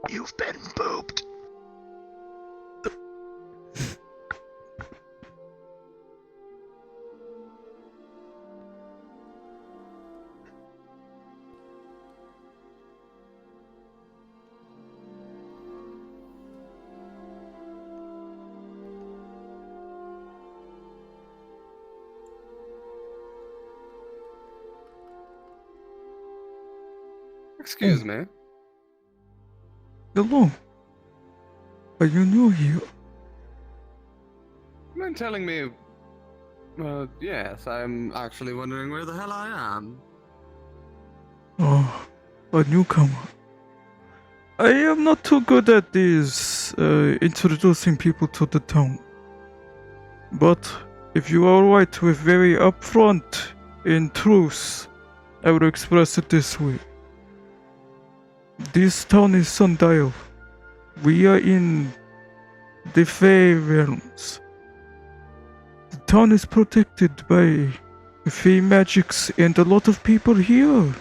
You've been booped. Excuse me. Hello. Are you new here? You mind telling me? Yes, I'm actually wondering where the hell I am. Oh, a newcomer. I am not too good at this, introducing people to the town. But if you are alright with very upfront in truth, I would express it this way. This town is Sundial. We are in the Fey realms. The town is protected by Fey magics, and a lot of people here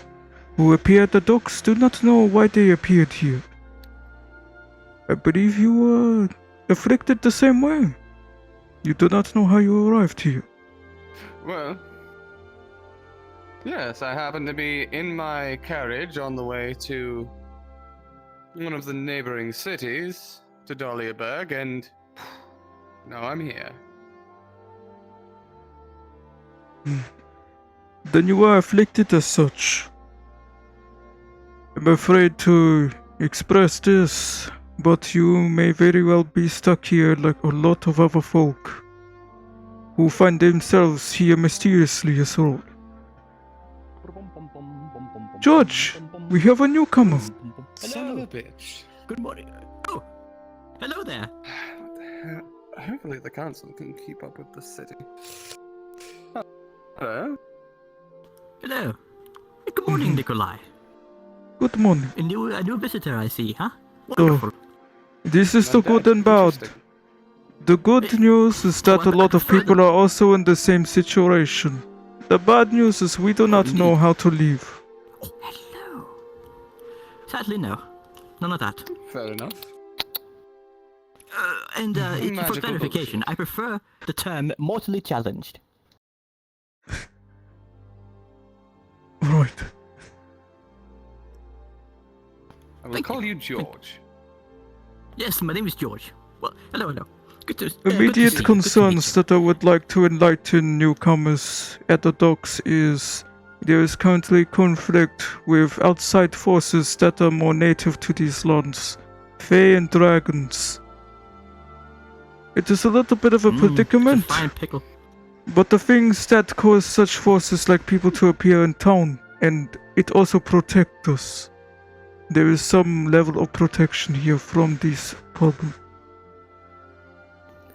who appear at the docks do not know why they appeared here. I believe you were afflicted the same way. You do not know how you arrived here. Well, yes, I happen to be in my carriage on the way to one of the neighboring cities, to Dahliaberg, and now I'm here. Then you are afflicted as such. I'm afraid to express this, but you may very well be stuck here like a lot of other folk who find themselves here mysteriously as well. George, we have a newcomer. Son of a bitch. Good morning. Oh, hello there. What the hell? Hopefully the council can keep up with the city. Hello? Hello. Good morning, Nicolai. Good morning. A new visitor, I see, huh? Oh, Wonderful. this is the Not good bad. and bad. Interesting. The good news is that a lot of people are also in the same situation. The bad news is we do not know how to leave. Oh, hello. Sadly, no. None of that. Fair enough. And for Magical clarification, I prefer the term mortally challenged. Right. I will Thank call you. you George. Yes, my name is George. Well, hello. Good to Immediate see you. concerns that I would like to enlighten newcomers at the docks is there is currently conflict with outside forces that are more native to these lands, Fae and dragons. It is a little bit of a predicament, It's a fine pickle. but the things that cause such forces like people to appear in town, and it also protect us. There is some level of protection here from this problem.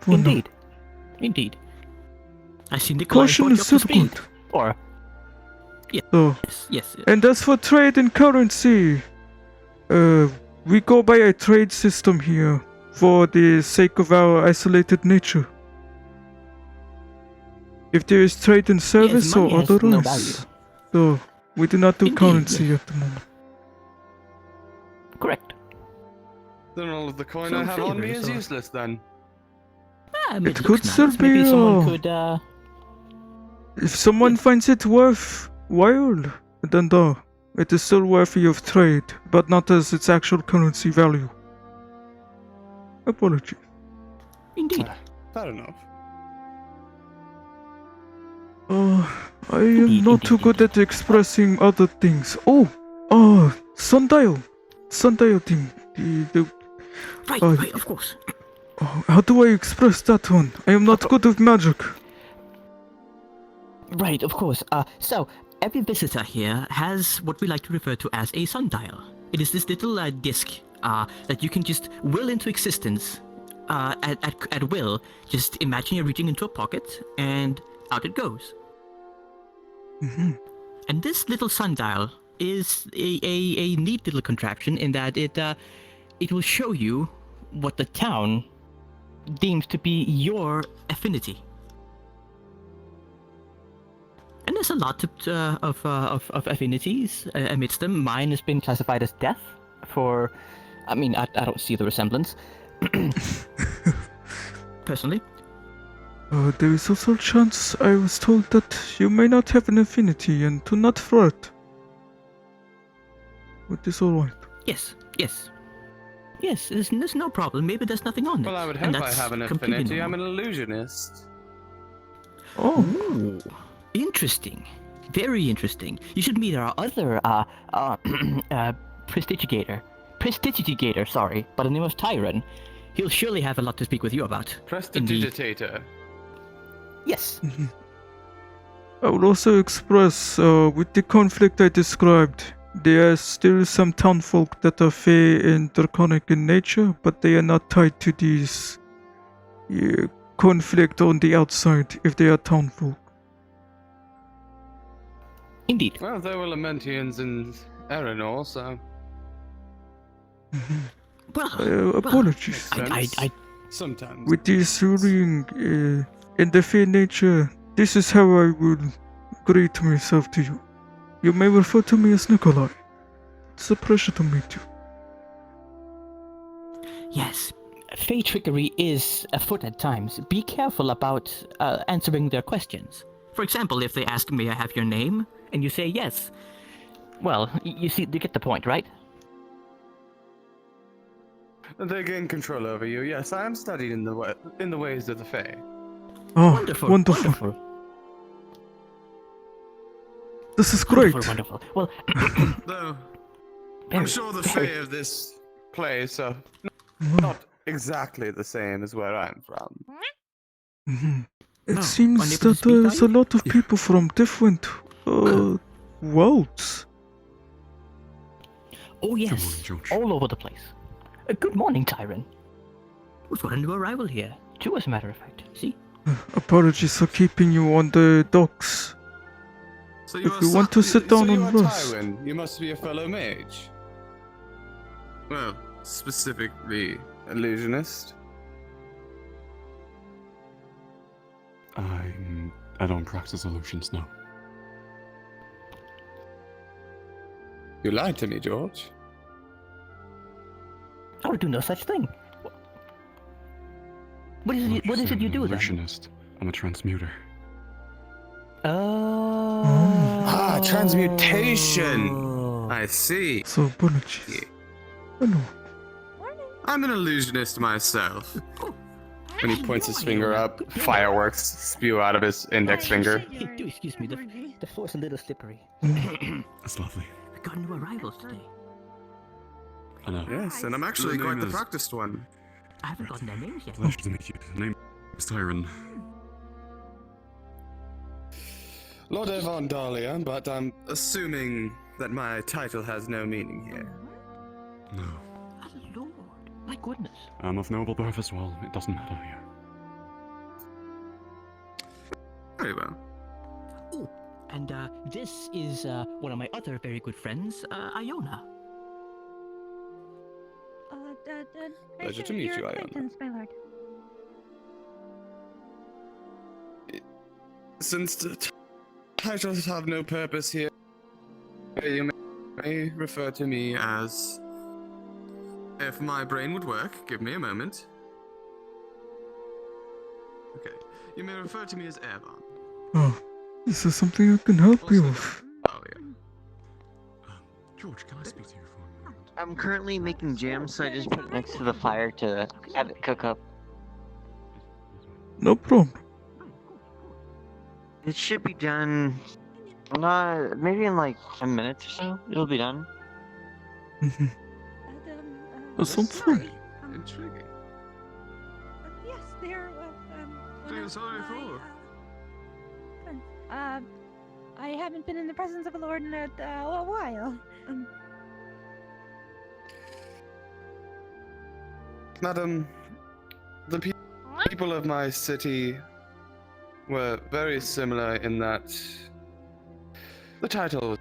For now. Indeed. I see Nicolai Caution brought you is up to still speed. good. Or, So, yes. and as for trade and currency, we go by a trade system here for the sake of our isolated nature. If there is trade and service money or has otherwise, no value. so we do not do Indeed, currency yes. at the moment. Correct. Then all of the coin So I have on me favors, is or- useless then. It It could looks still nice. Maybe be, someone could, If someone finds it worthwhile, then it is still worthy of trade, but not as its actual currency value. Apologies. Indeed. Fair enough. I am not too good at expressing other things. Sundial thing. Right, of course. How do I express that one? I am not good with magic. Right, of course. So, every visitor here has what we like to refer to as a sundial. It is this little disc that you can just will into existence at will. Just imagine you're reaching into a pocket, and out it goes. Mm-hmm. And this little sundial is a neat little contraption in that it will show you what the town deems to be your affinity. And there's a lot of affinities amidst them. Mine has been classified as death for I mean, I don't see the resemblance. Personally. There is also a chance I was told that you may not have an affinity and do not flirt. But it's alright. Yes, yes. Yes, there's no problem. Maybe there's nothing on it. Well, I would and hope I that's have an completely affinity. I'm normal. an illusionist. Oh, Ooh, interesting. Very interesting. You should meet our other, Prestigigator, sorry, by the name of Tyron. He'll surely have a lot to speak with you about. Prestidigitator. Yes. I would also express, with the conflict I described, there are still some townfolk that are fae and draconic in nature, but they are not tied to these conflict on the outside if they are townfolk. Indeed. Well, there were Lamentians in Erenor, so... Well, Apologies. Makes I sense. Sometimes. With this ruling and the fair nature, this is how I will greet myself to you. You may refer to me as Nicolai. It's a pleasure to meet you. Yes. Fey trickery is afoot at times. Be careful about answering their questions. For example, if they ask, may I have your name? And you say yes. Well, you get the point, right? They gain control over you. Yes, I am studied in the ways of the Fae. Oh, Wonderful. wonderful. This is great. Wonderful. Well, Though, very, I'm sure the very- Fae of this place are not exactly the same as where I'm from. Mhm. It Oh, seems unable to that speak, are there's you? a lot of people from different worlds. Oh yes, Good morning, George. all over the place. Good morning, Tyron. We've got a new arrival here. Two, as a matter of fact. See? Apologies for keeping you on the docks. So If you want to sit down so you and are rest. Tywin. You must be a fellow mage. Well, specifically illusionist. I don't practice illusions, no. You lied to me, George. I would do no such thing. What is it? What is it you do I'm an then? illusionist. I'm a transmuter. Oh. Ah, transmutation. I see. So apologies. Hello. I'm an illusionist myself. When he points his finger up, fireworks spew out of his index finger. Do excuse me. The floor's a little slippery. That's lovely. We got new arrivals today. I know. Yes, and I'm actually Your quite name the is- practiced one. I haven't gotten their names yet. Pleasure to meet you. The name is Tyron. Lord Evon Dahlia, but I'm assuming that my title has no meaning here. No. Oh, Lord. My goodness. I'm of noble birth as well. It doesn't matter here. Very well. Oh, and this is one of my other very good friends, Iona. Pleasure to meet you, Iona. My lord. Since the titles have no purpose here, you may refer to me as... If my brain would work, give me a moment. Okay. You may refer to me as Ervan. Oh, is there something I can help you with? Oh, yeah. George, can I speak to you for a moment? I'm currently making jam, so I just put it next to the fire to have it cook up. No problem. It should be done. Maybe in like 10 minutes or so. It'll be done. Mhm. That sounds fun. Intriguing. Yes, they're. What are you sorry for? I haven't been in the presence of a lord in a while. Madam, the people of my city were very similar in that the title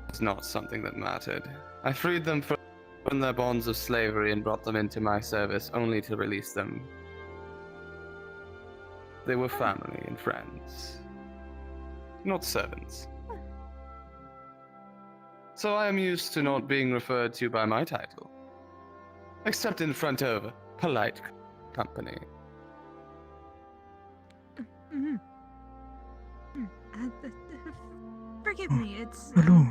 was not something that mattered. I freed them from their bonds of slavery and brought them into my service only to release them. They were family and friends, not servants. So I am used to not being referred to by my title. Except in front of polite company. Mm-hmm. Forgive me, it's Hello.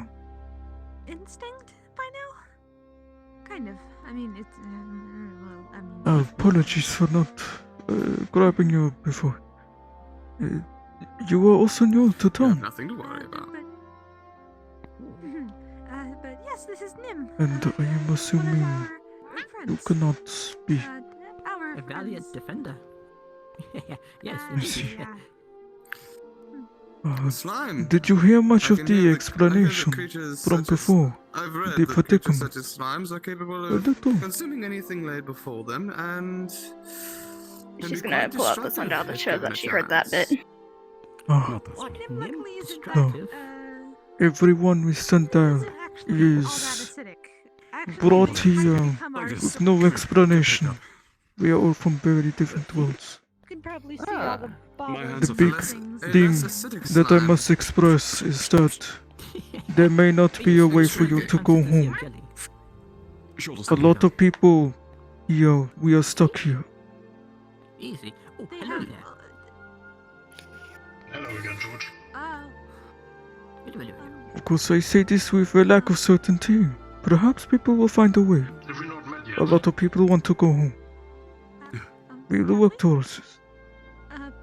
instinct by now? Kind of. I mean, it's well, I mean. Apologies for not grabbing you before. You were also new to You have town, nothing to worry about. But yes, this is Nim. and I am assuming our you friends. cannot speak. Our A valiant friends. defender. Yes, see. Yeah. Slime. Did you hear much I of can the hear explanation creatures from such as- before? I've read The that creatures predicament. such as slimes are capable A of little. consuming anything laid before them, and can She's be gonna quite pull out the sundial to destructive show given that a she heard that bit. chance. Ah, Not this What? one. Nim Nim luckily isn't destructive? everyone with sundial isn't actually all that is acidic. Actually, brought it has here become Like our- this. with no explanation. We are all from very different worlds. You can probably see all the My bobbles hands The are big less- things. a thing less acidic that I slime. must express is that there may not be a way for you to go home. Shoulders A down. lot of people here, we are stuck here. Easy. Oh, They hello have, there. Hello again, George. Of course, I say this with a lack of certainty. Perhaps people will find a way. Have we not met yet? A lot of people want to go home. We will work towards this. Perhaps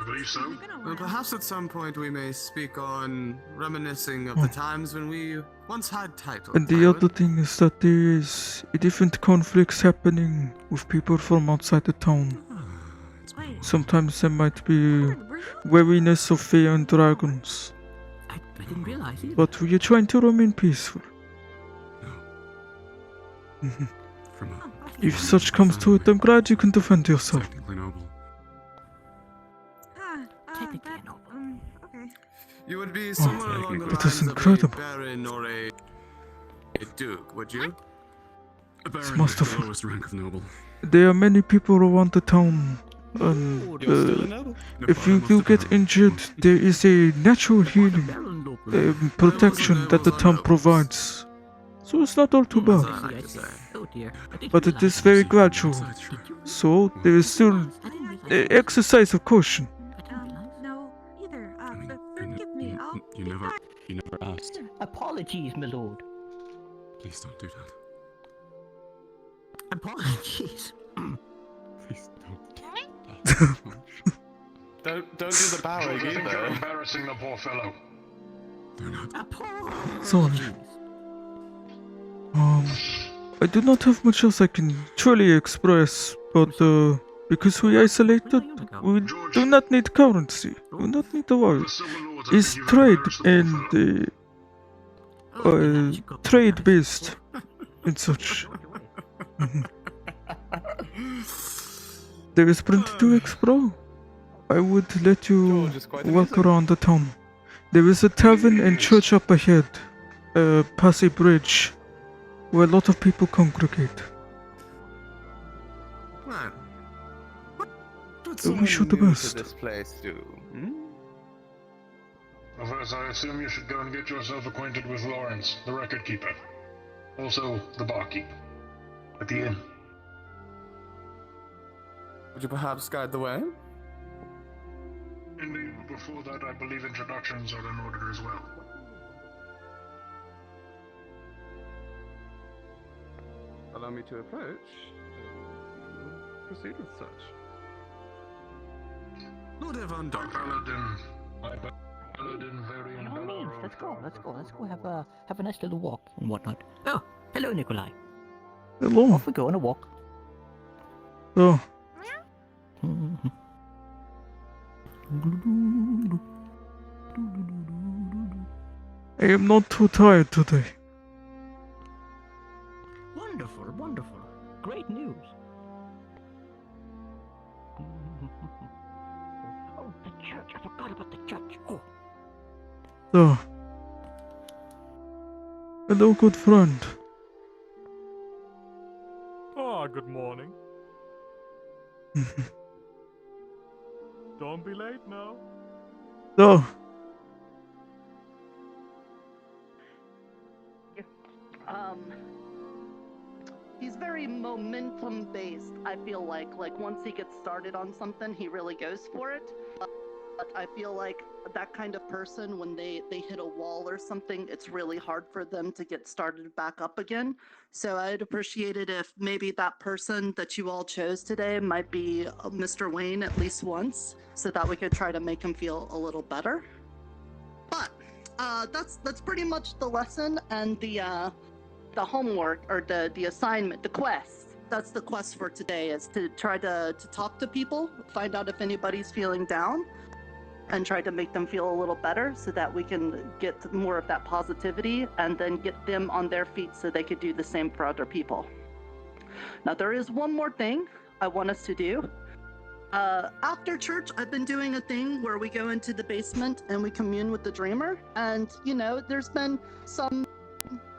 I believe so. it's been a Well, while. perhaps at some point we may speak on reminiscing of the times when we once had titles. And the other thing is that there is different conflicts happening with people from outside the town. Wait, Sometimes there might be were you? wariness of fear and dragons. I didn't realize either. But we are trying to remain peaceful. Mhm. From a If such comes to it, I'm glad you can defend yourself. technically noble. Technically That, noble. okay. You would be somewhere along the that is lines of a incredible. baron or a duke, would you? A baron must is the have- lowest rank of noble. There are many people around the town, and You're still a noble? if you do get injured, there is a natural healing Baron Loper. protection that the town provides. So it's not all too That's bad. what I like to say. Oh dear. I didn't But it realize is very See, gradual. that's true. So there is still I didn't realize exercise of caution. I didn't realize. No, either. I mean, Forgive me. I'll you get never, back. you never asked. Apologies, my lord. Please don't do that. Apologies. Please don't. Don't do the bowing George, I think you're either. embarrassing the poor fellow. They're not. Apologies. Sorry. I do not have much else I can truly express, but because we isolated, we do not need currency. Do not need to worry. The civil lords are It's thinking you've trade embarrassed the poor and fellow. trade based and such. There is plenty to explore. I would let you George is quite walk amusing. around the town. There is a tavern and church up ahead, past a bridge, where a lot of people congregate. Man. What would We someone should the New to best. this place do? Hmm? Well, first, I assume you should go and get yourself acquainted with Lawrence, the record keeper. Also, the barkeep. At the inn. Would you perhaps guide the way? Indeed, but before that, I believe introductions are in order as well. Allow me to approach. Proceed with such. Lord Evan Dark. Paladin. Paladin, very By all means, let's go. Have a nice little walk and whatnot. Oh, hello, Nicolai. Hello. Off we go on a walk. Oh, I am not too tired today. Wonderful, wonderful. Great news. Oh, the church. I forgot about the church. Oh, So, hello, good friend. Ah, good morning. Don't be late now. So, He's very momentum based. I feel like once he gets started on something, he really goes for it. But I feel like that kind of person, when they hit a wall or something, it's really hard for them to get started back up again. So I'd appreciate it if maybe that person that you all chose today might be Mr. Wayne at least once, so that we could try to make him feel a little better. But that's pretty much the lesson and the homework, or the assignment, the quest. That's the quest for today, is to try to talk to people, find out if anybody's feeling down, and try to make them feel a little better so that we can get more of that positivity and then get them on their feet so they could do the same for other people. Now, there is one more thing I want us to do. After church, I've been doing a thing where we go into the basement and we commune with the dreamer. And, you know, there's been some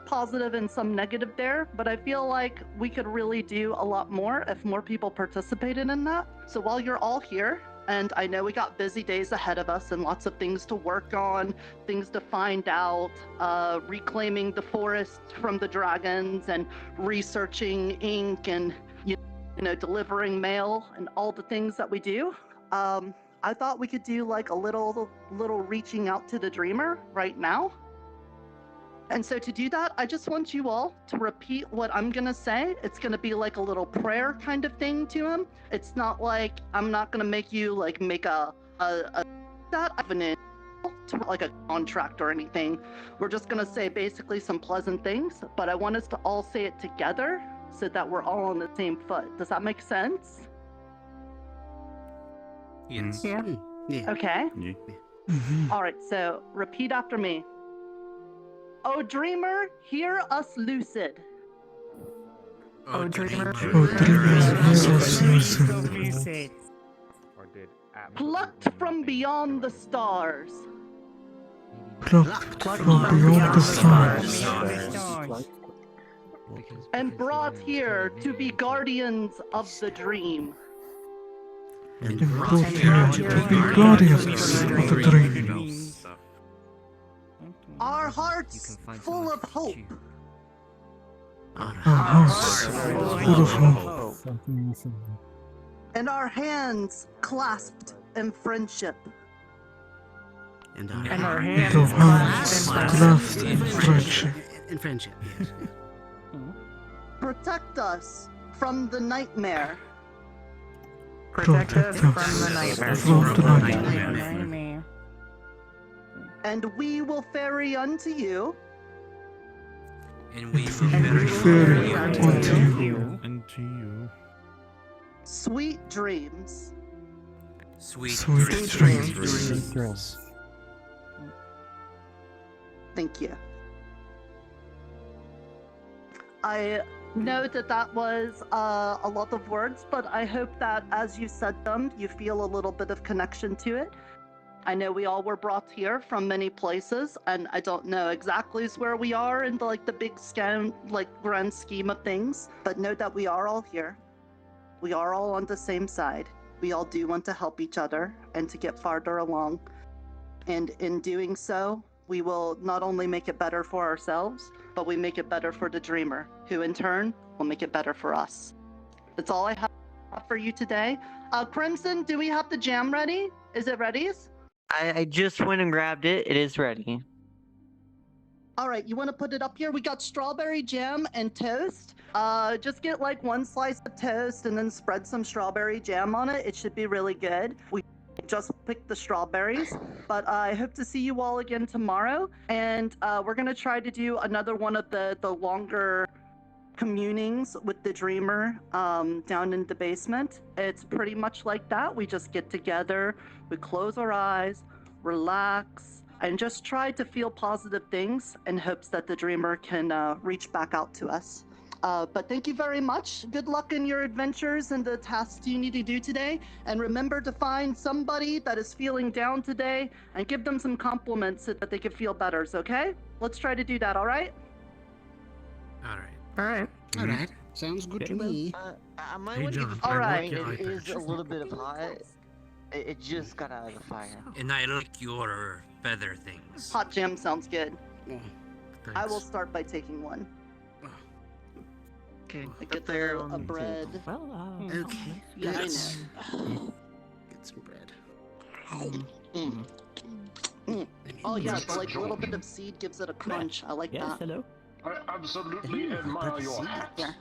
positive and some negative there, but I feel like we could really do a lot more if more people participated in that. So while you're all here, and I know we got busy days ahead of us and lots of things to work on, things to find out, reclaiming the forest from the dragons and researching ink and, you know, delivering mail and all the things that we do. I thought we could do like a little reaching out to the dreamer right now. And so to do that, I just want you all to repeat what I'm gonna say. It's gonna be like a little prayer kind of thing to him. It's not like, I'm not gonna make you like make a like a contract or anything. We're just gonna say basically some pleasant things, but I want us to all say it together so that we're all on the same foot. Does that make sense? Yes. Yeah. Okay. Mhm. All right, so repeat after me. O dreamer, hear us lucid. Oh, dreamer. Oh, dreamer, hear us lucid. Plucked from beyond the stars. Plucked from beyond the stars. And brought here to be guardians of the dream. And brought here to be guardians of the dream. Our hearts full of hope. Our hearts full of hope. And our hands clasped in friendship. And And our hands clasped in friendship. In friendship, yes. Protect us from the nightmare. Protect us from the nightmare. And we will ferry unto you And we And we ferry unto you sweet dreams. sweet dreams. Thank you. I know that was a lot of words, but I hope that as you said them, you feel a little bit of connection to it. I know we all were brought here from many places, and I don't know exactly where we are in the big grand scheme of things, but know that we are all here. We are all on the same side. We all do want to help each other and to get farther along. And in doing so, we will not only make it better for ourselves, but we make it better for the dreamer, who in turn will make it better for us. That's all I have for you today. Crimson, do we have the jam ready? Is it ready? I just went and grabbed it. It is ready. All right, you want to put it up here? We got strawberry jam and toast. Just get like one slice of toast and then spread some strawberry jam on it. It should be really good. We just picked the strawberries, but I hope to see you all again tomorrow. And we're gonna try to do another one of the longer communings with the dreamer down in the basement. It's pretty much like that. We just get together, we close our eyes, relax, and just try to feel positive things in hopes that the dreamer can reach back out to us. But thank you very much. Good luck in your adventures and the tasks you need to do today. And remember to find somebody that is feeling down today and give them some compliments so that they can feel better, okay? Let's try to do that, all right? Alright. Sounds good to me. I might Hey, want to John, give All a right. It is a little bit of hot. It just got out of the fire. And I like your feather things. Hot jam sounds good. Oh, I will thanks. start by taking one. Okay. I get a bread. Well, Okay. Yeah, I let's know. Get some bread. Oh yeah, Mr. the like little bit Jordan. of seed gives it a crunch. I like yes, that. hello. I absolutely Ooh, admire purple your seed. hat. There.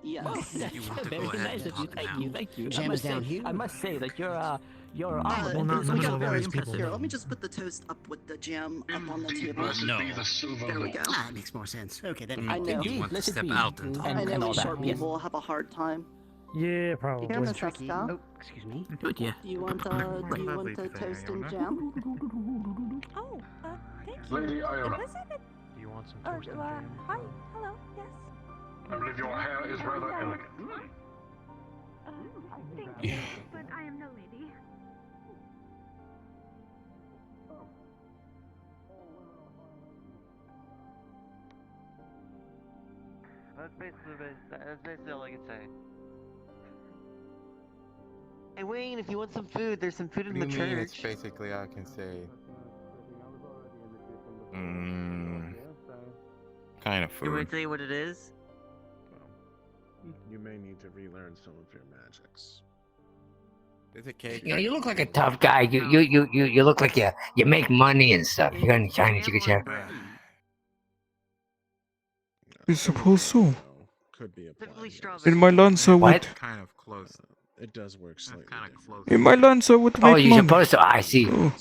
Yes. Oh, If that's you want to very go ahead nice and of you. talk Thank now. you, thank you. Jam is down here. I must say that your Well, armament not is in the We middle got of all very these people. impressed here. Let me just put the toast up with the jam up on the Indeed, table. blessed No. be the silver There we moon. go. Ah, it makes more sense. Okay, then. I know. You want to Blessed step be. out and talk. I know and we all that, short yes. people have a hard time. Yeah, probably. Here, Miss Tricky. Eska. Oh, excuse me. Good, yeah. Do you want Lovely a today, toast and Iona. jam? Oh, thank you. Lady Iona, Was it Do you want some a, toast and jam? hi, hello, yes. I believe your hair is rather elegant. Thank you, but I am no lady. That's basically all I can say. Hey Wayne, if you want some food, there's some food in the church. Basically, I can say. Kind of You want me food. to tell you what it is? You may need to relearn some of your magics. Is it cake? You know, you look like a tough guy. You look like you make money and stuff. You got any shinies you could share? I suppose so. Could be Typically applied. strawberry. In my lands, I would. What? Kind of close. It does work slightly Kind of different. close. In my lands, I would Oh, make you're money. supposed to. I see. Oh.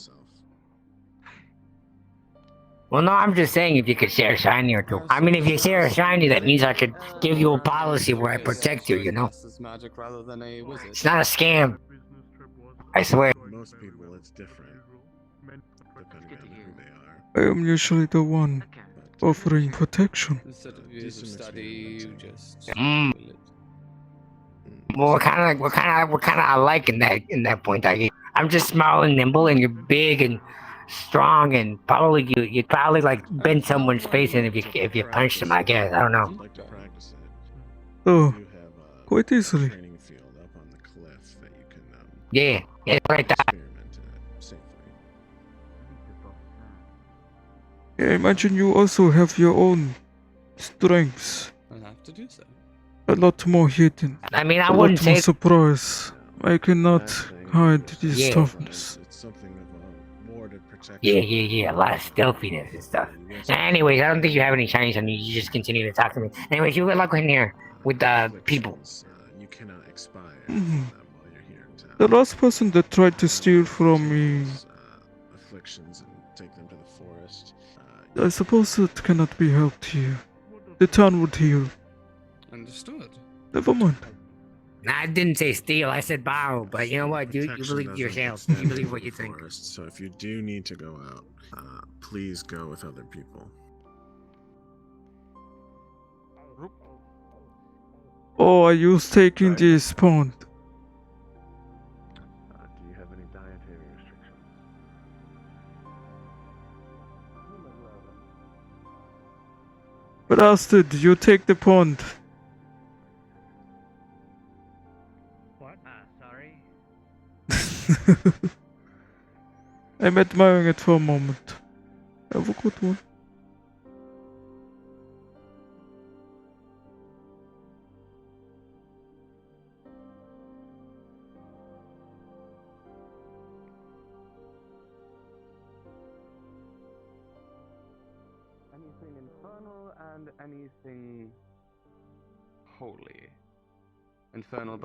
Well, no, I'm just saying if you could share a shiny or two. I mean, if you share a shiny, that means I could give you a policy where I protect you. You know, Magic rather than a wizard. it's not a scam. I swear. Most people, it's different, depending on who they are. I am usually the one offering protection. Instead of years of study, you just. Mm. Well, we're kind of alike in that point. I'm just small and nimble, and you're big and strong, and probably you'd probably like bend someone's face in if you punched them. I guess I don't know. Like to practice it. Oh, You have quite easily. training field up on the cliff that you can Yeah, it's right there. experiment in it safely. I imagine you also have your own strengths. I'll have to do so. A lot more hidden. I mean, I A wouldn't lot more say. surprise. I cannot hide this Yeah. toughness. It's something of a warded protection. Yeah. A lot of stealthiness and stuff. Anyways, I don't think you have any shinies on you. You just continue to talk to me. Anyways, you good luck in here with people. You cannot expire Mhm. from them while you're here in town. The last person that tried to steal from me, Afflictions and take them to the forest. I suppose it cannot be helped here. The town would heal. Understood. Never mind. Nah, I didn't say steal. I said borrow. But you know what? You Protection believe doesn't yourself. extend You believe into what you the think. forest, so if you do need to go out, please go with other people. Oh, are you taking this pond? Do you have any dietary restrictions? Bastard, you take the pond. What? Sorry. I'm admiring it for a moment. Have a good one. Anything infernal and anything holy. Infernal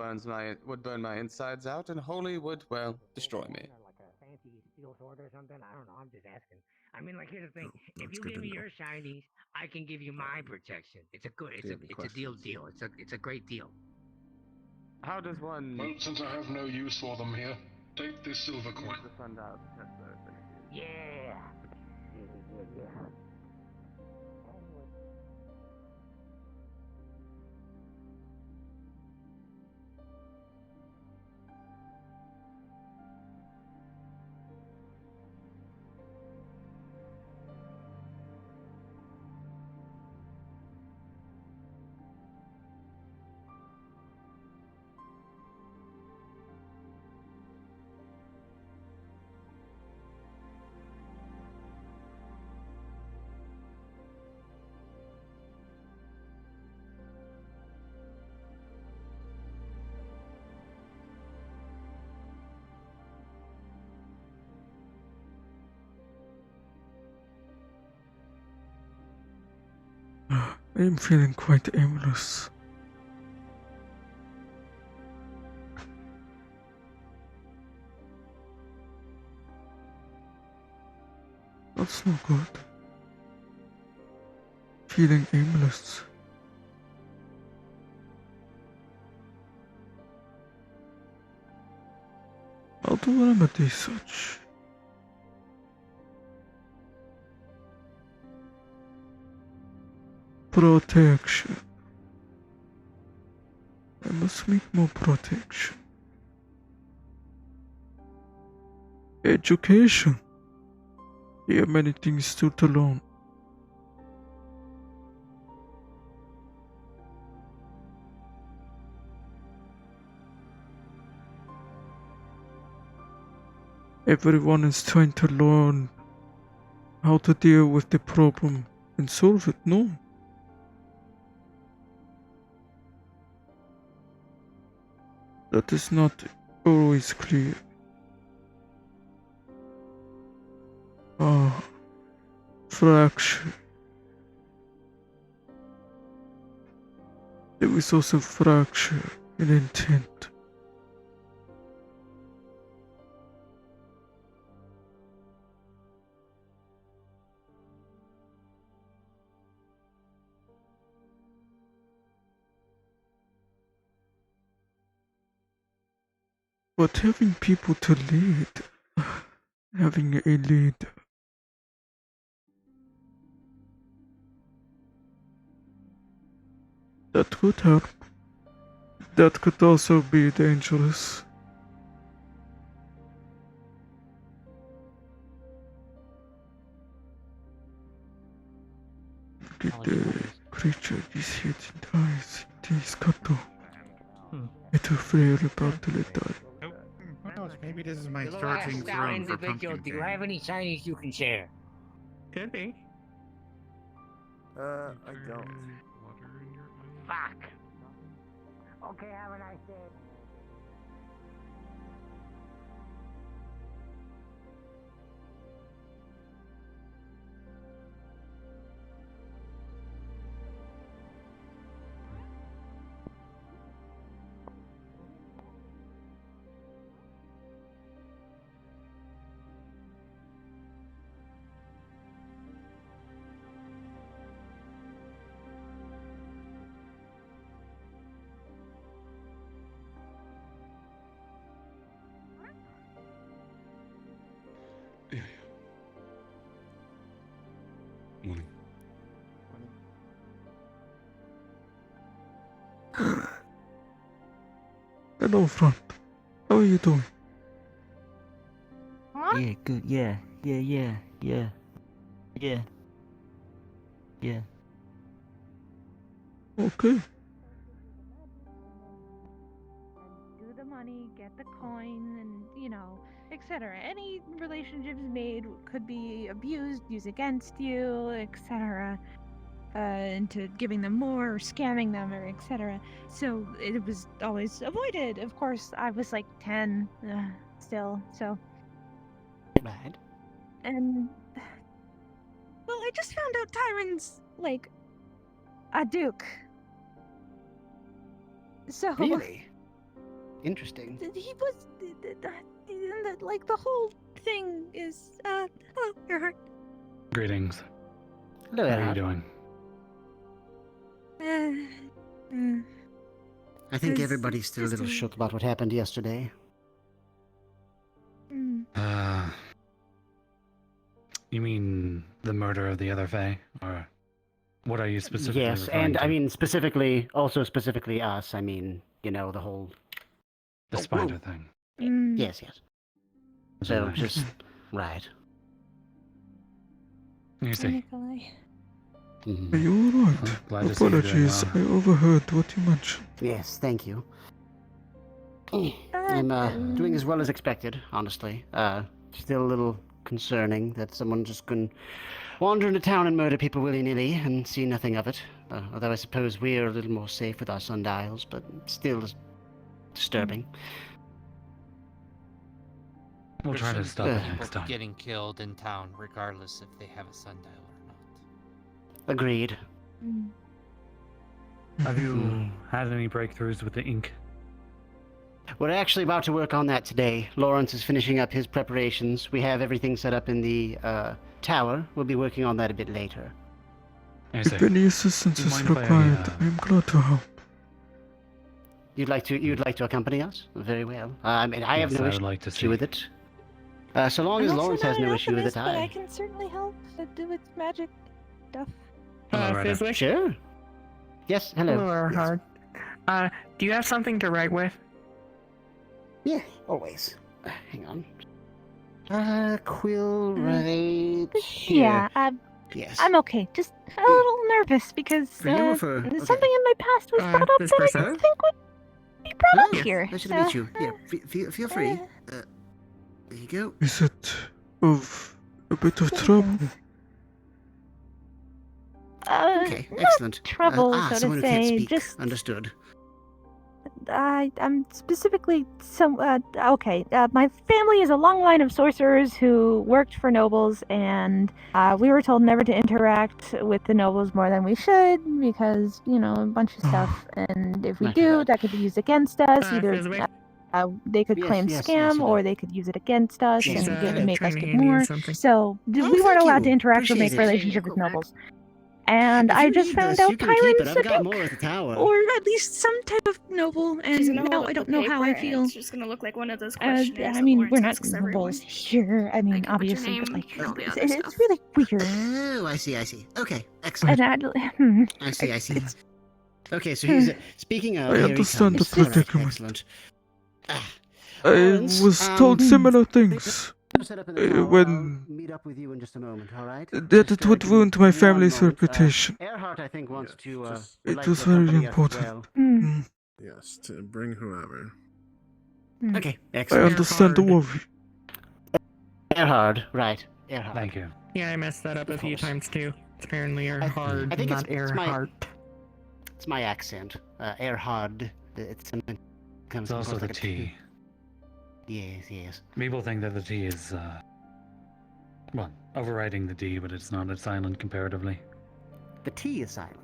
would burn my insides out, and holy would, well, destroy me. Like a fancy steel sword or something? I don't know. I'm just asking. I mean, like, here's the thing. If that's you good give to me know. your shinies, I can give you my protection. It's a deal. It's a great deal. How does one Well, since I have no use for them here, take this silver coin. use the sundial to test their abilities? Yeah. I am feeling quite aimless. That's not good. Feeling aimless. How to remedy such? Protection. I must make more protection. Education. There are many things still to learn. Everyone is trying to learn how to deal with the problem and solve it, no? That is not always clear. Ah, fracture. There is also fracture in intent. But having people to lead, having a leader, that could help. That could also be dangerous. The creature is hidden eyes, these kato. It will flare about till it dies. Maybe this is my Little starting hostile throne for individual, pumpkin do you have any shinies you can share? Could be. I don't. Fuck. Okay, have a nice day. Morning. Hello, friend. How are you doing? Yeah, good. Yeah. Okay. Do the money, get the coin, and etc. Any relationships made could be abused, used against you, etc. Into giving them more or scamming them or etc. So it was always avoided. Of course, I was like 10 still, so. Right. And well, I just found out Tyron's like a duke. So Really? Interesting. he was like the whole thing is hello, Earhart. Greetings. Hello, How are you Earhart. doing? I think It's everybody's still a just little shook about what happened yesterday. You mean the murder of the other Fae? Or what are you specifically Yes, referring and to? I mean specifically us. I mean, the whole. The spider thing. Yes. So Nice. just right. You see. Nicolai. Are you alright? Well, glad to see you're doing Apologies, well. I overheard what you mentioned. Yes, thank you. I'm doing as well as expected, honestly. Still a little concerning that someone just can wander into town and murder people willy-nilly and see nothing of it. Although I suppose we're a little more safe with our sundials, but still disturbing. We'll There try to shouldn't stop be it people next time. getting killed in town, regardless if they have a sundial or not. Agreed. Have you had any breakthroughs with the ink? We're actually about to work on that today. Lawrence is finishing up his preparations. We have everything set up in the tower. We'll be working on that a bit later. If any assistance is required, I'm glad to help. You'd like to accompany us? Very well. I mean, I have Yes, no I would like to issue see. with it. So long as I'm also Lawrence not has an no issue with alchemist, it, but I can certainly help with magic stuff. Fizwick? Sure. Yes, hello. Hello, Erhard. Do you have something to write with? Yeah, always. Hang on. Quill right here. Yeah, Yes. I'm okay. Just a little nervous because For you or for- okay. something in my past was brought up this that I person? don't think would be brought up Yes, here. Pleasure to meet you. Yeah, feel free. There you go. Is it of a bit of trouble? Okay, excellent. trouble, so to someone who can't say, speak. just- Understood. I'm specifically okay. My family is a long line of sorcerers who worked for nobles, and we were told never to interact with the nobles more than we should because, you know, a bunch of stuff. And if we do, that could be used against us. Either they could claim scam, or they could use it against us She's, and make us trying to get hand you more. something. So we weren't allowed to interact or make relationships with nobles. And I just found out Kyron's a got dink, more at the tower. or at least some type of noble, She's and gonna now hold I up don't the know how I paper, and feel. It's just gonna look like one of those questionnaires. I that mean, Lawrence we're not asks everyone. nobles here. I mean, Like, what's your obviously, name but like, and all the it's, other it's really weird. Oh, I see. Okay, excellent. And I see. Okay, so he's speaking of. I here he understand the comes. All right, predicament. excellent. I Lawrence, was told similar things set up in the tower. when I'll meet up with you in just a moment. All right. that it would ruin my family's reputation. Earhart, I think, wants to. would It like was to very accompany us as important. well. Yes, to bring whoever. Okay, I excellent. understand the worry. Earhart, right? Earhart. Thank you. Yeah, I messed that up a few times too. It's apparently Erhard, I think not it's my- Earhart. It's my accent. Earhard. It's something. It's also the T. Yes. People think that the T is, well, overriding the D, but it's not. It's silent comparatively. The T is silent.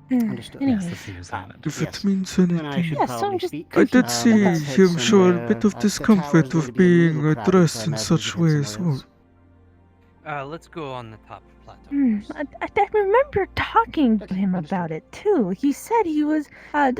Hmm, Understood. Yes, the T is silent. If Yes. it means Then I anything. should Yeah, so I'm probably just speak. I did see let's head him show a somewhere. bit of The discomfort tower's going of to be a little being crowded, addressed so I in imagine such we way head as somewhere well. else. Let's go on the top plateau. I remember talking to him about it too. He said he was of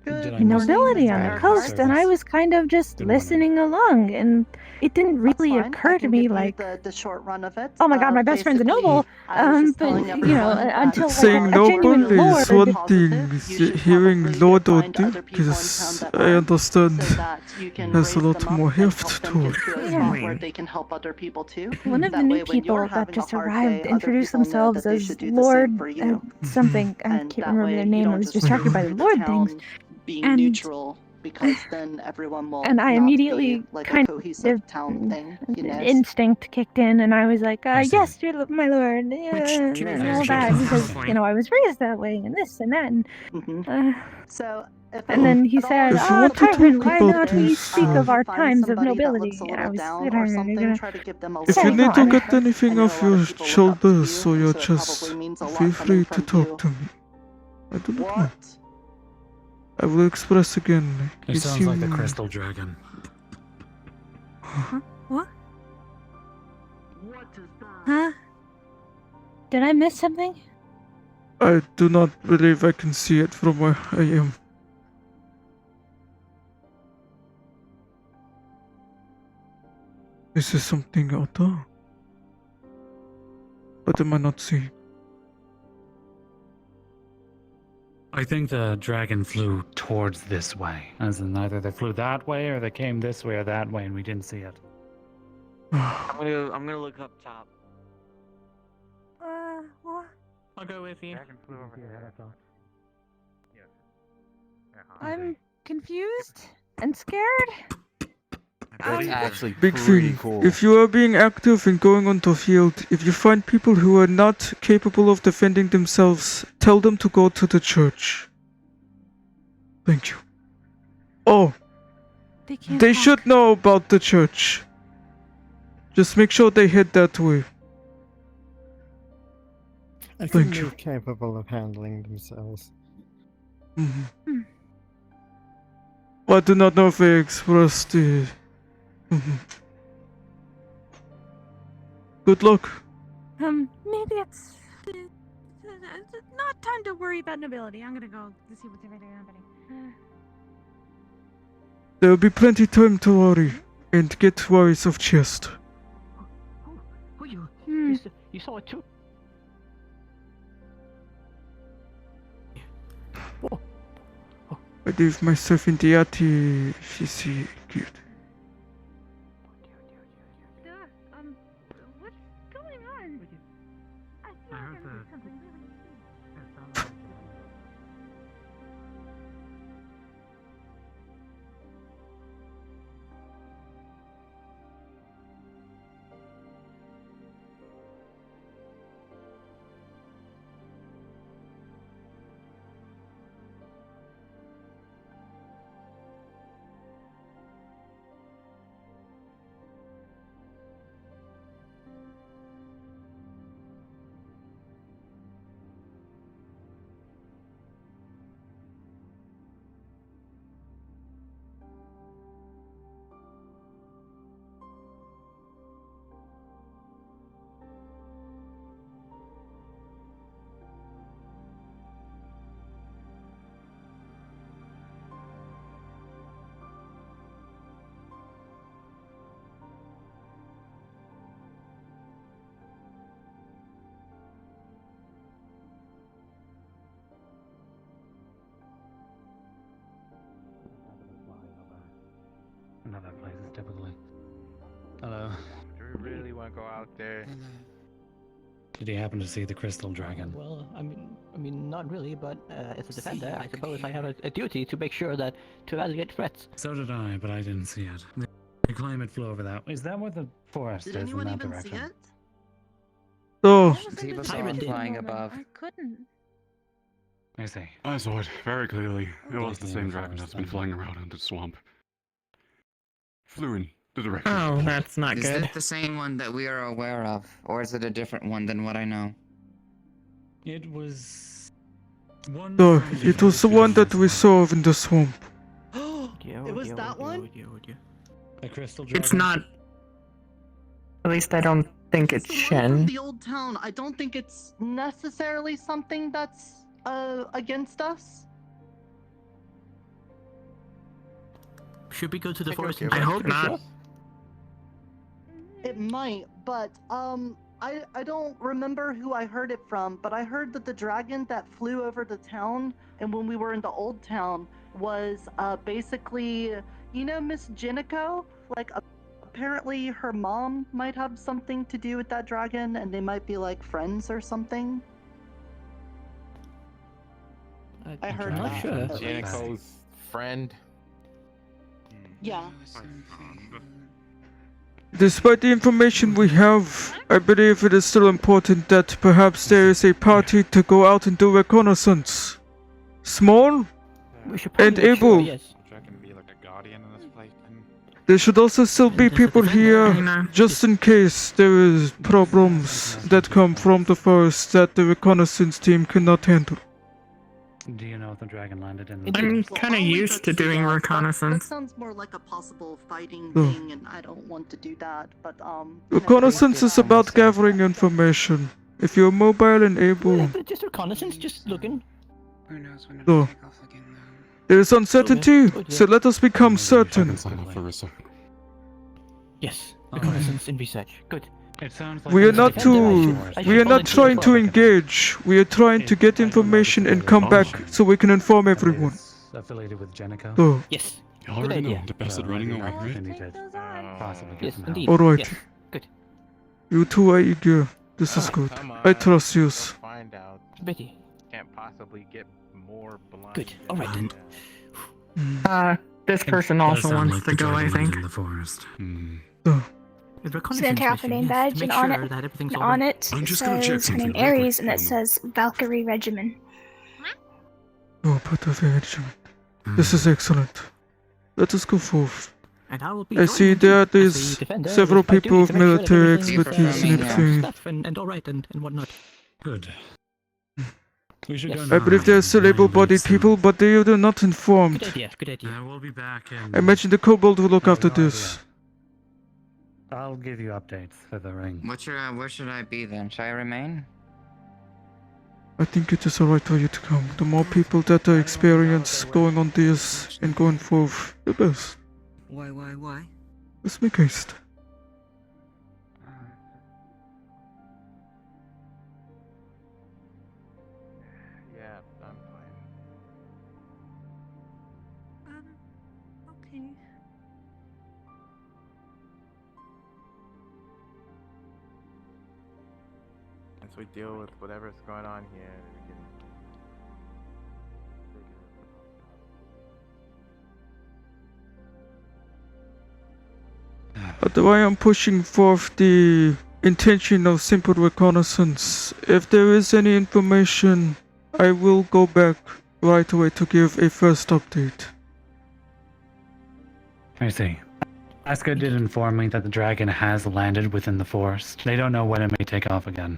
Did I nobility miss on that? the coast, and I was kind of just Didn't wanna- listening along, and it didn't really Fine, I occur to can me give you like, the short run of it. oh my god, my best friend's a Basically, noble. I was just But telling you everyone know, that until Saying like a noble genuine is lord. one thing, hearing lord or duke is, I understand, so that you can has a raise lot them up more and help heft them to get it. to a Yeah. spot where they can help other people too. One of the That new way, when you're people that having a just hard arrived day, introduced other people know themselves that they as should do the Lord same for you. something. I And can't that remember way their you name. I don't was just distracted by go the through Lord town things. being And- neutral, because then everyone will And I not immediately be like kind a cohesive town thing, you know. instinct kicked in, and I was like, I see. yes, my lord, to be and fair, all she that, does have a because, point. you know, I was raised that way, and this and that, and, So, if and then he said, If you oh, want to Tyron, talk why about not we this, speak of our find times of somebody that nobility? looks a And I little was down sitting or there, something, gonna... try to give them a If you little need to on. get anything I know a off lot of your people look up to shoulders you, or your so it chest, probably means a lot feel coming free to from talk you. to me. I do not know. What? I will express again. It You sounds like the seem- crystal dragon. What? Huh? Did I miss something? I do not believe I can see it from where I am. Is there something out there? What am I not seeing? I think the dragon flew towards this way. As in either they flew that way or they came this way or that way and we didn't see it. I'm gonna look up top. What? I'll go with you. I'm confused and scared. That's actually Big pretty thing. cool. If you are being active and going onto field, if you find people who are not capable of defending themselves, tell them to go to the church. Thank you. Oh, They they should know about the church. Just make sure they head that way. I Thank think you. they're capable of handling themselves. Mhm. I do not know if I expressed the. Good luck. Maybe it's not time to worry about nobility. I'm gonna go to see what's happening. There will be plenty time to worry and get wise of chest. Who you? You saw it too? I leave myself in the cute. What's going on? I feel like there's something really Another place is typically. Hello. Do we really want to go out there? Did he happen to see the crystal dragon? Well, I mean, not really, but as a defender, I suppose I have a duty to make sure that to evaluate threats. So did I, but I didn't see it. They claim it flew over that. Is that where the forest Did is anyone in that even direction? see it? Oh. People saw it flying above. I couldn't. I see. I saw it very clearly. It was the Likely in same the dragon forest, that's been then. flying around in the swamp. Flew in the direction. Oh, that's not Is good. it the same one that we are aware of, or is it a different one than what I know? It was one. No, it was the one that we saw in the swamp. It was that one? The crystal dragon. It's not. At least I don't think it's The one from Shen. the old town. I don't think it's necessarily something that's against us. Should we go to the forest? I hope not. It might, but I don't remember who I heard it from, but I heard that the dragon that flew over the town and when we were in the old town was basically, you know, Miss Jinico? Like, apparently her mom might have something to do with that dragon and they might be like friends or something. I heard I'm not that. sure. at least. Janico's friend. Yeah. Despite the information we have, I believe it is still important that perhaps there is a party to go out and do reconnaissance. Small and able. There should also still be people here, just in case there is problems that come from the forest that the reconnaissance team cannot handle. Do you know if the dragon landed in the? I'm kind of used to doing That reconnaissance. sounds more like a possible fighting Oh. thing, and I don't want to do that. But Reconnaissance is about gathering information. If you're mobile and able, Just reconnaissance, just looking. no. There is uncertainty, so let us become certain. Sign up for research. Yes, reconnaissance and research. Good. It sounds like We are there's a not defender. to. We are not trying to engage. We are trying to get information and come back so we can inform everyone. Affiliated with Jenico. Oh. Yes. You Good already know idea. I'm the best at running away, right? Then you did possibly get Yes, some indeed. help. Alright. Yes. Good. You two are eager. This is good. Come on, I trust you. let's find out. Betty. Can't possibly get more blind. Good. All right then. This person also wants to go, I think. In the forest. The It's an reconnaissance Anthropodine mission is badge, to and make on sure it, that everything's and all on right. it, I'm it just gonna check says her something name real quick. Aries, and it says Valkyrie Regimen. Oh, but the regiment. This is excellent. Let us go forth. And I will be I see joining you there as a is defender several with my people duty of to make sure that military everything is, expertise and safe everything. stuff and all right and whatnot. Good. We should Yes. go I believe now. there are still able-bodied people, but they are not informed. Good idea. Good idea. We'll be back in. I imagine the kobold will look I have after no this. idea. I'll give you updates for the ring. Where should I be then? Should I remain? I think it is alright for you to come. The more people that are experienced going on this and going forth, the best. Why? Let's make haste. Yeah, I'm fine. Okay. Once we deal with whatever's going on here, we can But I am pushing forth the intention of simple reconnaissance. If there is any information, I will go back right away to give a first update. I see. Aska did inform me that the dragon has landed within the forest. They don't know when it may take off again.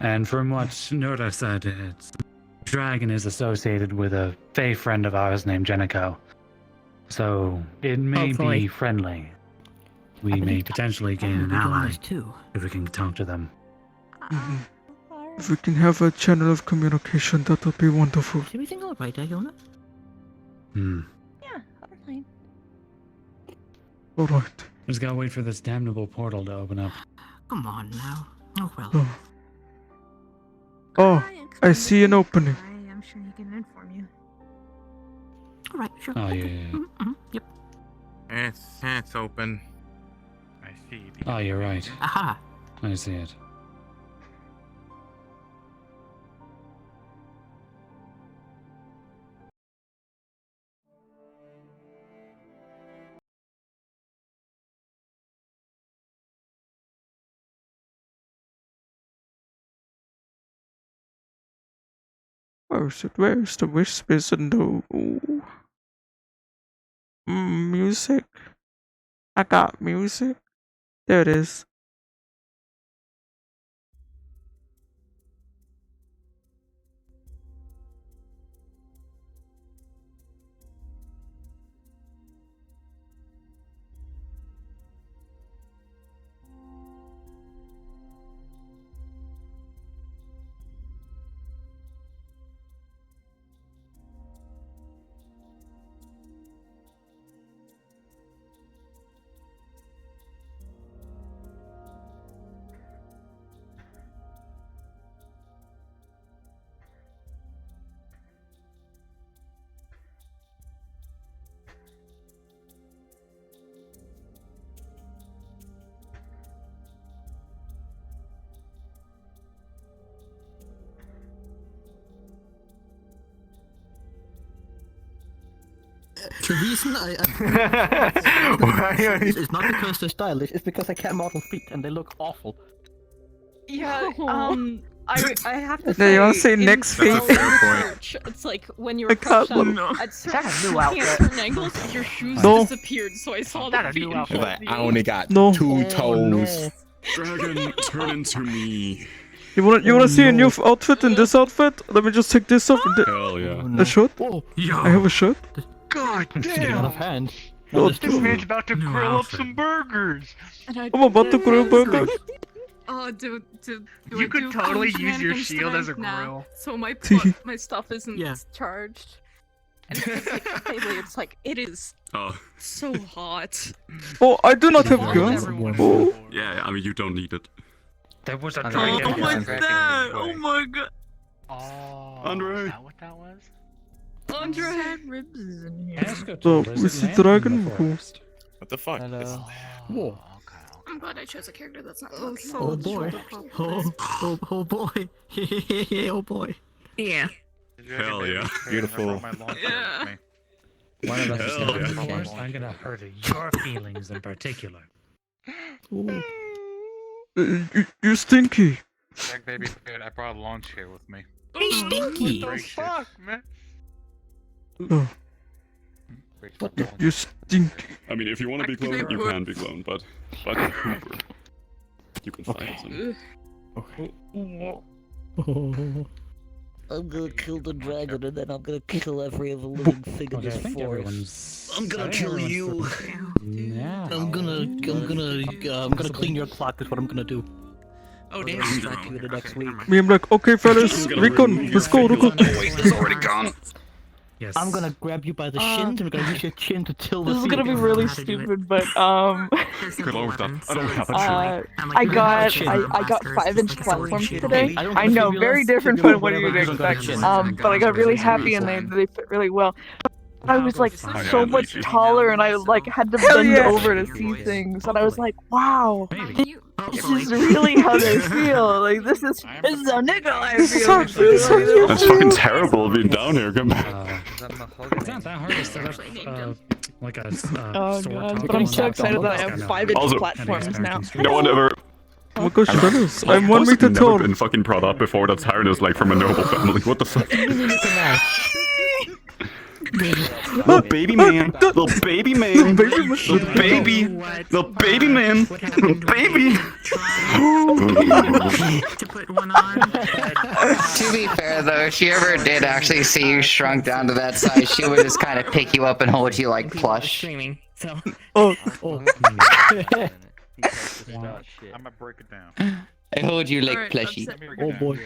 And from what Nura said, the dragon is associated with a fey friend of ours named Jenico. So it may Hopefully. be friendly. We may potentially gain an ally if we can talk to them. If we can have a channel of communication, that would be wonderful. Is everything alright, Iona? Hmm. Yeah, I'm fine. Alright. Just gotta wait for this damnable portal to open up. Come on now. Oh well. Oh. Oh, I see an opening. I'm sure he can inform you. Alright, sure. Oh, yeah. Yep. It's open. I see. Oh, you're right. Aha. I see it. Where's the whispers and the music? I got music. There it is. The reason it's not because they're stylish, it's because I can't model feet and they look awful. Yeah, I have to Yeah, say. you wanna say in next Spell feet? Research, it's like when you I were can't crouched up look. at that a certain, new outfit? certain angles, your shoes No. disappeared, so I saw That the a feet new in outfit? front Like, of I you. only got No. two toes. Dragon, turn into me. You wanna see a new outfit in this outfit? Let me just take this off and Hell yeah. a shirt? Oh, I have a shirt. God getting out of hand. Oh, There's This two. man's about to New grill outfit. up some burgers. I'm about to grill burgers. Oh, do You I could do totally phone use your shenanigans shield as a today? Nah. grill. So my stuff isn't Yeah. charged. And it's like, lately it's like, it is Oh, so hot. Oh, I do not have Why guns. everyone- Oh, yeah, I mean, you don't need it. There was a Oh, dragon. oh my there. Oh my god. Oh, Andre. is that what that was? Andre had ribs in here. Aska so told us is it the landed in dragon the cool? forest. What the fuck? Hello. Whoa. I'm glad I chose a character that's not Oh, fucking so Oh boy. Oh boy. Oh boy. Yeah. Hell yeah. Beautiful. Yeah. One of us is Hell gonna yeah. come first. I'm gonna hurt your feelings in particular. Ooh. You stinky. Jack baby food, I brought lunch here with me. Hey, Stinky! What the fuck, man? Oh, What you stink. I mean, if you want to be cloned, you can be cloned, but Hoover, you can find some. I'm gonna kill the dragon and then I'm gonna kill every other living thing in this forest. I'm gonna kill you. Yeah. I'm gonna clean your clock. Is what I'm gonna do. Oh damn! Back to you the next week. Me, I'm like, okay, fellas, recon, let's go, recon. It's already gone. Yes. I'm gonna grab you by the shins and we're gonna use your chin to till the This is seat. gonna be really stupid, but Good lord, that. I don't have a I got 5-inch platforms today. I know, very different from what you'd expect. But I got really happy and they fit really well. I was like so much taller and I like had to bend over to see things and I was like, wow, this is really how they feel. Like this is how Nicolai feels. That's fucking terrible being down here. Come back. It's not that hard to set up like a Oh god, but I'm so excited that I have 5-inch platforms now. No one ever. Oh my gosh, fellas, I'm 1 meter never tall. been fucking brought up before. That's Harris like from a noble family. What the fuck? Little baby man, little baby man, little baby man, little baby. To be fair though, if she ever did actually see you shrunk down to that size, she would just kind of pick you up and hold you like plush. Oh. I'm gonna break it down. I hold you like plushy. Oh boy.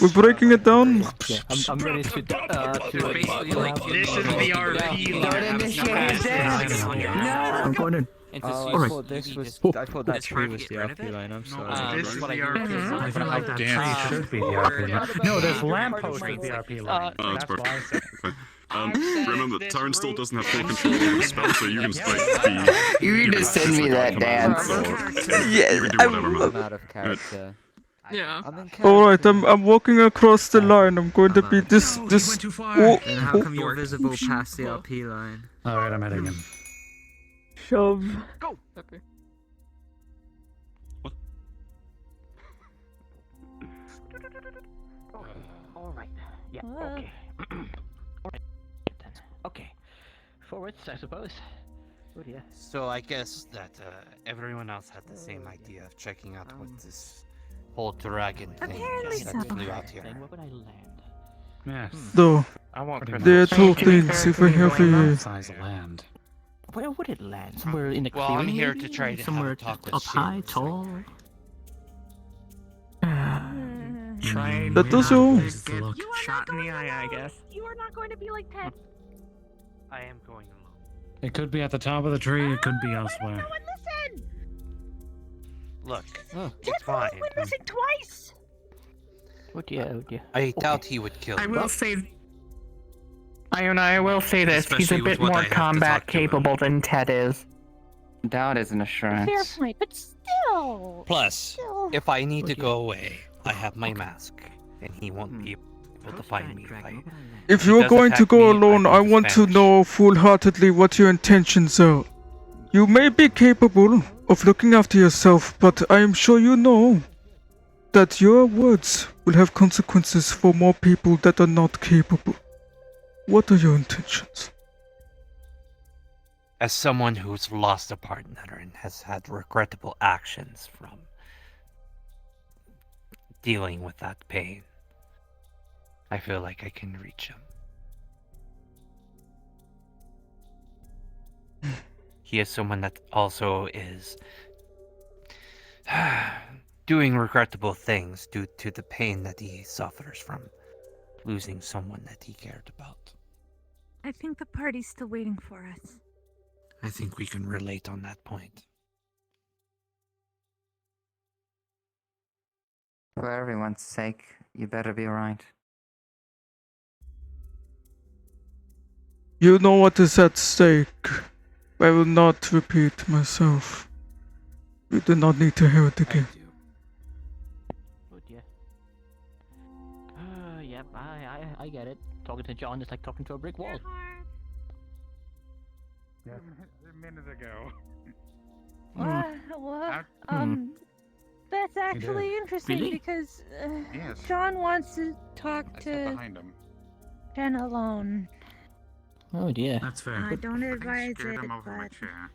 We're breaking it down. Yeah, I'm ready to This is the RP. I'm going in. I thought that tree was the RP line. I'm sorry. This is the RP. I feel like that tree should be the RP line. No, there's lamppost is the RP line. Oh, that's perfect. Okay. Remember, Taryn still doesn't have full control over the spell, so you can just like be. You can just send me that dance. You can do whatever, man. Out of character. Yeah. Alright, I'm walking across the line. I'm going to be this. Oh, Then how come you're visible past the RP line? Alright, I'm heading in. Shove. Go. Okay. Alright. Yeah, okay. Okay. Forwards, I suppose. Oh yeah. So I guess that everyone else had the same idea of checking out what this whole dragon thing Apparently that so. flew out here. Where would I land? Yes. though. I want There are two things if I have a. Size land. Where would it land? Somewhere in the Well, clearing? I'm here maybe? to try to somewhere have a talk with up high, Shields. tall. Try That does all. shot in the eye, I guess. You are not going to be like Ted. I am going alone. It could be at the top of the tree, it could be elsewhere. Listen! Look, Ted it's fine. went missing twice! Oh dear, oh dear. I doubt he would kill I me. will say. I will say this, he's Especially a with bit what I more have to combat talk to him. capable than Ted is. Doubt is an assurance. Fair point, but still. Plus, Still. if I need to go away, I have my mask, and he won't be able to find me If he you're does going to attack go me, alone, I lose want to Spanish. know full-heartedly what your intentions are. You may be capable of looking after yourself, but I am sure you know that your words will have consequences for more people that are not capable. What are your intentions? As someone who's lost a partner and has had regrettable actions from dealing with that pain, I feel like I can reach him. He is someone that also is doing regrettable things due to the pain that he suffers from losing someone that he cared about. I think the party's still waiting for us. I think we can relate on that point. For everyone's sake, you better be right. You know what is at stake. I will not repeat myself. You do not need to hear it again. Oh dear. Yep, I get it. Talking to John is like talking to a brick wall. Yeah, a minute ago. That's actually did. interesting Really? because Yes. John wants to talk I sat to behind him. Jen alone. Oh dear. That's fair. I don't advise Scared it, him over my but chair.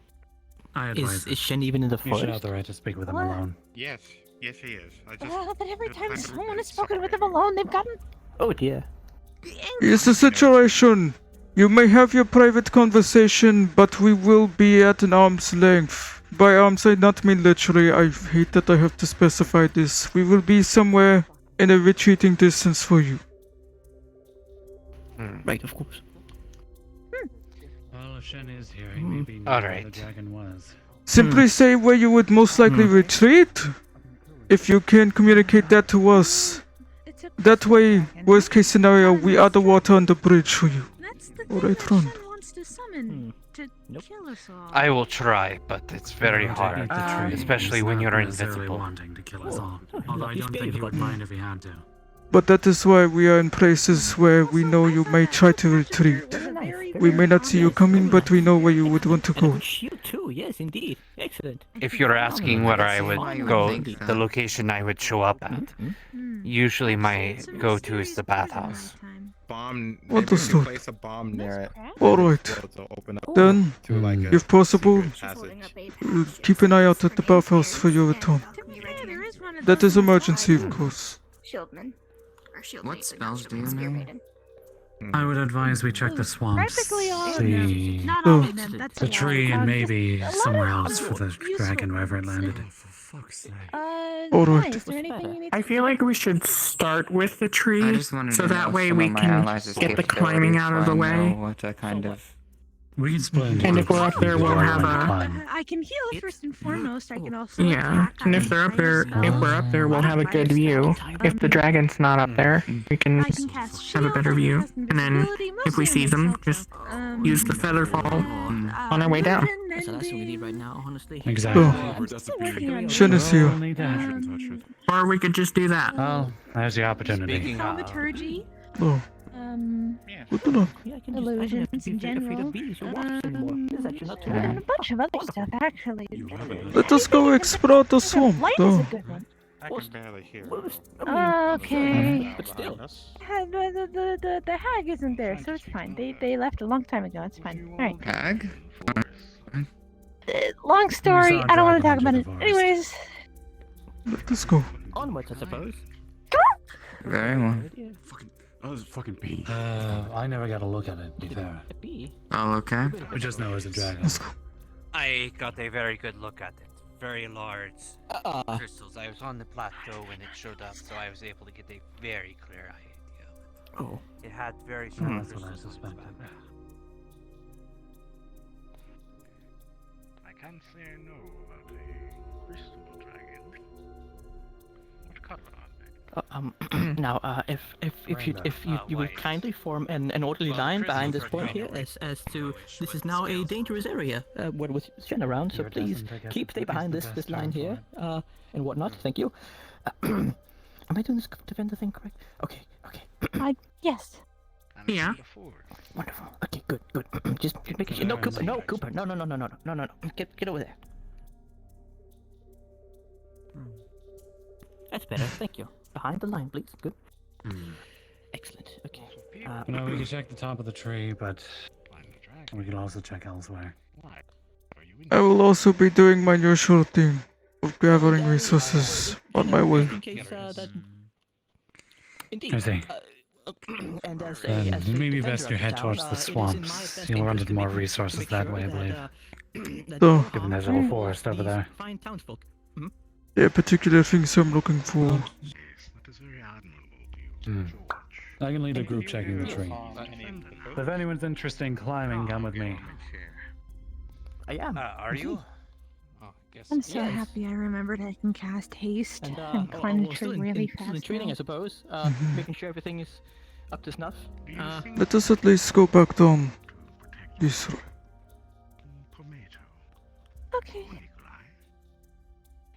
I advise Is Shen even in the You should have forest? the right to speak with him What? alone. Yes, yes he is. I just. but every just time kind of someone has it's spoken with sorry. him alone, they've gotten. Oh dear. It's a situation. You may have your private conversation, but we will be at an arm's length. By arms, I not mean literally. I hate that I have to specify this. We will be somewhere in a retreating distance for you. Right, of course. Well, if Shen is here, he may be All where right. the dragon was. Simply say where you would most likely retreat. If you can communicate that to us. That way, worst case scenario, we are the water on the bridge for you. Alright, friend. Wants to summon to kill us all. I will try, but it's very Well, hard, eat the tree. especially He's when not you're necessarily invisible. wanting to kill us all. Although I don't think he would mind if he had to. But that is why we are in places where we know you may try to retreat. We may not see you coming, but we know where you would want to go. You too, yes, indeed. Excellent. If you're asking where I would go, the location I would show up at, usually my go-to is the bathhouse. Bomb. What Maybe does we can that? place a bomb near it. Alright. To open up Then, to like a if possible, secret passage. keep an eye out at the bathhouse for your return. That is emergency, of course. Shieldman. Or Shield What Maiden, spells not do you Shieldman, Spear know? Maiden. I would advise we check the swamps, Practically all of them. see Not all of them. That's the a tree, lot. and maybe A lot somewhere of else for the useful dragon wherever it ones. landed. Alright. Is there anything you need? I feel like we should start with the I tree, just wanted so to that know way some we of my can allies' get the climbing out of the capabilities, so I way. know what to kind of. We can split into And if groups we're up there, and we'll go have around and a- climb. I can heal first and foremost. I can also Yeah, attack. and if they're up there, we'll have a good view. If the dragon's not up there, we can I can cast have a shield, better I can view. cast And then, invisibility, if we mostly see them, invincible. just use the feather fall on our way down. That's the last thing we need right now, honestly. Exactly. I'm still working on Shen is here. Only that. Or we could just do that. Well, there's the opportunity. Speaking of, Thaumaturgy. Oh, good to know. Yeah, I can Illusions just, I in don't have to be afraid general. of bees or wasps anymore. This is actually not too And bad. a bunch of other stuff, actually. Let us go explore the swamp, Light is a though. good one. I can barely hear. Okay. But still. The hag isn't there, so it's fine. They left a long time ago. It's fine. All right. Hag? Long story. saw a I don't want to talk dragon about enter it. the forest. Anyways. Let us go. Onwards, I suppose. Very well. Oh, it's fucking bee. I never got a look at it, to be fair. A bee? Oh, okay. We just know it's a dragon. Let's go. I got a very good look at it. Very large crystals. I was on the plateau when it showed up, so I was able to get a very clear idea. Oh. It had very strong That's what I crystals on its suspected. back. I can't say I know about a crystal dragon. What color are they? Now, if you would kindly form an orderly line behind this point here, as to this is now a dangerous area, with Shen around, so please stay behind this line here, and whatnot. Thank you. Am I doing this defender thing correct? Okay. Yes. Yeah. Wonderful. Okay, good. Just making sure. No, Cooper. No. Get over there. That's better. Thank you. Behind the line, please. Good. Excellent. Okay. No, we can check the top of the tree, but we can also check elsewhere. I will also be doing my usual thing of gathering resources on my way. In case that. Indeed. I see. And as Then as it may be defender best of you the head town, towards it the is in my swamps. best You'll run interest into more to make resources that sure way, I that, believe. that Oh. no Given there's a harm whole forest over these there. Fine townsfolk. There are particular things I'm looking for. That is very admirable to you, George. I can lead a group checking the tree. If anyone's interested in climbing, come with me. I am. Are you? Oh, guess. I'm so Yes. happy I remembered I can cast haste And and climb the still tree in, really still fast. in training, now. I suppose. Making sure everything is up to snuff. Let us at least go back down this road. Okay.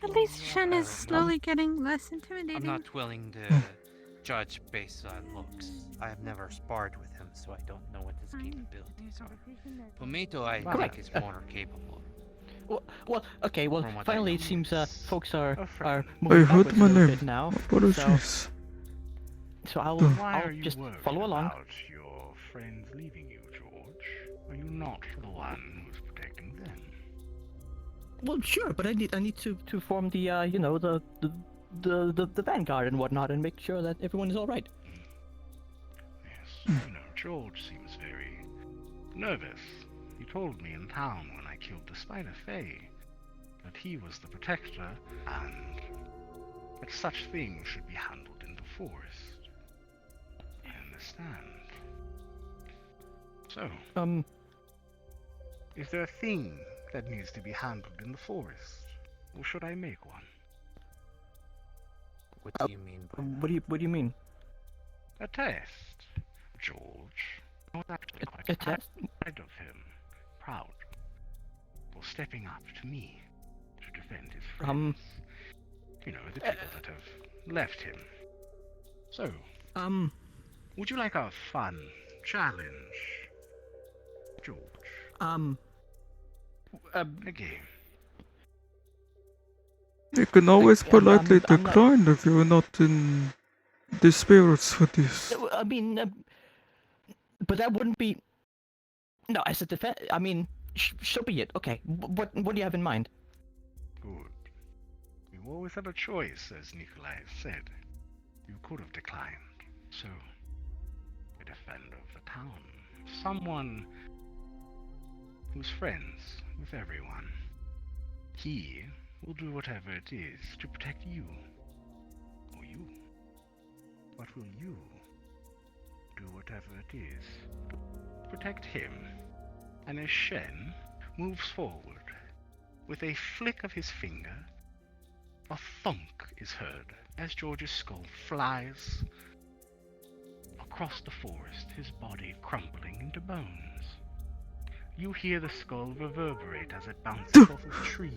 At least Shen is slowly getting less I'm intimidating. not willing to judge based on looks. I have never sparred with him, so I don't know what his capabilities are. Pomato, I think, is more capable. Well, okay. Well, From what I finally, know. it seems folks are I moving heard backwards my a little name. bit now. Apologies. So I'll Why are you just worried follow along. about your friends leaving you, George? Are you not the one who's protecting them? Well, sure, but I need to form the the vanguard and whatnot, and make sure that everyone is all right. Yes. George seems very nervous. He told me in town when I killed the Spider Fae that he was the protector and that such things should be handled in the forest. I understand. So, is there a thing that needs to be handled in the forest, or should I make one? What do you mean by What do you mean? A test, George. I was actually quite proud of him. Proud. For stepping up to me to defend his friends. You know, the people that have left him. So, would you like a fun challenge, George? A game. You can always politely decline if you're not in the spirits for this. I mean, but that wouldn't be. No, as a defense. I mean, so be it. Okay, what do you have in mind? Good. You always have a choice, as Nicolai said. You could have declined. So, a defender of the town. Someone who's friends with everyone. He will do whatever it is to protect you. Or you. But will you do whatever it is to protect him? And as Shen moves forward, with a flick of his finger, a thunk is heard as George's skull flies across the forest, his body crumbling into bones. You hear the skull reverberate as it bounces off of trees,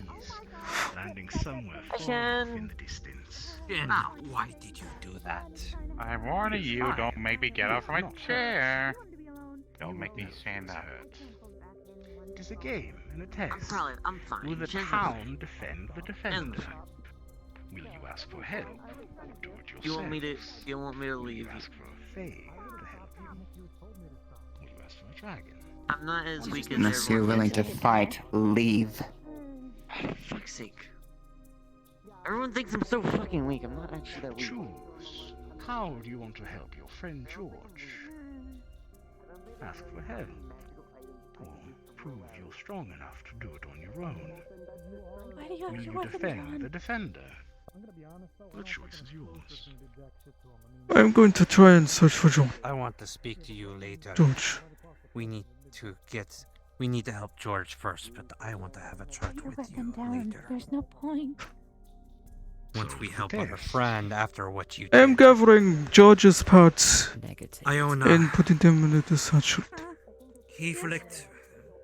landing somewhere far off in the distance. Now, why did you do that? I'm warning you, don't make me get off my chair. Don't make me stand up. It is a game and a test. I'm fine. Will the town defend the defender? Will you ask for help, or do it yourself? You want me to leave? Will you ask for a fae to help you? Will you ask for a dragon? I'm not as weak as Unless you're willing to fight, leave. For fuck's sake. Everyone thinks I'm so fucking weak. I'm not actually that weak. Choose. How do you want to help your friend George? Ask for help. Or prove you're strong enough to do it on your own. Why do you have Will your you weapons defend on? the defender? The choice is yours. I'm going to try and search for John. I want to speak to you later. George. We need to help George first, but I want to have a chat Put your with you weapon down. later. There's no point. Once we help our friend after what you I'm did. gathering George's parts Iona. and putting them into the satchel. He flicked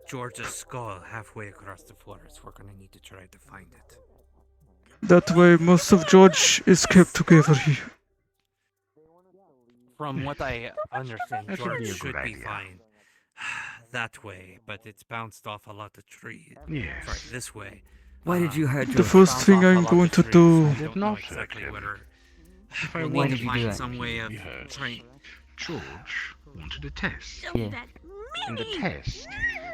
George's skull halfway across the forest. We're gonna need to try to find it. That way, most of George is kept together here. From what I understand, That would George be a should good be idea. fine. That way, but it's bounced off a lot of trees. Yes. Sorry, this way. Why did you hurt The George? first Bounced thing off a I'm lot going of to trees. do. I don't know exactly what her. If I We'll Why need did to you find do that? some way of Be heard. trying. George wanted a test. Yeah. And the test,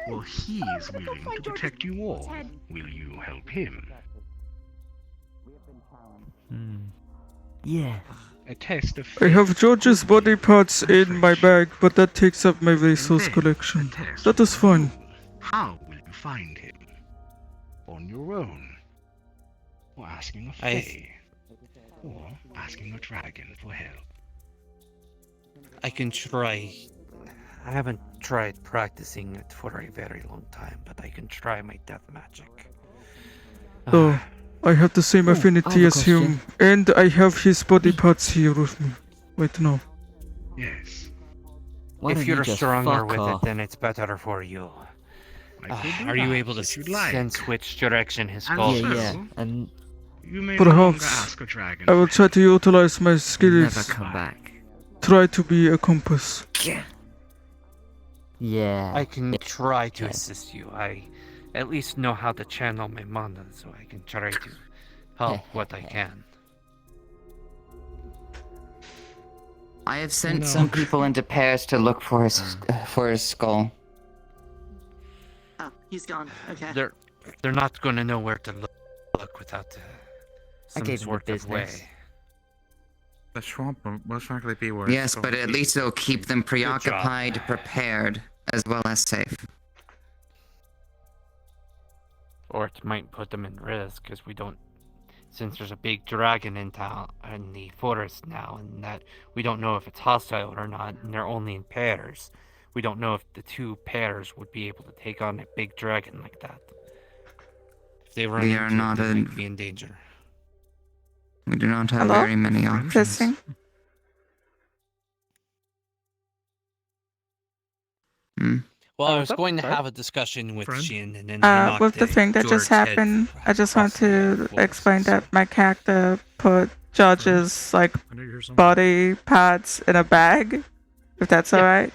well, he is willing to protect you all. Will you help him? Yeah. A test of I have George's body parts in my bag, but that takes up my resource collection. That is fine. How will you find him? On your own? Or asking a I fae? Or asking a dragon for help? I can try. I haven't tried practicing it for a very long time, but I can try my death magic. So, I have the same affinity as him, and I have his body parts here with me. Right now. Yes. Why If don't you you're just stronger fuck with off? it, then it's better for you. I could do Are you that, able to if you'd like. sense which direction his And skull so, is? And You may no longer Perhaps ask a dragon I will for try to utilize my never skills. come back. Try to be a compass. Yeah. I can try to assist you. I at least know how to channel my mana, so I can try to help what I can. I have sent some people into pairs to look for his skull. Oh, he's gone. Okay. They're not gonna know where to look without I some gave him the sort of way. business. The swamp will most likely be where. Yes, but at least it'll keep them preoccupied, prepared, as well as safe. Or it might put them in risk, because we don't... Since there's a big dragon in town, in the forest now, and that we don't know if it's hostile or not, and they're only in pairs. We don't know if the two pairs would be able to take on a big dragon like that. If they run into it, they might be in danger. We do not have Hello? very many options. Testing. Well, I was going to have a discussion with Shin, and then With the thing that just happened, I just want to explain that my character put George's like body parts in a bag, if that's alright.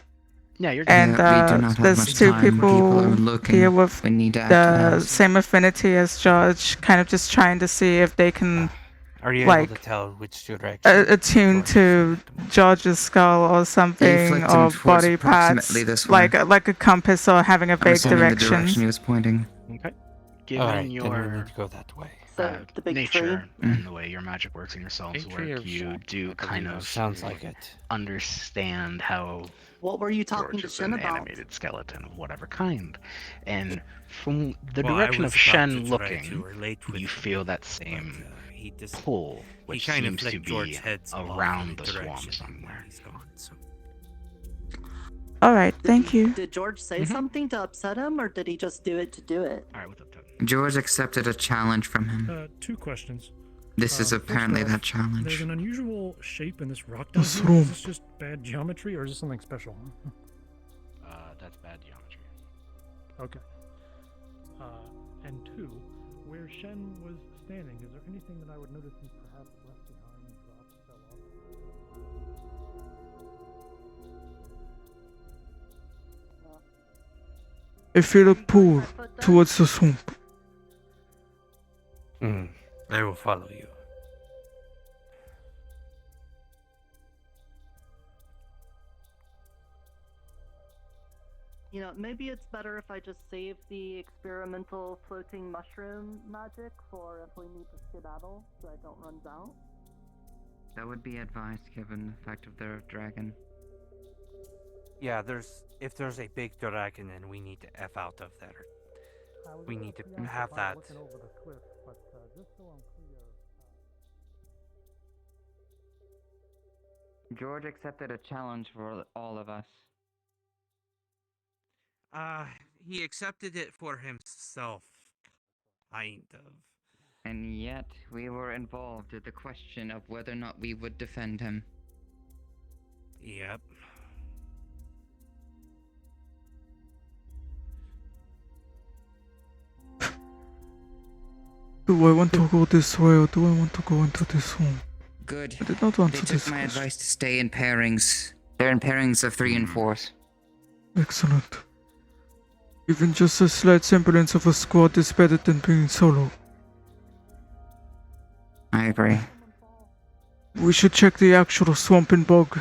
Yeah, you're And we do not have there's much two time. people are looking. here with We need to act the fast. same affinity as George, kind of just trying to see if they can Are you like able to tell which direction? attune to George's skull or something, flicked him or towards body parts, approximately this way. like a compass or having a I'm vague assuming direction. the direction he was pointing. Okay. Given Alright, then we your need to go that way. The big nature tree. and the way your magic works and your spells work, you do kind of sounds like it. understand how What were you talking George to is Shin an about? animated skeleton of whatever kind. And from the Well, I direction was of about Shen to try to looking, relate with you him, feel that same he just pull, which kind of seems to flicked be George's heads off around in the a swamp direction somewhere. He's gone, so. Alright, thank you. Did George say something to upset him, or did he just do it to do it? Alright, what's up, Ted? George accepted a challenge from him. Two questions. This is First apparently off, that There's an challenge. unusual shape in this rock down This here. room. Is this just bad geometry, or is this something special? That's bad geometry. Okay. And two, where Shen was standing, is there anything that I would notice he perhaps left behind, dropped, fell off? I feel a pull towards the swamp. I will follow you. You know, maybe it's better if I just save the experimental floating mushroom magic for if we need to skedaddle, so I don't run out. That would be advised given the fact of their dragon. Yeah, if there's a big dragon, then we need to F out of there. We need to have that. George accepted a challenge for all of us. He accepted it for himself. Kind of. And yet, we were involved in the question of whether or not we would defend him. Yep. Do I want to go this way or do I want to go into this home? Good. I did not want They to took discuss. my advice to stay in pairings. They're in pairings of 3 and 4s. Excellent. Even just a slight semblance of a squad is better than being solo. I agree. We should check the actual swamp and bog.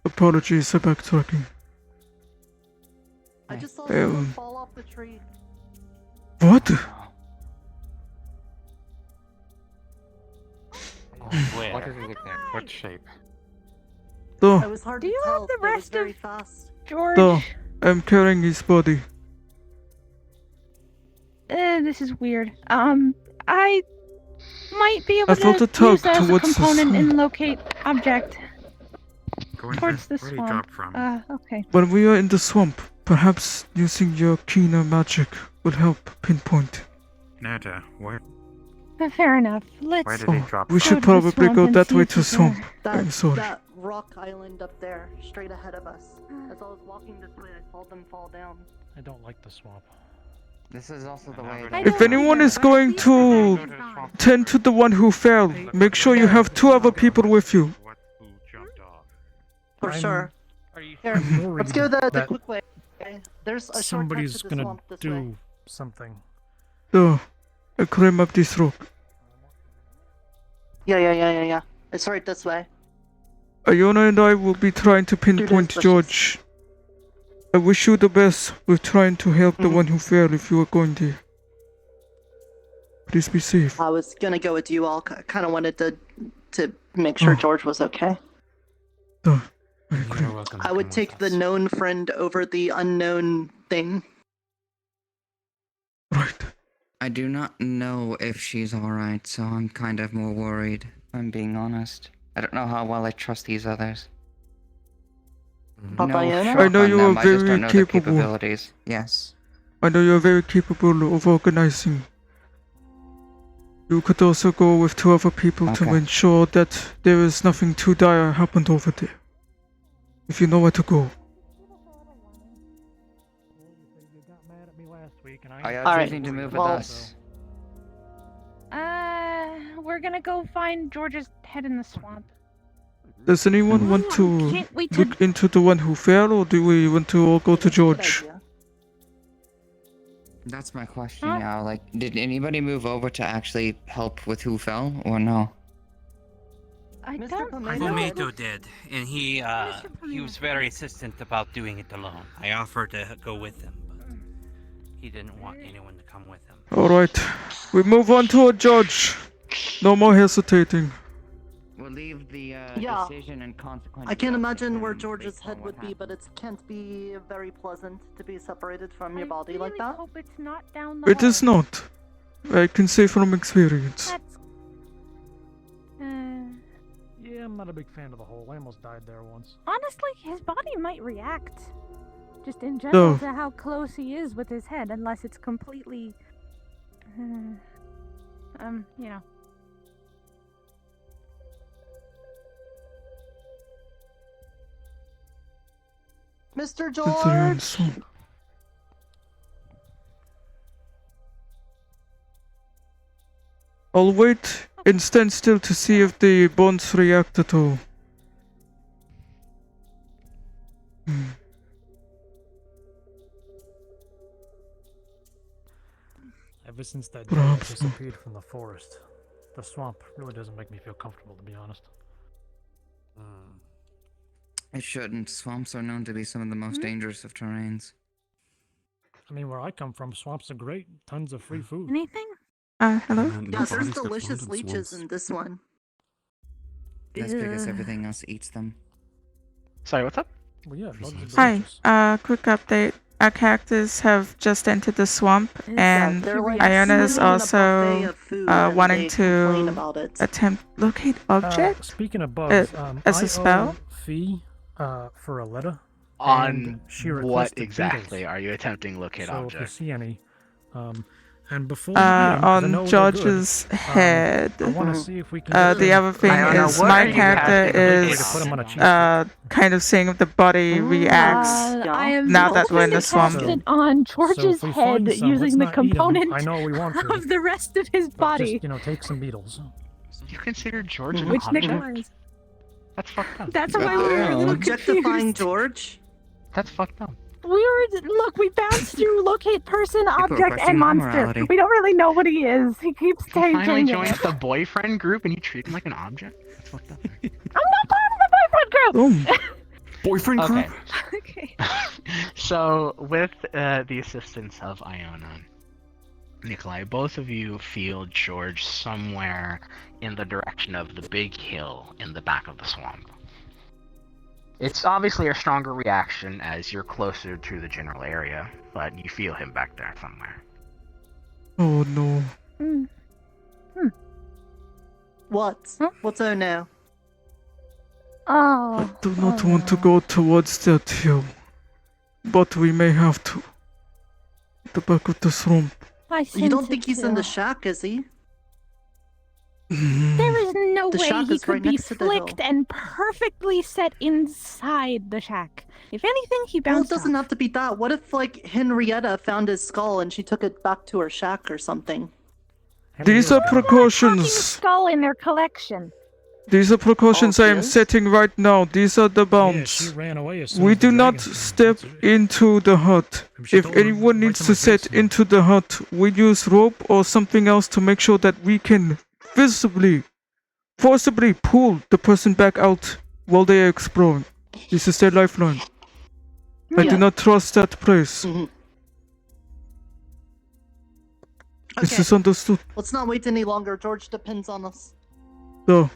Apologies for backtracking. I just saw someone Um, fall off the tree. What? Where? What is it there? What shape? It Duh, was hard Do to you tell. have the It was rest very of fast. George? duh. I'm carrying his body. This is weird. I might be able I felt to a tug use that as a towards the component swamp. and locate object Going towards the where did he swamp. drop from? Okay. When we are in the swamp, perhaps using your keener magic will help pinpoint. Nata, where Fair enough. Let's. did he drop We from? should to the probably swamp go and that see way if to he's swamp. there. I'm sorry. That rock island up there, straight ahead of us. As I was walking this way, I saw them fall down. I don't like the swamp. This is also the way. I If don't anyone either, is but going at least to they're- tend to the one who fell, make sure you have 2 other people with you. What who jumped off? For I'm- sure. Here, I'm worried let's go the that quick way. Okay? There's a shortcut somebody's to the gonna swamp this do way. something. Duh. I climb up this rock. Yeah. It's right this way. Iona and I will be trying to pinpoint bushes. George. I wish you the best with trying to help the one who fell if you are going there. Please be safe. I was gonna go with you all. Kind of wanted to to make sure Oh. George was okay. You're welcome. I would take the known friend over the unknown thing. I do not know if she's alright, so I'm kind of more worried, if I'm being honest. I don't know how well I trust these others. About No Diana? shock I know on you them, are I just very don't know their capable. capabilities. Yes. I know you're very capable of organizing. You could also go with 2 other people to Okay. ensure that there is nothing too dire happened over there. If you know where to go. I All right, just need to move well- with us. We're gonna go find George's head in the swamp. Does anyone want to Can't wait to- look into the one who fell, or do we want to all go to George? That's my question now. Like, did anybody move over to actually help with who fell, or no? I Mr. don't Tomato? Tomato did, and he was very insistent about doing it alone. I offered to go with him, but he didn't want anyone to come with him. Alright, we move on toward George. No more hesitating. We'll leave the Yeah. decision and consequences. I can't up to imagine where him George's based on head what would be, but it can't be very pleasant to be separated from your body like that. I hope it's not down the It is hall. not. I can say from experience. That's... Yeah, I'm not a big fan of the hole. I almost died there once. honestly, his body might react. Just in general No. to how close he is with his head, unless it's completely... you know. Mr. Sensory on George! swamp. I'll wait and stand still to see if the bones react at all. Ever since that Perhaps dog disappeared from the forest, the swamp really doesn't make me feel comfortable, to be honest. It shouldn't. Swamps are known to be some of the most dangerous of terrains. I mean, where I come from, swamps are great. Tons of free food. Anything? Hello? Yeah, there's delicious leeches in this one. That's because everything else eats them. Sorry, what's up? Well, yeah, bugs are Hi, delicious. quick update. Our cactus have just entered the swamp, and they're like Iona is sitting in a also buffet of food and wanting they complain to about it. attempt locate object Speaking of bugs, as I a spell. owe Fee for a letter. On and she what requested exactly beetles. are you attempting to locate So if you object? see any, and before you eat 'em, 'cause I on know they're George's good, head. I want to see if we can. get The them- other thing Iona, is what my are you character asking me to is put 'em on a cheese kind of seeing if the body reacts I am now that we're in the focused swamp. on George's if we head find some, using the let's not eat 'em. component I know we want to, of the rest of his but body. Just, you know, take some beetles. You consider George an Which object? Nicolai. That's fucked up. That's why we were a little Objectifying confused. George? That's fucked up. We bounced through locate person, object, question and my monster. morality. We don't really know what he is. He keeps He changing finally it. joins the boyfriend group and you treat him like an object? That's fucked up. I'm not part of the boyfriend group. Boyfriend group? Okay. So, with the assistance of Iona, Nicolai, both of you feel George somewhere in the direction of the big hill in the back of the swamp. It's obviously a stronger reaction as you're closer to the general area, but you feel him back there somewhere. Oh no. What? What's oh no? Oh. Do not want to go towards that hill. But we may have to. The back of the swamp. You don't think he's in the shack, is he? There is no The way shack he is could right be next to the hill. flicked and perfectly set inside the shack. If anything, he Well, it bounced doesn't off. have to be that. What if, like, Henrietta found his skull and she took it back to her shack or something? These are Talking precautions. skull in their collection. These are precautions I am setting right now. These are the bounds. she ran away as soon We as the do not dragon step into the hut. If anyone needs to set into the hut, we use rope or something else to make sure that we can forcibly pull the person back out while they are exploring. This is their lifeline. I do Yeah. not trust that place. This Okay. is understood. Let's not wait any longer. George depends on us. So,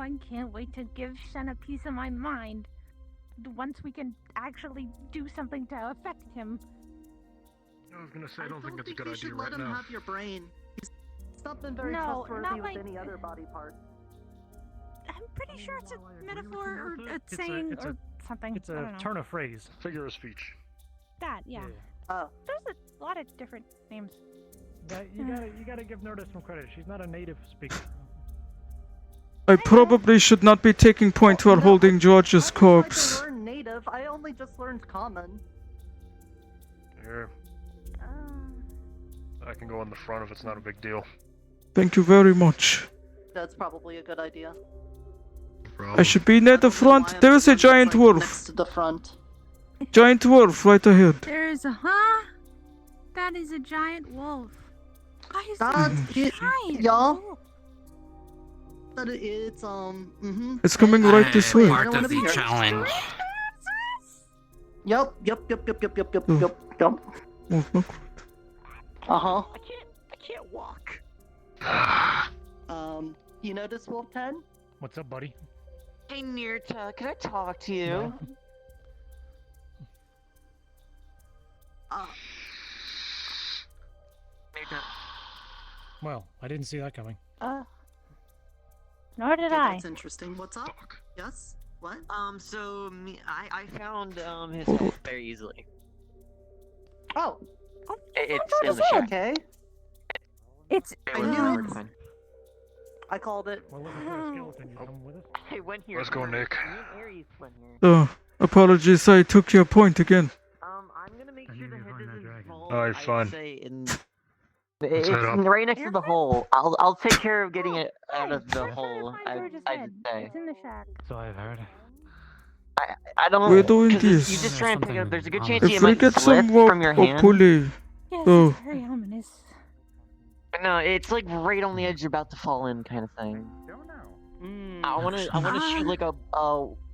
I can't wait to give Shen a piece of my mind. Once we can actually do something to affect him. I was gonna say, I don't think it's a good you idea should right let him now. have your brain. He's not been very No, trustworthy not with like- any other body part. I'm pretty sure it's a metaphor or a It's a- saying it's a- or something. It's I a don't know. turn of phrase. Figure of speech. That, yeah. Oh. There's a lot of different names. You gotta give Nerdist some credit. She's not a native speaker. I probably should not be taking point for holding George's I corpse. learned native. I only just learned common. Here. I can go in the front if it's not a big deal. Thank you very much. That's probably a good idea. I should be near the front. There is a giant wolf. Next to the front. Giant wolf right ahead. There's a That is a giant wolf. Why is That y'all. But it's It's coming right this way. Part of the challenge. Yep. Oh, look. Uh-huh. I can't walk. You notice Wolf 10? What's up, buddy? Hey, Nirta, can I talk to you? Well, I didn't see that coming. Nor did Okay, I. That's interesting. What's up? Yes? What? So I found his health very easily. Oh. It's in the shack. Okay. It's I knew it. I called it. We're looking for a skeleton. You coming with us? Hey, when here? Let's go, Nick. Apologies, I took your point again. I'm gonna make sure the head doesn't fall. Alright, fine. It's head up. right next to the hole. I'll take care of getting it out of the hole. I just say. It's in the shack. So I've heard. I don't. We're doing 'cause this. You just try and pick it up. There's a good chance you If we might get slip some rope from your or hand. pulley. Yes, Oh. it's very ominous. No, it's like right on the edge, you're about to fall in, kind of thing. I wanna shoot like a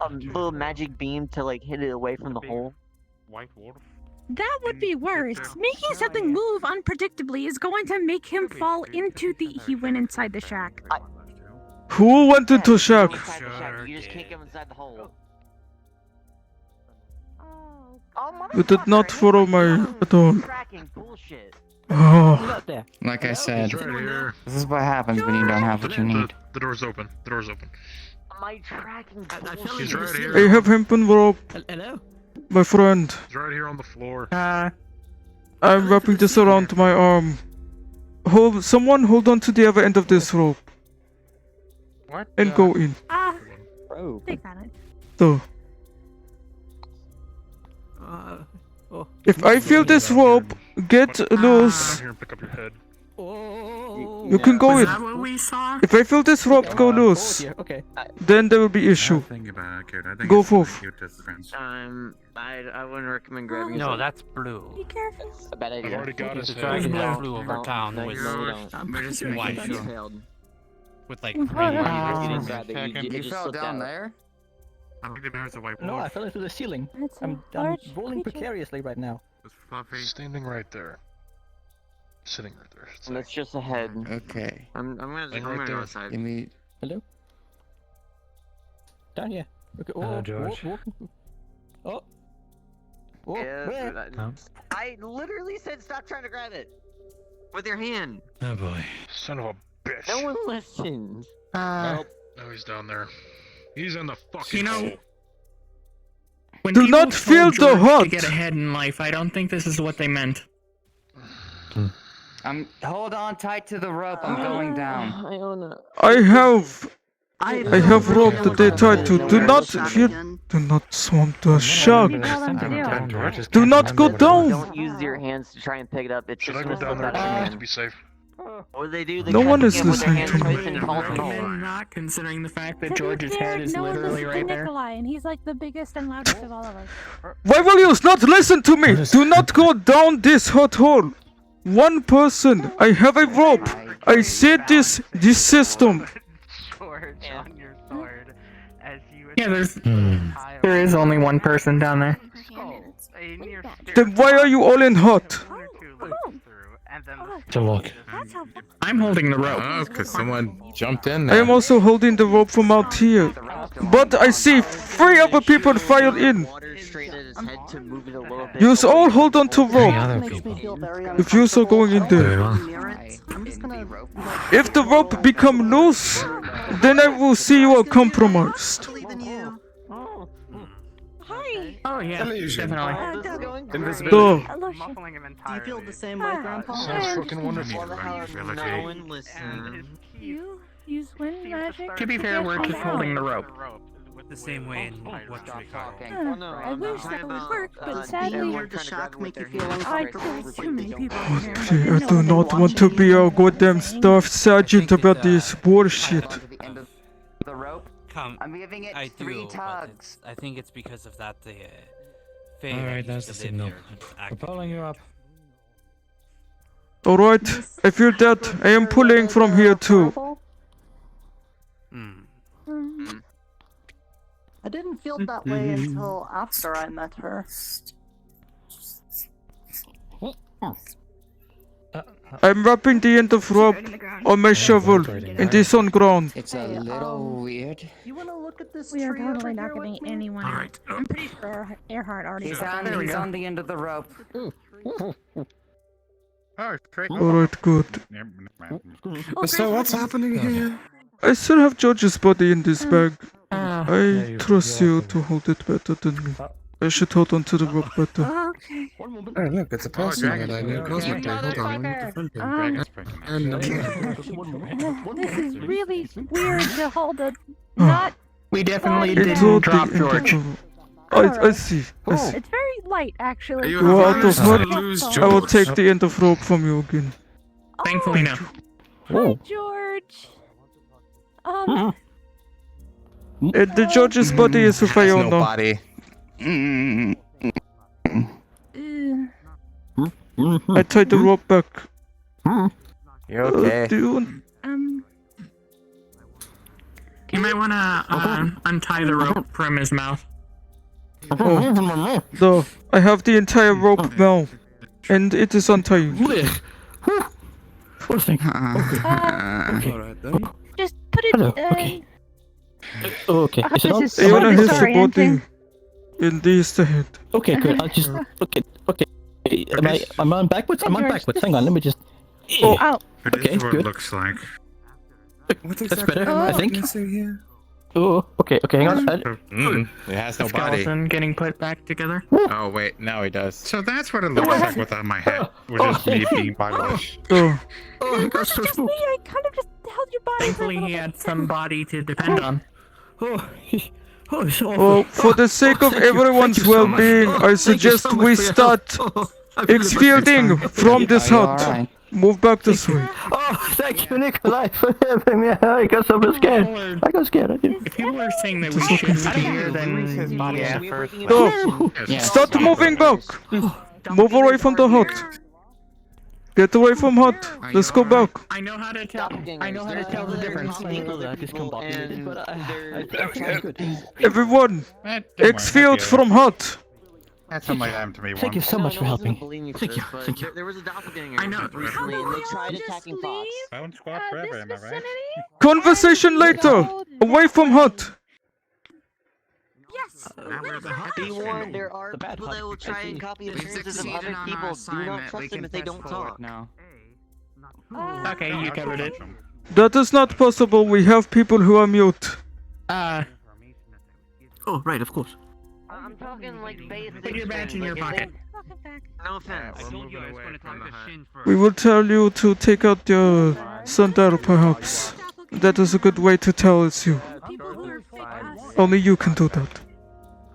little magic beam to like hit it away from the hole. White wolf. That would be worse. Making something move unpredictably is going to make him fall into the. He went inside the shack. Who went into shack? Inside the shack, you just can't go inside the hole. You did not follow my at all. Tracking bullshit. Oh. Like I said, He's right here. this is what happens when you don't have what you need. The door's open. The door's open. My tracking bullshit. He's right here. I have hemp and rope. Hello? My friend. He's right here on the floor. I'm wrapping this around my arm. Someone hold on to the other end of this rope. What? And go in. Take that. So. Oh. If I feel this rope get loose, Here, pick up your head. you can go Was in. that what we saw? If I feel this rope go loose, Okay. then there will be issue. Think about it, kid. I think Go it's really forth. cute as friends. I wouldn't recommend grabbing. No, it. that's blue. Be careful. a bad idea. I've already got his The head. dragon No. flew over town No, with you don't. We're just making white sure. Failed. with like You green didn't wings. grab it, you Checking. did- You just fell slipped down out. there? I think the bear's a white No, wolf. I fell into the ceiling. That's I'm large rolling creature. precariously right now. It's fluffy. Standing right there. Sitting right there. I should And say. that's just a head. Okay. I'm gonna Laying go right there. outside. Give me. Hello? Down here. Okay. Hello, George. Oh. Oh. Yeah, where? but Huh? I literally said stop trying to grab it with your hand. Oh boy. Son of a bitch. No one listened. Oh, no, he's down there. He's in the fucking You know, hole. when Do people not feel told the George hurt. to get ahead in life, I don't think this is what they meant. Hold on tight to the rope. I'm going down. I don't know. I have rope that they tied to. Do not swamp the shark. Do not go down. Don't use your hands to try and pick it up. It's Should I just go gonna down slip there out of your to hand. be safe? What do they do? They No try one to is pick it up with their listening hands to me. twice and it falls in the hole. Recommend not, considering the fact that To be George's fair, head is no one literally listens to right there. Nicolai, and he's like the biggest and loudest of all of us. Why will you not listen to me? Do not go down this hot hole. One person. I have a rope. I said this system. George on your sword as you Yeah, there is only one person down there. in your Then why are you all in hot? To look. I'm holding the rope. Oh, because someone jumped in I there. am also holding the rope from out here. But I see 3 other people file in. You all hold on to rope. If you're so going in there. If the rope become loose, then I will see you are compromised. Hi. Oh yeah, Illusion. definitely. Invisibility. Duh. Do you feel the same way, Grandpa? Fucking wonderful. You swim magic? To be fair, we're just holding the rope. The same way in what we call. I wish that would work, but sadly, Did the shack make you feel I uncomfortable? killed too many people in here. Okay, I do not want to be a goddamn staff sergeant about this bullshit. The rope? Come. I'm giving it I 3 do, but tugs. I think it's because of that the Alright, that's the signal. We're pulling you up. Alright, I feel that. I am pulling from here too. I didn't feel that way until after I met her. I'm wrapping the end of rope on my shovel in this on ground. It's a little weird. You want to look at this We are tree totally over not here getting with me? anyone. Alright. I'm pretty sure Earhart already He's got on, he's on the end of the rope. Oh, great. Alright, good. So what's happening here? I still have George's body in this bag. I trust you to hold it better than me. I should hold on to the rope better. Okay. Oh, look, it's a person that I knew cosmically. Hold on, let me defend him. This is really weird to hold a not. We definitely It's didn't all drop the George. I see. I see. It's very light, actually. You are out of hut. I will take the end of rope from you again. Thankfully, no. Hi, George. And the George's body is with Has no Iona. body. I tied the rope back. You're okay. Do you You might want to untie the rope from his mouth. Oh, no. I have the entire rope now. And it is untied. What thing? Alright then. Just put it. Okay. Okay. Is it on? This is Iona has the body. disorienting. And this the head. Okay, good. I'll just. Okay. I'm on backwards. I'm on backwards. Hang on. Let me just. Oh. This Okay, is what good. it looks like. What That's better, I think. missing here? Oh, okay, hang on. It has no body. Skeleton getting put back together. Oh wait, now he does. So that's what it looks like without my head, which is me being bodieless. Oh. I got so Just me. I kind of just held your body. Thankfully, he had some body to depend on. It's awful. Oh, for the sake of everyone's well-being, I suggest we start exfielding from this hut. Move back this way. Oh, thank you, Nicolai, for helping me. I got so scared. I got scared. If people were saying that we shouldn't be here, then yeah. No! Start moving back! Move away from the hut. Get away from hut. Let's go back. I know how to tell. I know how to tell the difference. Discombobulated, but I'm good. Everyone, exfield from hut. That's something happened to me once. Thank you so much for helping. Thank you. Thank you. There was a doppelganger I know. recently, and they tried attacking Fox. Phone squad forever, am I right? Conversation later. Away from hut. Yes. Be warned, there are people that will try and copy appearances of other people. Do not trust them if they don't talk. Okay, you covered it. That is not possible. We have people who are mute. Oh, right, of course. I'm talking like basic. Put your badge in your pocket. No offense. I told you I was going to talk to Shin first. We will tell you to take out your sundial, perhaps. That is a good way to tell it's you. Only you can do that.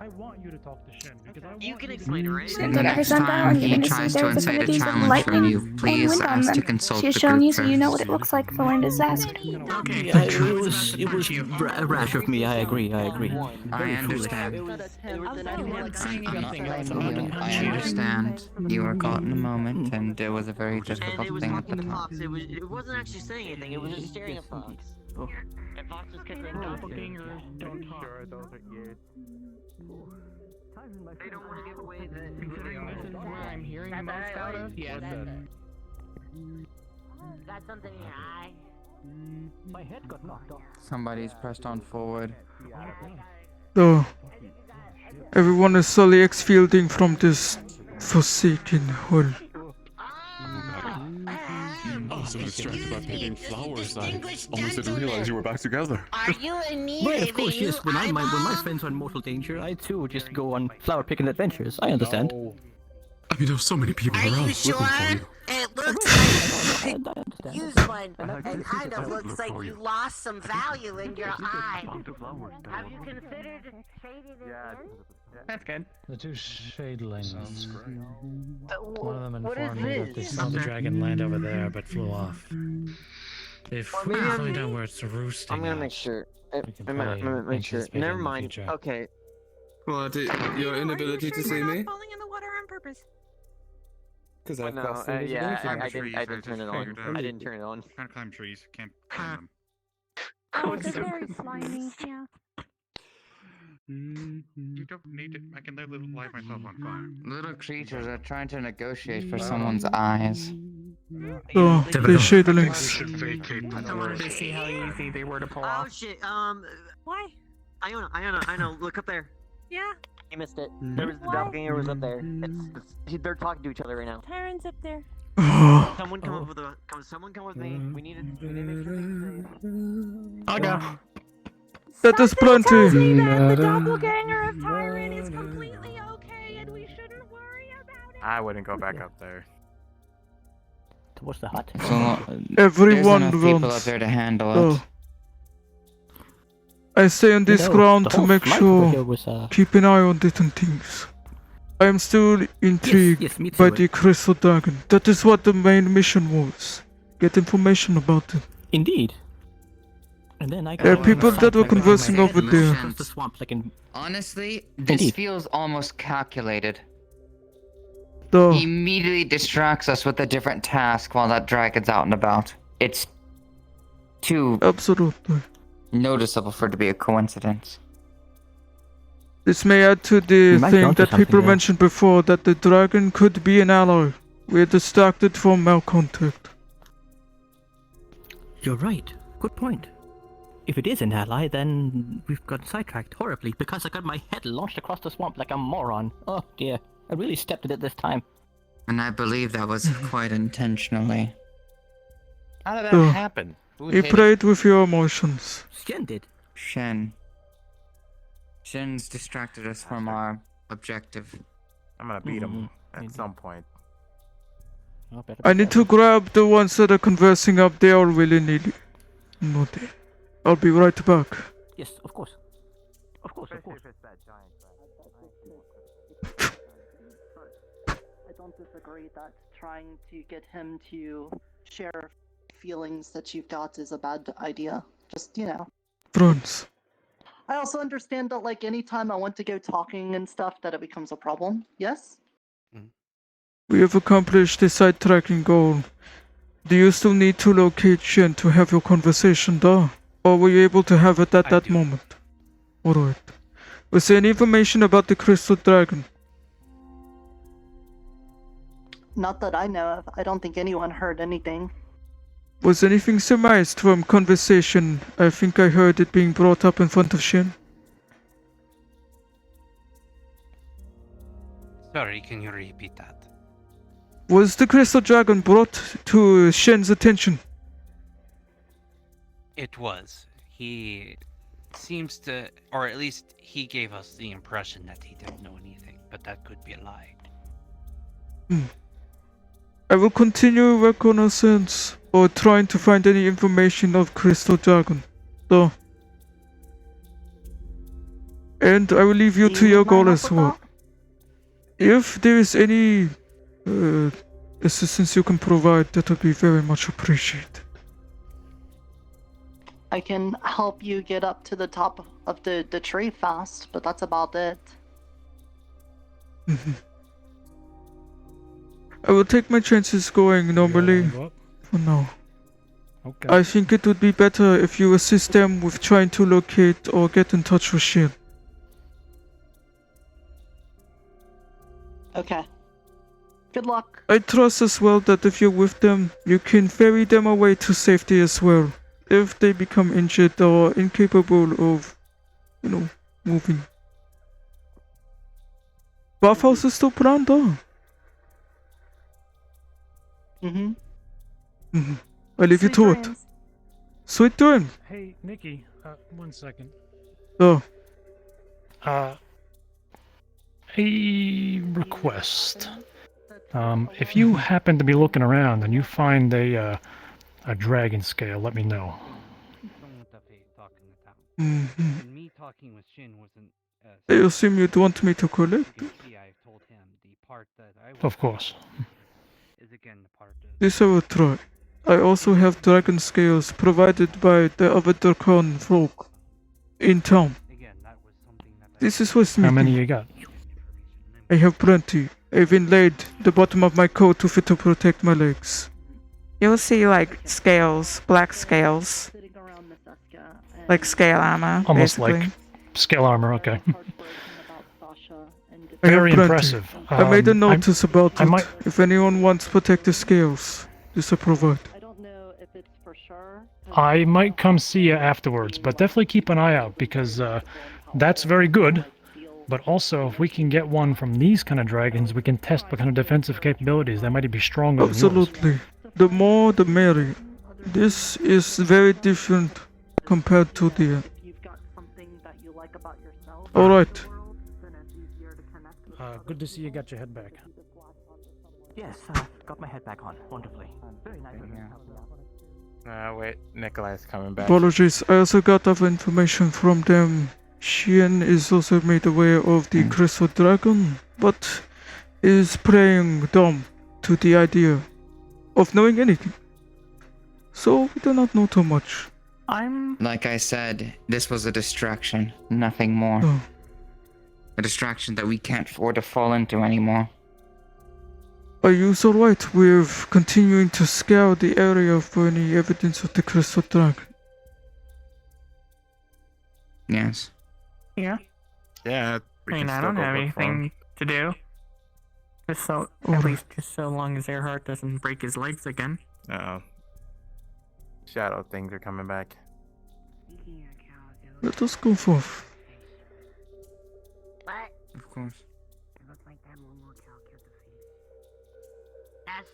I want you to talk to Shin because I want You can explain it, right? Next time he tries to incite a challenge from you, please ask to consult the group first. looks like for when disaster. Okay. It was rash of me. I agree. I understand. I understand. You were caught in a moment, and it was a very And difficult it was thing at the talking to time. Fox. It wasn't actually saying anything. It was just staring at Fox. Oh. And Fox was kept saying Doppelgangers don't talk. They don't want to give away the. Considering this is where I'm hearing the most out of, yes. Got something in your eye? My head got knocked off. Somebody's pressed on forward. Oh. Everyone is slowly exfielding from this forsaken hole. I was so distracted by picking flowers, I almost didn't realize you were back together. Are you in need Well, of of course, a yes. new When my eyeball? friends are in mortal danger, I too would just go on flower picking adventures. I understand. I mean, there's so many people Are around you sure? looking for you. It looks like use one. It kind of looks like you lost some value in your eye. Have you considered trading it in? That's good. The two shadelings. One of them what is informed me that they this? saw the dragon land over there but flew off. They've probably I'm- done where it's roosting. I'm gonna at. make sure. can I'm gonna make sure. anticipate Never in the mind. future. Okay. What? Your inability to see me? Falling in the water on purpose. Because I've No, crossed yeah, Climb I trees, didn't turn it on. figured out. I didn't turn it on. Trying to climb trees, can't climb them. Oh, they're very slimy. Yeah. You don't need it. I can light myself on fire. Little creatures are trying to negotiate for someone's eyes. Oh, the We shadelings. should vacate the I wanted to doors. see how easy they were to pull Oh off. shit. Why? Iona, look up there. Yeah. You missed it. There was the doppelganger was up there. They're talking to each other right now. Tyron's up there. Someone come with me. We need to I'll go. That is plenty. The doppelganger of Tyron is completely okay, and we shouldn't worry about it. I wouldn't go back up there. Towards the hut. Everyone There's enough people up wants. there to handle it. Oh. I stay on this ground to make sure, keep an eye on different things. I am still intrigued yes, me by too. the crystal dragon. That is what the main mission was. Get information about it. Indeed. And then I There are got people that were conversing over there. across the swamp like in Honestly, this Indeed. feels almost calculated. Though, He immediately distracts us with a different task while that dragon's out and about. It's too absolutely. noticeable for it to be a coincidence. This may add to the You might be thing onto that people something there. mentioned before, that the dragon could be an ally. We're distracted from malcontact. You're right. Good point. If it is an ally, then we've got sidetracked horribly because I got my head launched across the swamp like a moron. Oh dear. I really stepped in it this time. And I believe that was quite intentionally. How did that Oh. happen? Who You hit it? played with your emotions. Shen did. Shen. Shen's distracted us from our objective. I'm gonna beat him at some point. I need to grab the ones that are conversing up there willy-nilly. No, they. I'll be right back. Yes, of course. Of course, of course. I don't disagree that trying to get him to share feelings that you've got is a bad idea. Just, you know. Friends. I also understand that, like, anytime I want to go talking and stuff, that it becomes a problem. Yes? We have accomplished the sidetracking goal. Do you still need to locate Shen to have your conversation there? Or were you able to have it at that moment? Alright. Was there any information about the crystal dragon? Not that I know of. I don't think anyone heard anything. Was anything surmised from conversation? I think I heard it being brought up in front of Shen. Sorry, can you repeat that? Was the crystal dragon brought to Shen's attention? It was. He seems to, or at least he gave us the impression that he didn't know anything, but that could be a lie. I will continue reconnaissance or trying to find any information of crystal dragon. So. And I will leave you to your goal as well. If there is any assistance you can provide, that would be very much appreciated. I can help you get up to the top of the tree fast, but that's about it. I will take my chances going normally for now. Okay. I think it would be better if you assist them with trying to locate or get in touch with Shen. Okay. Good luck. I trust as well that if you're with them, you can ferry them away to safety as well. If they become injured or incapable of, moving. Bathhouse ist so plan da. I leave you to it. Sweet dreams. Hey, Nikki, 1 second. Oh. A request. If you happen to be looking around and you find a dragon scale, let me know. I assume you'd want me to collect it? Of course. This I will try. I also have dragon scales provided by the other Dragon folk in town. This is what's How many you got? I have plenty. I've inlaid the bottom of my coat to fit to protect my legs. You'll see like scales, black scales. Like scale armor, Almost basically. like scale armor, okay. I have Very plenty. impressive. I made a notice about I it. might- If anyone wants protective scales, this I provide. I might come see you afterwards, but definitely keep an eye out because that's very good. But also, if we can get one from these kind of dragons, we can test what kind of defensive capabilities they might be stronger than yours. Absolutely. The more the merrier. This is very different compared to the. Alright. Good to see you got your head back. Yes, got my head back on. Wonderfully. Very nice of you to help me out. Wait, Nicolai's coming back. Apologies, I also got other information from them. Xian is also made aware of the Crystal Dragon, but is playing dumb to the idea of knowing anything. So we do not know too much. Like I said, this was a distraction, nothing more. Oh. A distraction that we can't afford to fall into anymore. Are you alright with continuing to scour the area for any evidence of the Crystal Dragon? Yes. Yeah. Yeah. I mean, I don't have anything to do. Just so, at least just so long as Earhart doesn't break his legs again. Uh-oh. Shadow things are coming back. Let us go forth. What? Of course. It looks like that little cow killed the fish. That's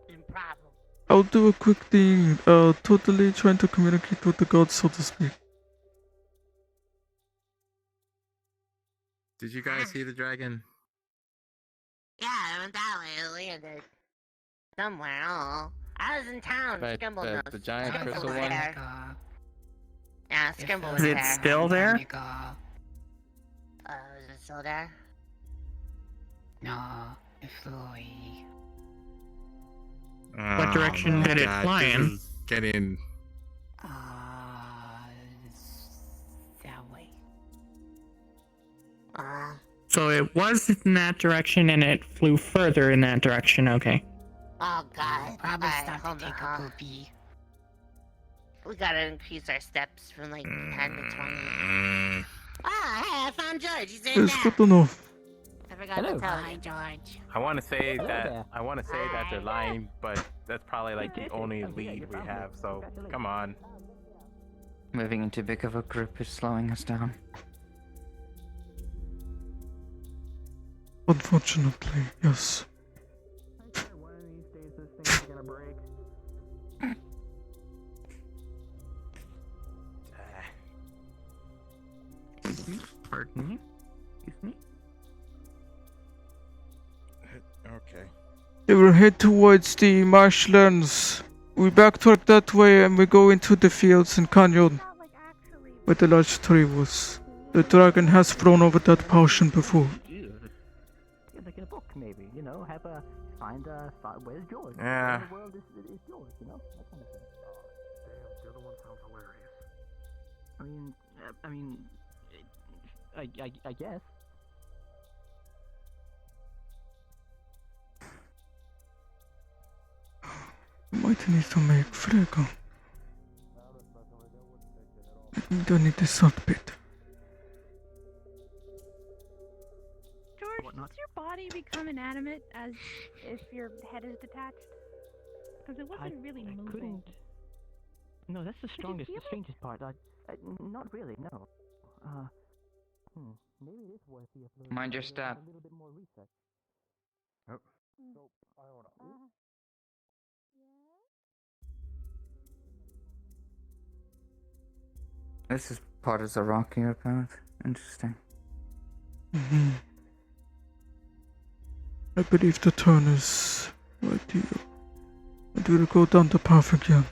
improbable. I'll do a quick thing, totally trying to communicate with the gods, so to speak. Did you guys see the dragon? Yeah, I went that way. It landed somewhere. Oh, I was in town. Skimble knows. The giant Skimble crystal was one? there. Yeah, Skimble was Is there. it still there? Is it still there? No, it flew away. What direction did it fly in? Getting. That way. So it was in that direction and it flew further in that direction, okay. Oh god. Probably Alright, stopped hold to take on. a poopy. We gotta increase our steps from like 10 to 20. Ah, hey, I found George. He's in It's there. good to know. I forgot to tell you. Hi, George. I want to say Hello that there. they're lying, but that's probably like the only lead we have. So come on. Moving into big of a group is slowing us down. Unfortunately, yes. Pardon me? Excuse me? Okay. They will head towards the marshlands. We backtrack that way and we go into the fields and canyon where the large tree was. The dragon has thrown over that portion before. Yeah, like in a book, maybe. You know, have a find where's George? Yeah. Where in the world is George? You know, that kind of thing. Damn, the other one sounds hilarious. I guess. Might need to make Frego. We don't need the salt pit. George, does your inanimate as if your head is detached? Because it wasn't really moving. Couldn't. No, that's the you strongest, feel the strangest part. Not really, no. Maybe it is worth the Mind your step. a little bit more research. Oh. This is part of the rockier path. Interesting. I believe the turn is right here. And we'll go down the path again.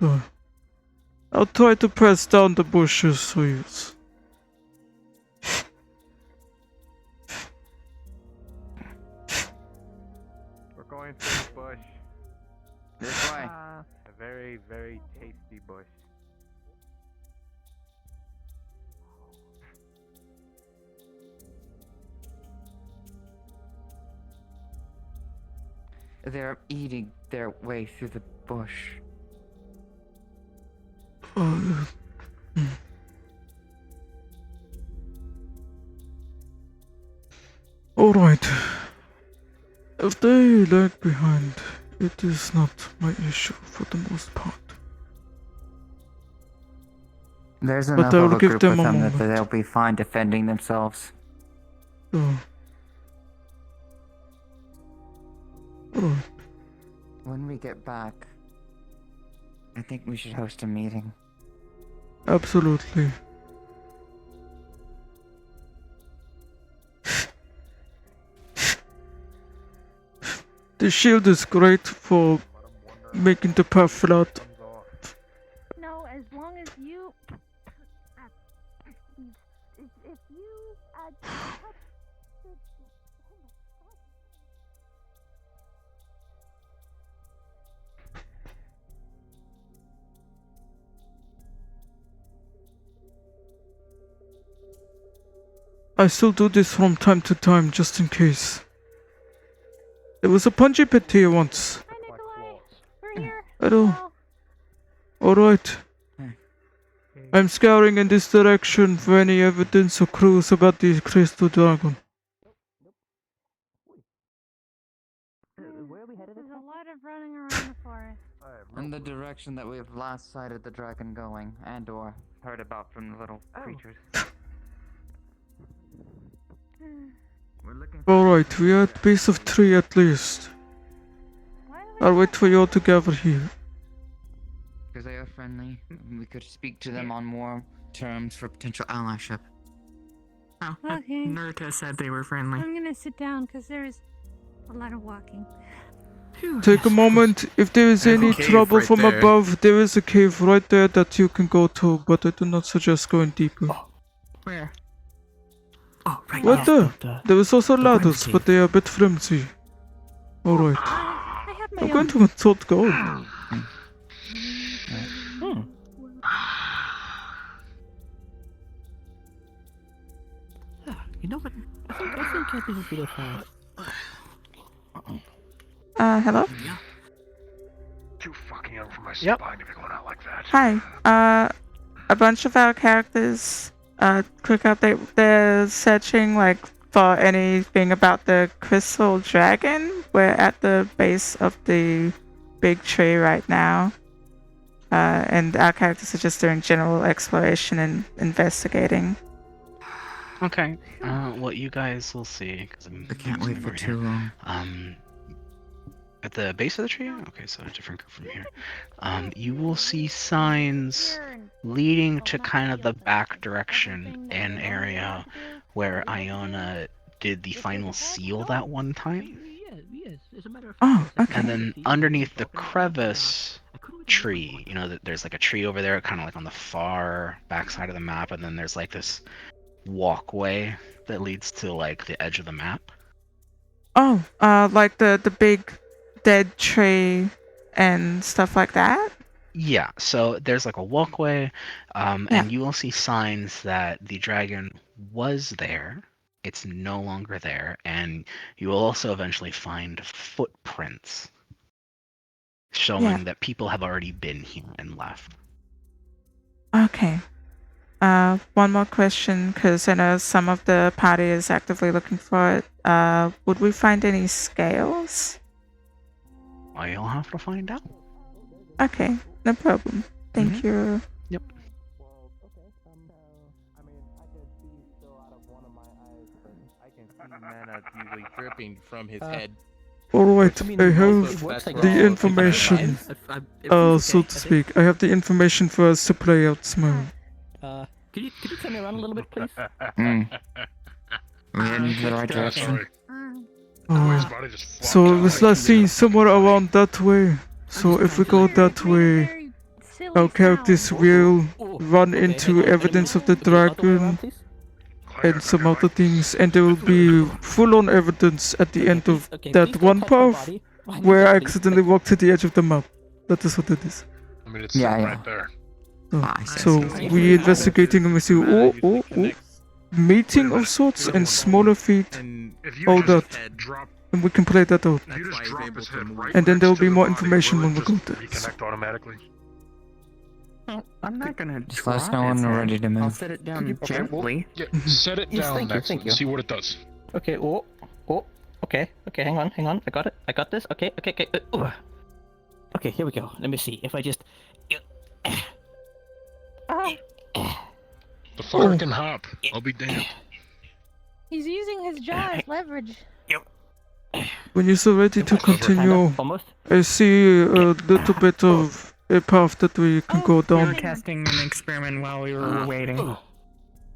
So, I'll try to press down the bushes so yes. We're going through the bush. This way. A very, very tasty bush. They're eating their way through the bush. Alright. If they lag behind, it is not my issue for the most part. There's But enough I will of a give group them with a them that moment. they'll be fine defending themselves. So. Alright. When we get back, I think we should host a meeting. Absolutely. The shield is great for making the path flat. No, as long as you. If you. I still do this from time to time, just in case. There was a punchy pit here once. Hi, Nicolai. We're here. Hello. Alright. I'm scouring in this direction for any evidence or clues about the crystal dragon. Where are we headed? There's a lot of running around the forest. In the direction that we have last sighted the dragon going, and or heard about from the little creatures. Alright, we are at base of 3 at least. I'll wait for you all to gather here. Because they are friendly, we could speak to them on more terms for potential allyship. Oh, Okay. Naruto said they were friendly. I'm gonna sit down because there's a lot of walking. Take a moment. If there is There's a any cave trouble right from there. above, there is a cave right there that you can go to, but I do not suggest going deeper. Where? Oh, right What there. the? There is also ladders, cave. but they are a bit flimsy. Alright. I have my I'm own. going to consult God. You know what? I think this is a bit of Hello? Too fucking over my Yep. spine if you're going out like that. Hi. A bunch of our characters, quick update, they're searching, like, for anything about the crystal dragon. We're at the base of the big tree right now. And our characters are just doing general exploration and investigating. Okay. What you guys will see, because I can't wait for too long. At the base of the tree? Okay, so a different group from here. You will see signs leading to kind of the back direction, an area where Iona did the final seal that one time. Yes, as a matter of Oh, okay. And then underneath the crevice tree, you know, there's like a tree over there, kind of like on the far back side of the map, and then there's like this walkway that leads to like the edge of the map. Oh, like the big dead tree and stuff like that? Yeah, so there's like a walkway, and you will see signs that the dragon was there. It's no longer there, and you will also eventually find footprints showing that people have already been here and left. Okay. One more question, because I know some of the party is actively looking for it. Would we find any scales? I'll have to find out. Okay, no problem. Thank you. Yep. Mana usually dripping from his head. Alright, I have That's the wrong. information. So to speak. I have the information for us to play out smooth. Could you turn me around a little bit, please? We're heading in the right direction. So it was last seen somewhere around that way. So if we go that way, our characters will run into evidence of the dragon and some other things, and there will be full-on evidence at the end of that one path where I accidentally walked to the edge of the map. That is what it is. I mean, it's right there. So we investigating and we see mating of sorts and smaller feet, all that, and we can play that out. And then there will be more information when we go there. Connect automatically. I'm not gonna. Just let us know when we're ready to I'll move. set it down gently. Yeah, set it down next and see what it does. Okay, okay, hang on, I got it, I got this, okay, okay, here we go, let me see, if I just... The fucker can hop, I'll be damned. He's using his jaw as leverage. When you're so ready to continue, I see a little bit of a path that we can go We down. were testing an experiment while we were waiting.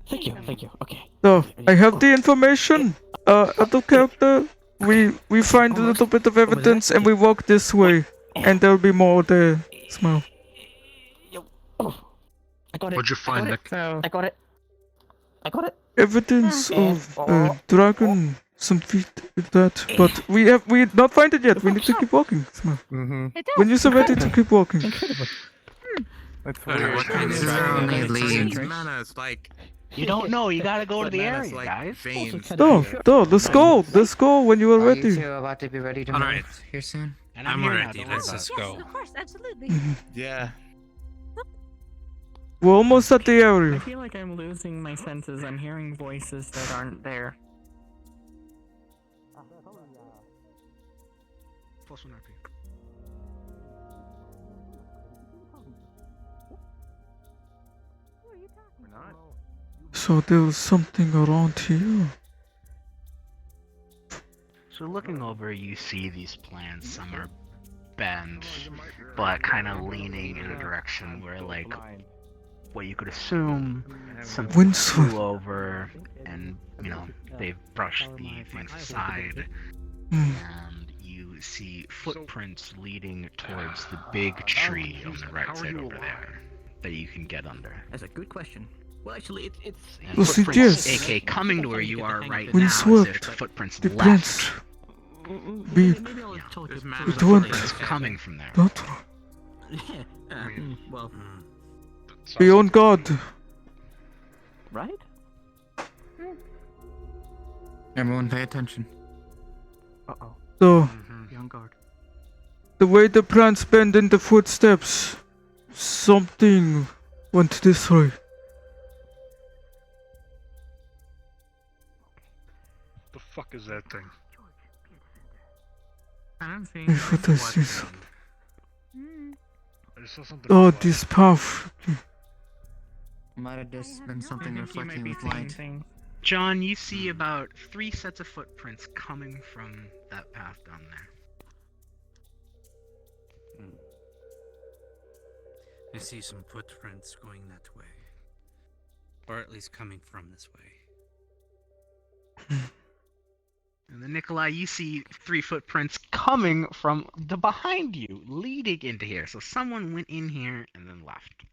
Thank you, okay. So, I have the information. Other character, we find a little bit of evidence and we walk this way. And there'll be more there. Smile. I got it. What'd you find, Nick? I got it. Evidence of a dragon, some feet with that. But we not find it yet. We need to keep walking. Smile. When you're so ready to keep walking. What kind of mana is like? You don't know, you gotta go to the area, like guys. Let's go. Let's go when you are Are you ready. two about to be ready to Alright. move here soon? And I'm here ready. now, don't Let's worry just about go. Of course, absolutely. Yeah. We're almost at the I area. feel like I'm losing my senses. I'm hearing voices that aren't there. Plus 1 RP. So there was something around here. So looking over, you see these plants. Some are bent, but kind of leaning in a direction where, like, what you could assume something flew over, and they've brushed the fence aside, and you see footprints leading towards the big tree on the right side over there that you can get under. That's a good question. Well, actually, it's And Well, see, footprints, yes. aka coming to where you are right When now, it's as if swept, the footprints the left. plants be Yeah. It went Footprints coming from there. that well, beyond God. right? Everyone pay attention. So Be on guard. the way the plants bend in the footsteps, something went this way. The fuck is that thing? I don't see. What is this? I just saw something. Oh, fly. this path. Might have just been something I think you might reflecting be with seeing light. things. John, you see about 3 sets of footprints coming from that path down there. I see some footprints going that way. Or at least coming from this way. And then Nicolai, you see 3 footprints coming from the behind you, leading into here. So someone went in here and then left.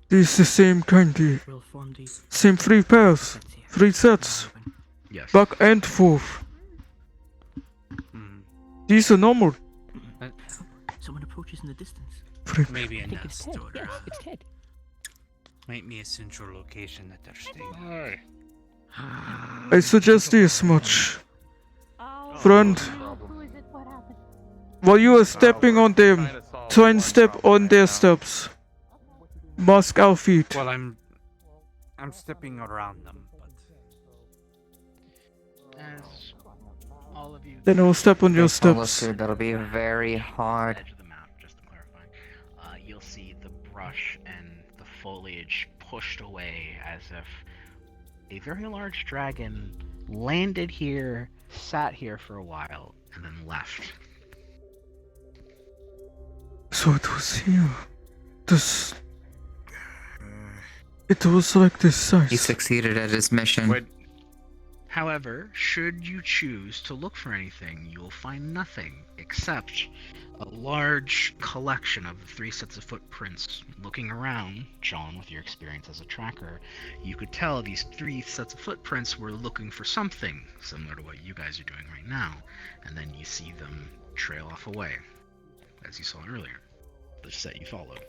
This is the same kind here. We'll form these. Same 3 pairs. 3 sets. Yes. Back and forth. These are normal. Someone approaches in the distance. Maybe a I think it's nest Ted. or Yes, it's Ted. might be a central location that they're staying. Hi. I suggest this much. Friend, Who is it? What happened? while you are stepping on them, Try and step on their steps. Mask our feet. Well, I'm stepping around them, but As all of you. Then I'll step on your Follow steps. suit, that'll be very hard. Edge of the map, just to clarify. You'll see the brush and the foliage pushed away as if a very large dragon landed here, sat here for a while, and then left. So it was here. This. It was like this size. He succeeded at his mission. However, should you choose to look for anything, you will find nothing except a large collection of the 3 sets of footprints. Looking around, John, with your experience as a tracker, you could tell these 3 sets of footprints were looking for something similar to what you guys are doing right now, and then you see them trail off away, as you saw earlier, the set you followed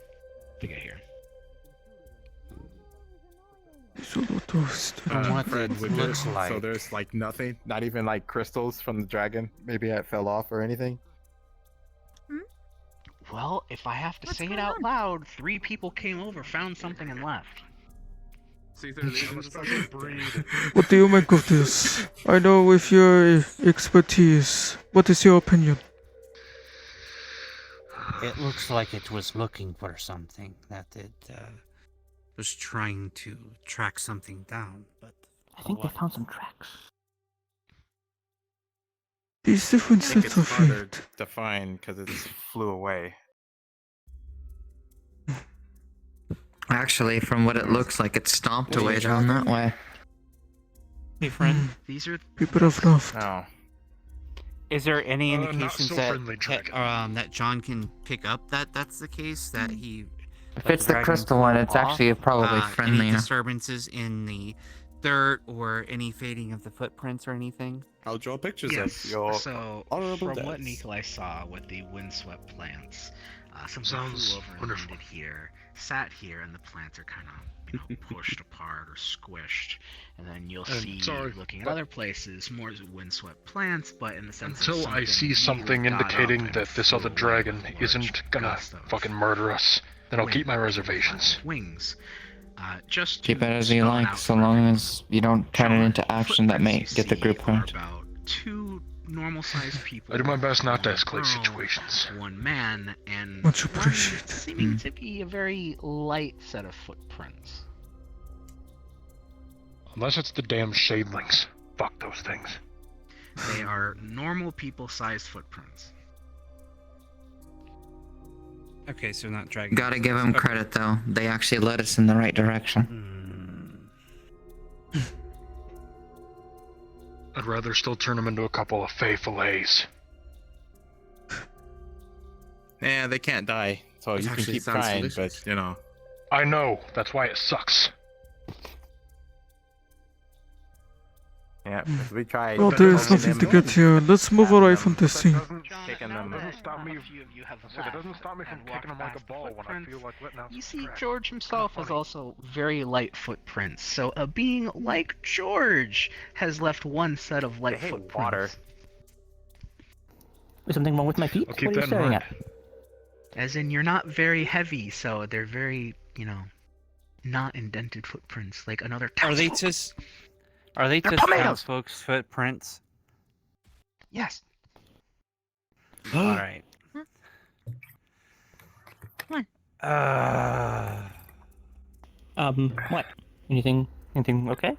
to get here. from what it looks like. So there's like nothing, not even like crystals from the dragon. Maybe it fell off or anything. Well, if I have to say it out loud, 3 people came over, found something, and left. What do you make of this? I know with your expertise. What is your opinion? It looks like it was looking for something, that it was trying to track something down, but I think they found some tracks. These different I think sets it's of harder feet. to find because it flew away. Actually, from what it looks like, it stomped away down that way. Hey, friend. These are people have left. No. Is there any not indications so that friendly, that John can pick up that that's the case, that he? If it's the crystal one, it's actually probably friendly. Any disturbances in the dirt or any fading of the footprints or anything? I'll draw pictures Yes. of your So, honorable from what deaths. Nicolai saw with the windswept plants, something Sounds flew over and wonderful. landed here, sat here, and the plants are kind of pushed apart or squished. And then you'll And see, sorry, looking at but- other places, more windswept plants, but in the sense Until of I see something immediately got indicating up and that this flew other away dragon with a isn't large gonna gust of fucking murder us, then I'll keep my wind, reservations. Wings. Just Keep to it as you spell it like, out so for long as you don't turn it into action that may get the group hurt. about 2 normal-sized people. I do my best not to one escalate girl, situations. 1 man, and Much one appreciated. seeming to be a very light set of footprints. Unless it's the damn shadlings. Fuck those things. They are normal people-sized footprints. Okay, so not dragon. Gotta give them credit though. They actually led us in the right direction. I'd rather still turn them into a couple of fey fillets. Yeah, they can't die, so Which you can actually keep sounds trying, delicious. but you know. I know, that's why it sucks. Yeah, if we tried. Well, there is nothing to get here. Let's move away from this scene. Taking them. stop me. A few of you have I said it doesn't stop me from kicking them like a ball when I feel like letting out You some see, trash. George himself has also very light footprints, so a being like George has left 1 set of light They hate footprints. water. Is something wrong with my feet? I'll keep What are you that in staring mind. at? As in, you're not very heavy, so they're very, not indented footprints like another Are they townsfolk. just? Are they They're just tomatoes. townsfolk's footprints? Yes. All right. Come on. What? Anything okay?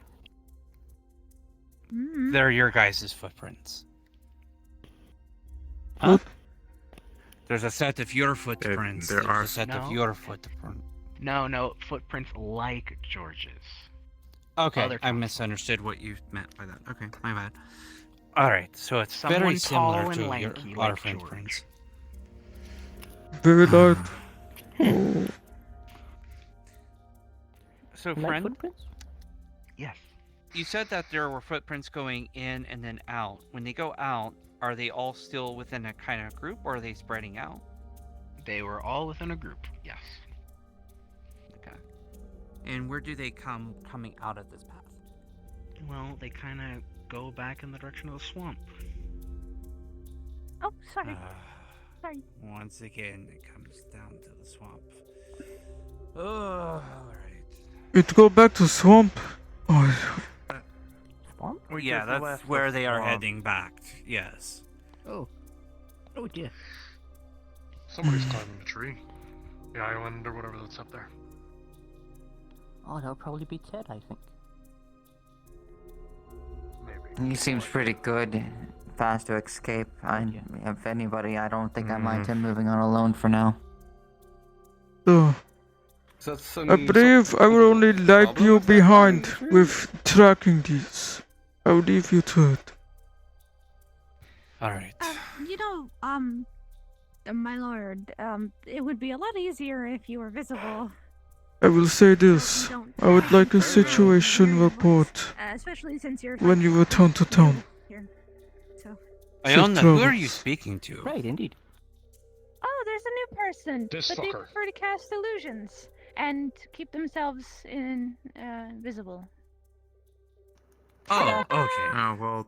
They're your guys' footprints. Huh? There's a set of your footprints. there There's are- a set of No. your footprints. No, footprints like George's. Okay, Other I townsfolk. misunderstood what you meant by that. Okay, my bad. All right, so it's Someone very tall similar and to lanky your like our friend's George. prints. Very light. Oh. So, Light friend, footprints? Yes. you said that there were footprints going in and then out. When they go out, are they all still within a kind of group, or are they spreading out? They were all within a group, yes. Okay. And where do they coming out of this path? Well, they kind of go back in the direction of the swamp. Oh, sorry. Sorry. Once again, it comes down to the swamp. Oh, alright. It go back to swamp. Oh, Swamp? Well, yeah, that's where they are heading back. Yes. Oh. Oh dear. Somebody's climbing a tree. The island or whatever that's up there. Oh, that'll probably be Ted, I think. He seems pretty good. Fast to escape. If anybody, I don't think I mind him moving on alone for now. so, I believe I will only lag you behind with tracking these. I'll leave you to it. Alright. You know, my lord, it would be a lot easier if you were visible. I will say this. I would like a situation report Especially since you're when you return to town. here. So. Iona, who are you speaking to? Right, indeed. Oh, there's a new person, This but they fucker. prefer to cast illusions and keep themselves visible. Oh, okay. Oh, well.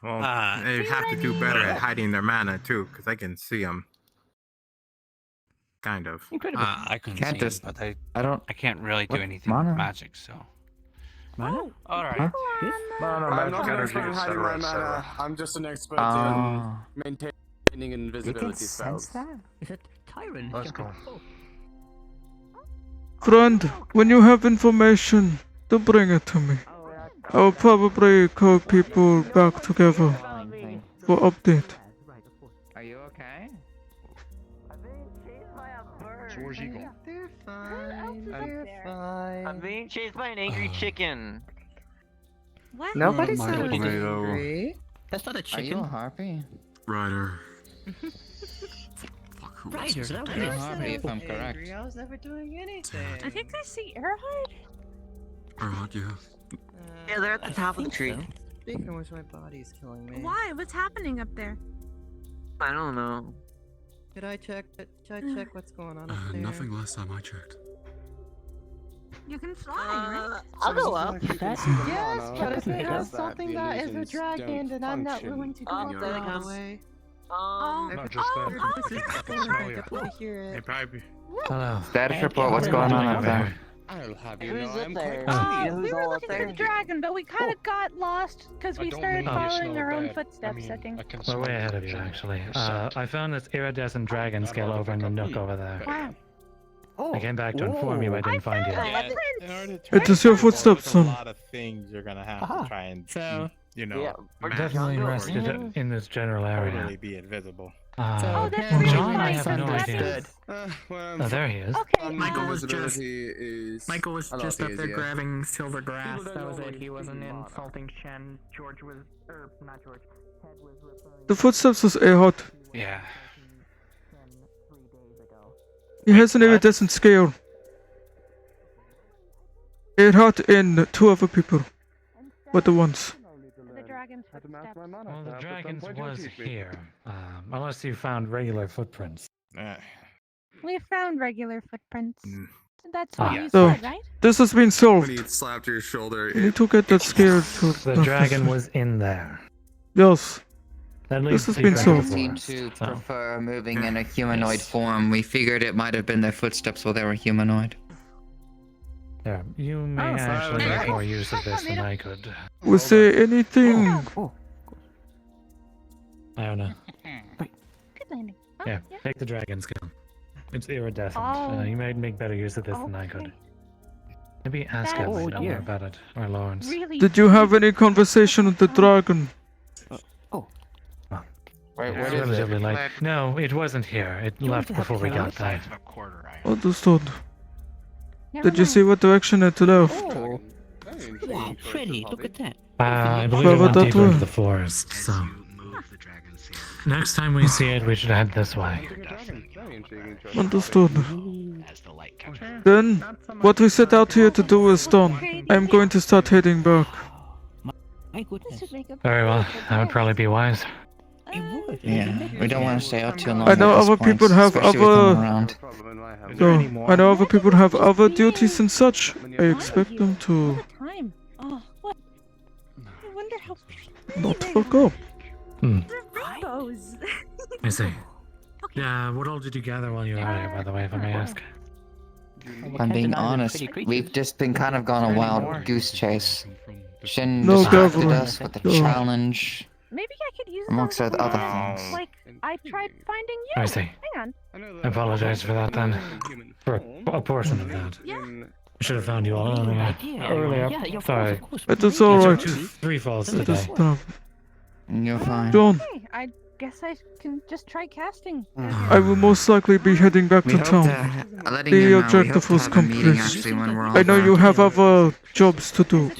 Well, they have to do better at hiding their mana, too, because I can see them. Kind of. Incredible. I couldn't Can't see just- but I can't really do What? anything Mana? with magic, so. Mana? Alright. Huh? I'm not magic an energy, expert in hiding my etc., mana. etc. I'm just an expert Ah. in maintaining You can invisibility sense spells. that? Is it Tyrant? Let's go. Friend, when you have information, do bring it to me. I'll probably call people back together for update. Are you okay? So where's he going? They're fine. I'm being chased by an angry chicken. What? Nobody My sounds tomato. angry. That's not a Are chicken. you a harpy? Ryder. Ryder, that Are you a was harpy if I'm correct? I was never doing anything. I think I see Earhart. Or yeah. Yeah, they're at the top of the tree. Speaking of which, my body's killing me. Why? What's happening up there? I don't know. Should I check what's going on up there? Nothing last time I checked. You can fly, right? I'll go up. Yes, but if it has That something the that is a illusions dragon, don't then I'm not function. willing to go Oh, up there there they all come. the way. Not just that. I definitely hear They it. probably. Hello. Status report, what's going on up there? I'll have you Who's know up I'm there? quite You know We who's were all up looking for there? the dragon, but we kind of got lost because I we don't started mean you following smell our own bad. footsteps, I think. I can We're smell way ahead of you, general actually. scent. I found this iridescent dragon scale over in the nook over there. Wow. I came back to inform you I didn't find you. It is your footsteps, There's a son. lot of things you're gonna have to try and, So- you know, Yeah, we're match Definitely before rested you in this general area. totally be invisible. Oh, that's really John, I funny, have because no that idea. is- Oh, there he is. Okay, Michael was Invisibility is Michael was a lot just up there easier. grabbing silver grass. People That don't was it. always He wasn't see mana. insulting Shen. George was, or not George. Ted was referring The footsteps was Earhart. Yeah. He has an iridescent scale. Earhart and two other people were the ones. the dragon's footsteps. Well, the dragons was here. Unless you found regular footprints. We found regular footprints. Mm. That's what Ah. you So, said, right? this has been solved. When he slapped your shoulder, You need to get that scale to The dragon was in there. Yes. That This leads has to been the solved. Seem forest, to so. prefer moving in a humanoid form. We figured it might have been their footsteps while they were humanoid. There, you may Oh, so actually I was make right. more use of this than I could. Was there anything? I don't know. Good landing. Oh, Yeah, take the dragon scale. It's iridescent. Oh. You may make better use of this than I could. Maybe ask That him is more about it, or Lawrence. really. Did you have any conversation with the dragon? Wait, It's where is relatively it? late. No, it wasn't here. It left before we got there. Understood. Never Did you mind. see what direction it left? Oh. Wow, Freddy, look at that. I believe it Further went that deeper way. into the forest, so... Next time we see it, we should head this way. Understood. As the light comes Then, what we set out here to do is done. I'm going to start heading back. My goodness. Very well, that would probably be wise. It would. Yeah, we don't want to stay out too long. I know at this other point, people have especially with them other. around. No, I know other people have other duties and such. I expect them to Time. Oh, what? I wonder how. not fuck up. They're rainbows. I see. Yeah, what all did you gather while you were out here, by the way, if I may ask? If I'm being honest, we've just been kind of gone a wild goose chase. Shin No, distracted Gabriel, us with the no. challenge, Maybe I could use amongst those other things. things. Like, I tried finding you. I see. Hang on. I apologize for that then. For a portion of that. I should have found you all earlier. Sorry. It is alright. Three falls It today. is done. You're fine. John, Okay, I guess I can just try casting. I will most likely be heading back to town. Letting you know, we The hope objective to was have a meeting complete. actually when we're all I know you back. have other jobs to do.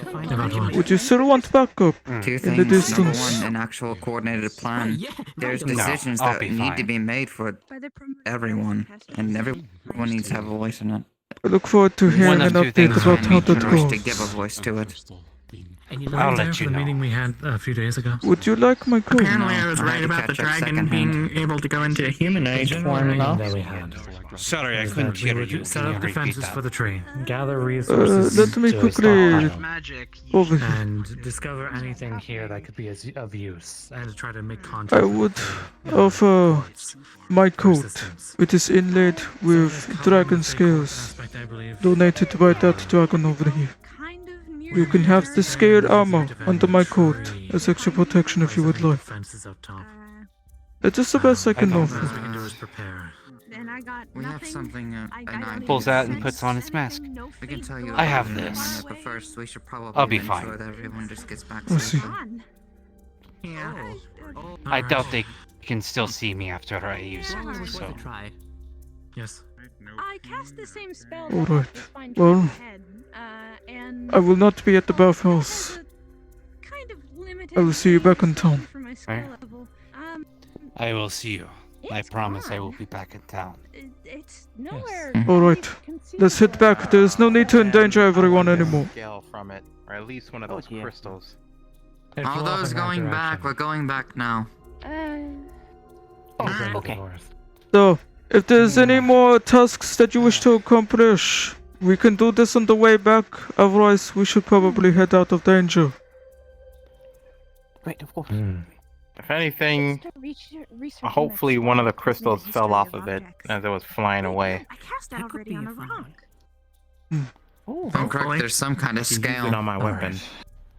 Would you still want backup Two in the things. Number distance? one, an actual coordinated plan. There's No, decisions I'll that be need to fine. be made for everyone, and everyone needs to have a voice in it. I look forward to hearing One an of two update things about how I that wish to goes. give a voice to it. I'll let let you the know. meeting we had a few days ago. Would you like my code? Apparently, I was I right had to about the catch up dragon secondhand. being able to go into humanoid General form, meeting though. that we had. Sorry, I is couldn't that we hear would you. set Can you up repeat defenses that? for the tree, gather resources let me to quickly stockpile, over here. and discover anything here that could be of use, and try to make I contact. would offer my coat. It is inlaid with dragon scales, donated by that dragon over here. You can have the scaled armor under my coat as extra protection if you would like. That is the best I can offer. And I got We have something, an idea. Pulls out and puts on his mask. We can tell you I have about it, this. but first we should probably I'll be ensure fine. that everyone just gets back I see. safely. Yeah. I doubt they can still see me after I use it, so. Yes. I cast the same spell. Alright. that finds Well, my head, and I will not be at the bathhouse. kind of limited I will see you back in town. for my skill Right. level. I will see you. I promise I will be back in town. It's nowhere. Alright, let's head back. There is no need to endanger everyone anymore. Scale from it, or at least one of those crystals. All those going back, we're going back now. Okay. So, if there's any more tasks that you wish to accomplish, we can do this on the way back. Otherwise, we should probably head out of danger. Great, of course. If anything, hopefully one of the crystals fell off of it as it was flying away. I cast that already on a rock. Oh, correct. There's some kind of Use scale. it on my weapon.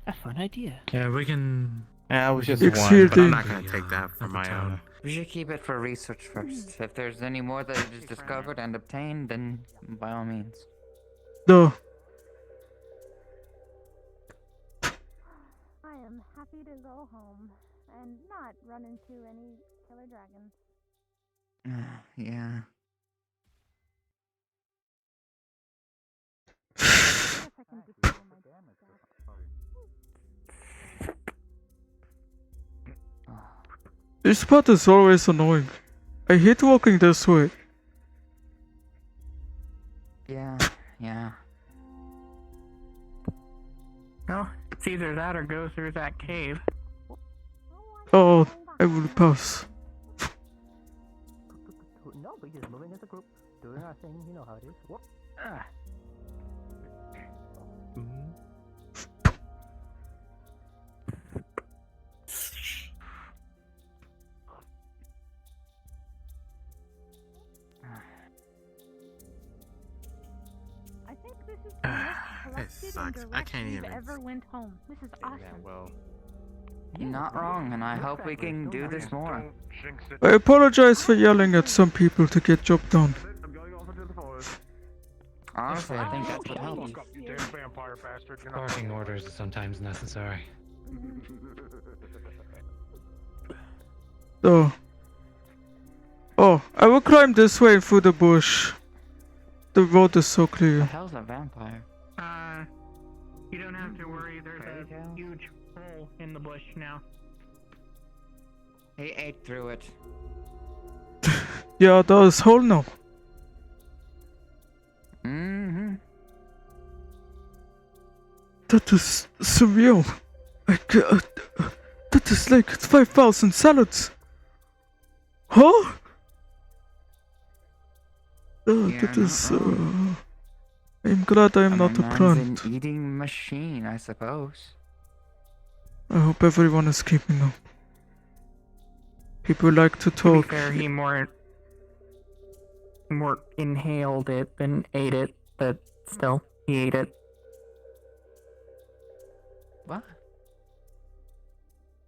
A fun idea. Yeah, we can. Yeah, it was just It's one, here, but I'm dude. not gonna take that for my own. We should keep it for research first. If there's any more that is discovered and obtained, then by all means. Duh. I am happy to go home and not run into any killer dragons. Yeah. This part is always annoying. I hate walking this way. Yeah. Well, it's either that or go through that cave. Oh, I will pass. No, we just moving as a group, doing our thing. You know how it is. Whoop. I think this is the most It collected and sucks. I direct can't we've even. ever went home. This is awesome. Well, Not wrong, and I hope we can do this more. I apologize for yelling at some people to get job done. Honestly, I think that's what helps. Barking orders is sometimes necessary. Oh. Oh, I will climb this way through the bush. The road is so The clear. hell's a vampire? You don't have to worry, there's a huge hole in the bush now. He ate through it. Yeah, there is hole now. Mm-hmm. That is surreal. That is like 5,000 salads. Huh? That is. I'm glad I am not a plant. An eating machine, I suppose. I hope everyone is keeping up. People like to To be talk. fair, he more inhaled it than ate it, but still, he ate it. What?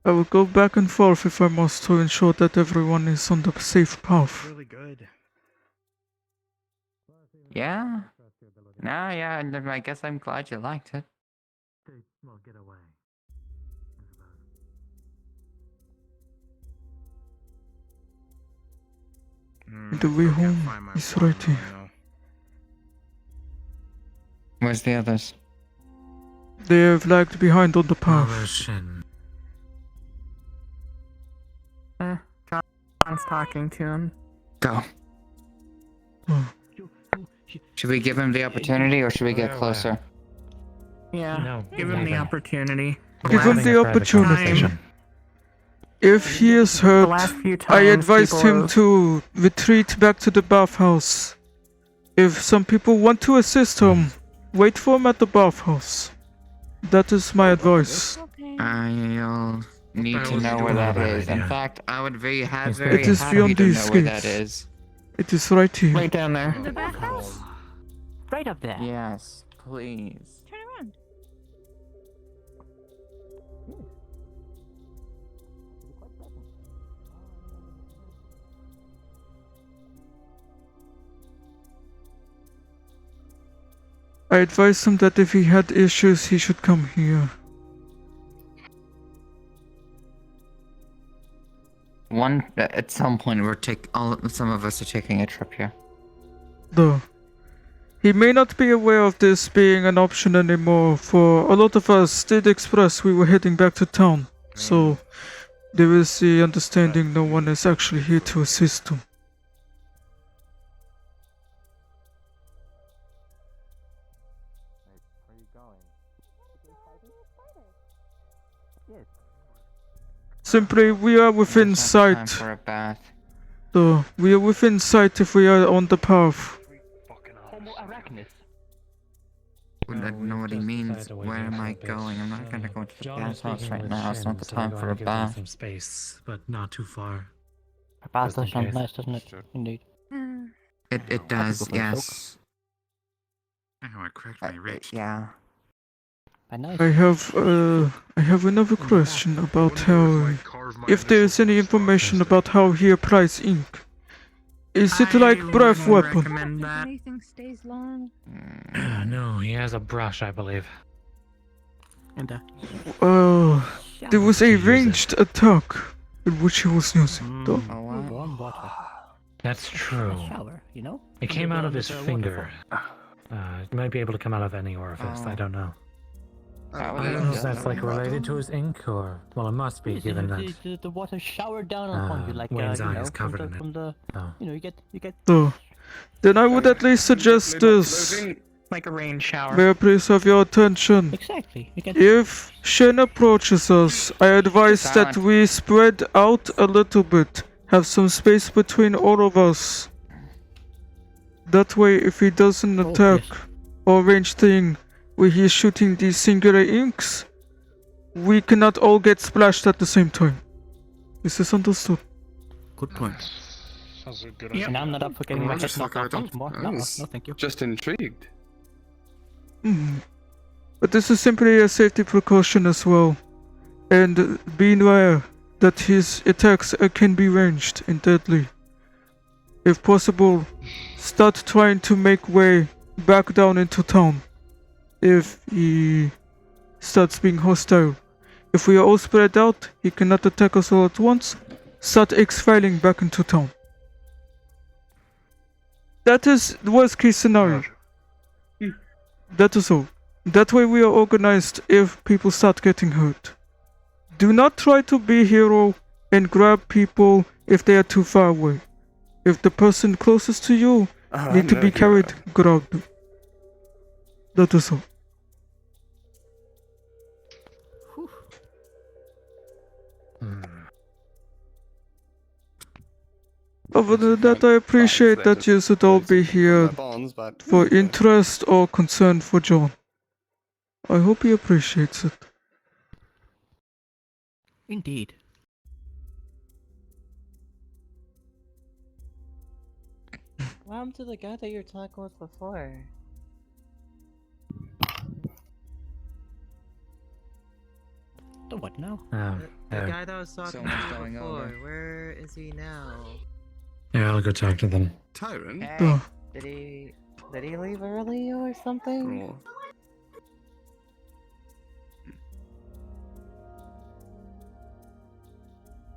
I will go back and forth if I must to ensure that everyone is on the safe path. Really good. Yeah? No, yeah, I guess I'm glad you liked it. Well, get away. The way home is right here. Where's the others? They have lagged behind on the path. John's talking to him. Go. Should we give him the opportunity or should we get closer? Yeah, No, give him the opportunity. Give him the opportunity. If he is hurt, last few I times advised people him have- to retreat back to the bathhouse. If some people want to assist him, wait for him at the bathhouse. That is my advice. I'll need to know where that is. In fact, I would be very It is happy beyond to these know where that gates. is. It is right here. Right down there. In the bathhouse? Right up there. Yes, please. Turn around. I advised him that if he had issues, he should come here. At some point, some of us are taking a trip here. Though, he may not be aware of this being an option anymore, for a lot of us did express we were heading back to town. So, there is the understanding no one is actually here to assist him. Simply, we are within Time sight. for a bath. So, we are within sight if we are on the path. Homo arachnus. I don't know what he means. Where am I going? I'm not gonna go to the bathhouse right now. It's not the time for a bath. Some space, but not too far. A bath Just in does sound case. nice, doesn't it? Indeed. It does, yes. Oh, I cracked my wrist. Yeah. I have another question about how, if there is any information about how he applies ink. Is it like breath weapon? Recommend that. Anything stays long. No, he has a brush, I believe. And There was a ranged attack in which he was using, though. warm water. That's true. Shower, you know? It came out of his Under a finger. It might be able to come out of any orifice, I don't know. I don't know if that's like related to his ink or... Well, it must be, given that... The water showered down upon you like, Wayne's you eye know, is covered in it. from the, Oh. you know, you get... So, then I would at least suggest this. Like a rain shower. May I please have your attention? Exactly. You get... If Shen approaches us, I advise that we spread out a little bit. Have some space between all of us. That way, if he doesn't attack or range thing where he is shooting these singular inks, we cannot all get splashed at the same time. Is this understood? Good point. Sounds a good And idea. I'm not up for getting my head knocked off once more. No, no, thank you. Just intrigued. But this is simply a safety precaution as well. And be aware that his attacks can be ranged and deadly. If possible, start trying to make way back down into town. If he starts being hostile. If we are all spread out, he cannot attack us all at once. Start exfiling back into town. That is the worst case scenario. That is all. That way we are organized if people start getting hurt. Do not try to be hero and grab people if they are too far away. If the person closest to you need to be carried, grab them. That is all. Other than that, I appreciate that you should all be here for interest or concern for John. I hope he appreciates it. Indeed. What happened to the guy that you were talking with before? The what now? The guy that was talking to you before, where is he now? Yeah, I'll go talk to them. Tyrant? Hey, did he leave early or something?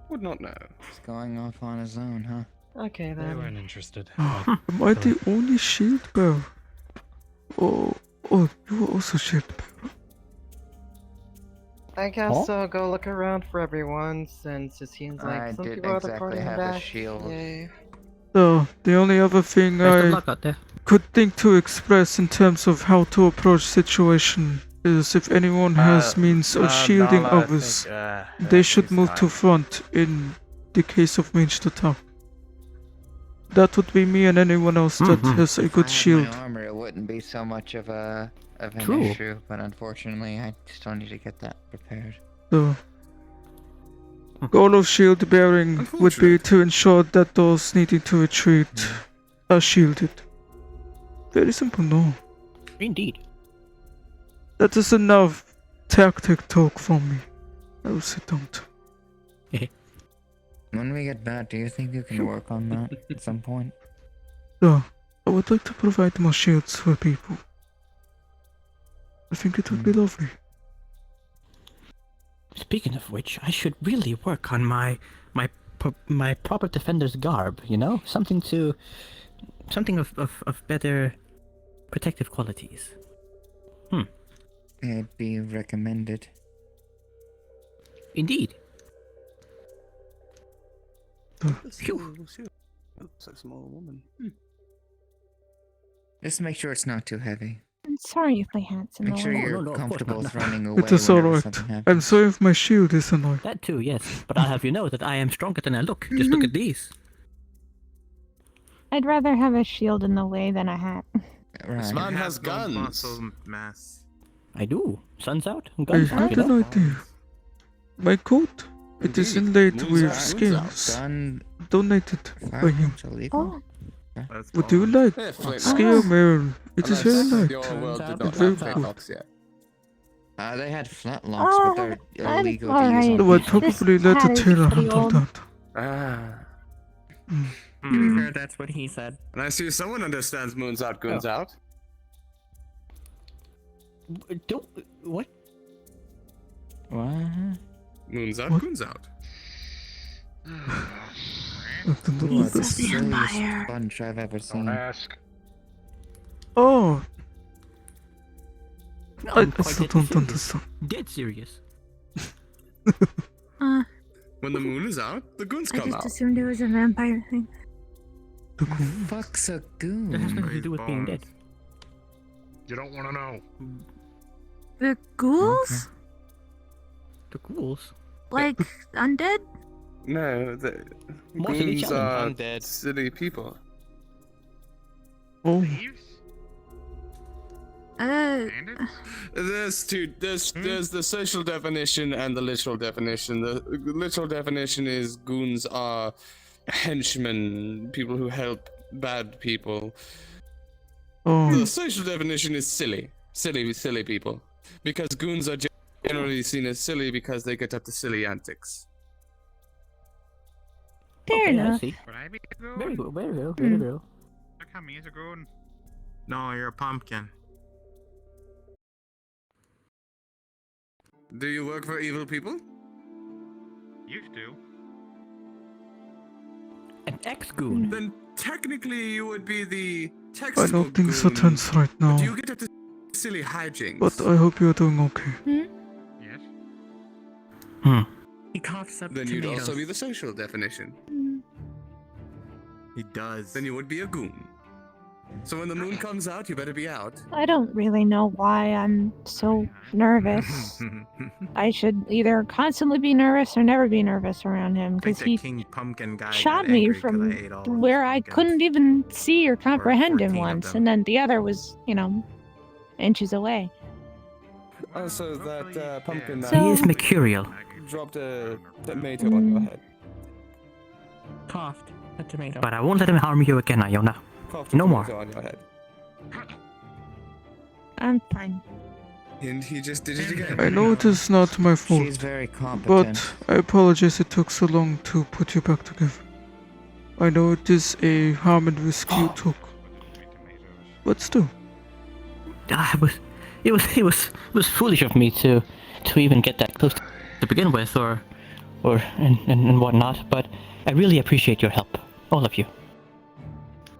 Would not know. He's going off on his own, huh? Okay They then. weren't interested. Am I the only shield bearer? Oh, you were also shield bearer. I guess I'll go look around for everyone since it seems like I some didn't people are exactly reporting have a back. shield. Yay. So, the only other thing Best of I luck out there. could think to express in terms of how to approach situation is if anyone has means of shielding Nala, I others, think, they should she's move to fine. front in the case of ranged attack. That would be me and anyone else that has a good shield. If I had my armor, it wouldn't be so much of an True. issue, but unfortunately, I still need to get that prepared. The goal of shield bearing would be to ensure that those needing to retreat are shielded. Very simple, no? Indeed. That is enough tactic talk from me. I will sit down too. When we get back, do you think you can work on that at some point? I would like to provide more shields for people. I think it would be lovely. Speaking of which, I should really work on my proper defender's garb. You know, something of better protective qualities. It'd be recommended. Indeed. Looks like a small woman. Just make sure it's not too heavy. I'm sorry if my hat's in Make the sure way. you're comfortable running away It is whenever alright. something happens. I'm sorry if my shield is annoying. That too, yes. But I'll have you know that I am stronger than I look. Just look at these. I'd rather have a shield in the way than a hat. This man has guns. Muscle mass. I do. Sun's out. I Guns out, had you an know? idea. My coat, it is inlaid with scales. Donated by him. Oh, Would you like scale mail? It is very Unless light. your world did and not very have good. fairlocks yet. They had flatlocks, but they're that's illegal to alright. use on No, I'd people. probably let hat a is tailor pretty handle old. that. To be fair, that's what he said. And I see someone understands moons out, goons out. Don't. What? What? Moons out, goons out. You are the He's a vampire. silliest bunch I've ever seen. Ask. Oh! No, I I'm quite still dead don't serious. understand. Dead serious. When the moon is out, the goons I come just out. assumed it was a vampire thing. Who the fuck's a goon? That has nothing to do with being dead. You don't want to know. The ghouls? The ghouls? Like undead? No, the Most of each goons other are undead. silly people. Oh. There's two. There's the social definition and the literal definition. The literal definition is goons are henchmen, people who help bad people. Oh. The social definition is silly people, because goons are generally seen as silly because they get up to silly antics. Fair Okay, I enough. see. Would I be a goon? Very good, very good, very good. Look at me as a goon. No, you're a pumpkin. Do you work for evil people? Used to. An ex-goon. Then technically you would be the I textbook know things are goon, tense right now, but you get up to silly hijinks. but I hope you're doing okay. Yes. He coughs up Then tomatoes. you'd also be the social definition. He does. Then you would be a goon. So when the moon comes out, you better be out. I don't really know why I'm so nervous. I should either constantly be nervous or never be nervous around him, I think because that he King Pumpkin guy shot got me angry 'cause from I ate all of where his I pumpkins. couldn't even see or comprehend him 14 of once, them. and then the other was, inches away. Also, that pumpkin So- He is mercurial. dropped a tomato on your head. Coughed a tomato. But I won't let him harm you again, Iona. comfortable No more. with it on your head. I'm fine. And he just did it again. I know it is not my fault. She's very competent. But I apologize it took so long to put you back together. I know it is a harm and risk you took. But still. It was foolish of me to even get that close to begin with, and whatnot. But I really appreciate your help, all of you.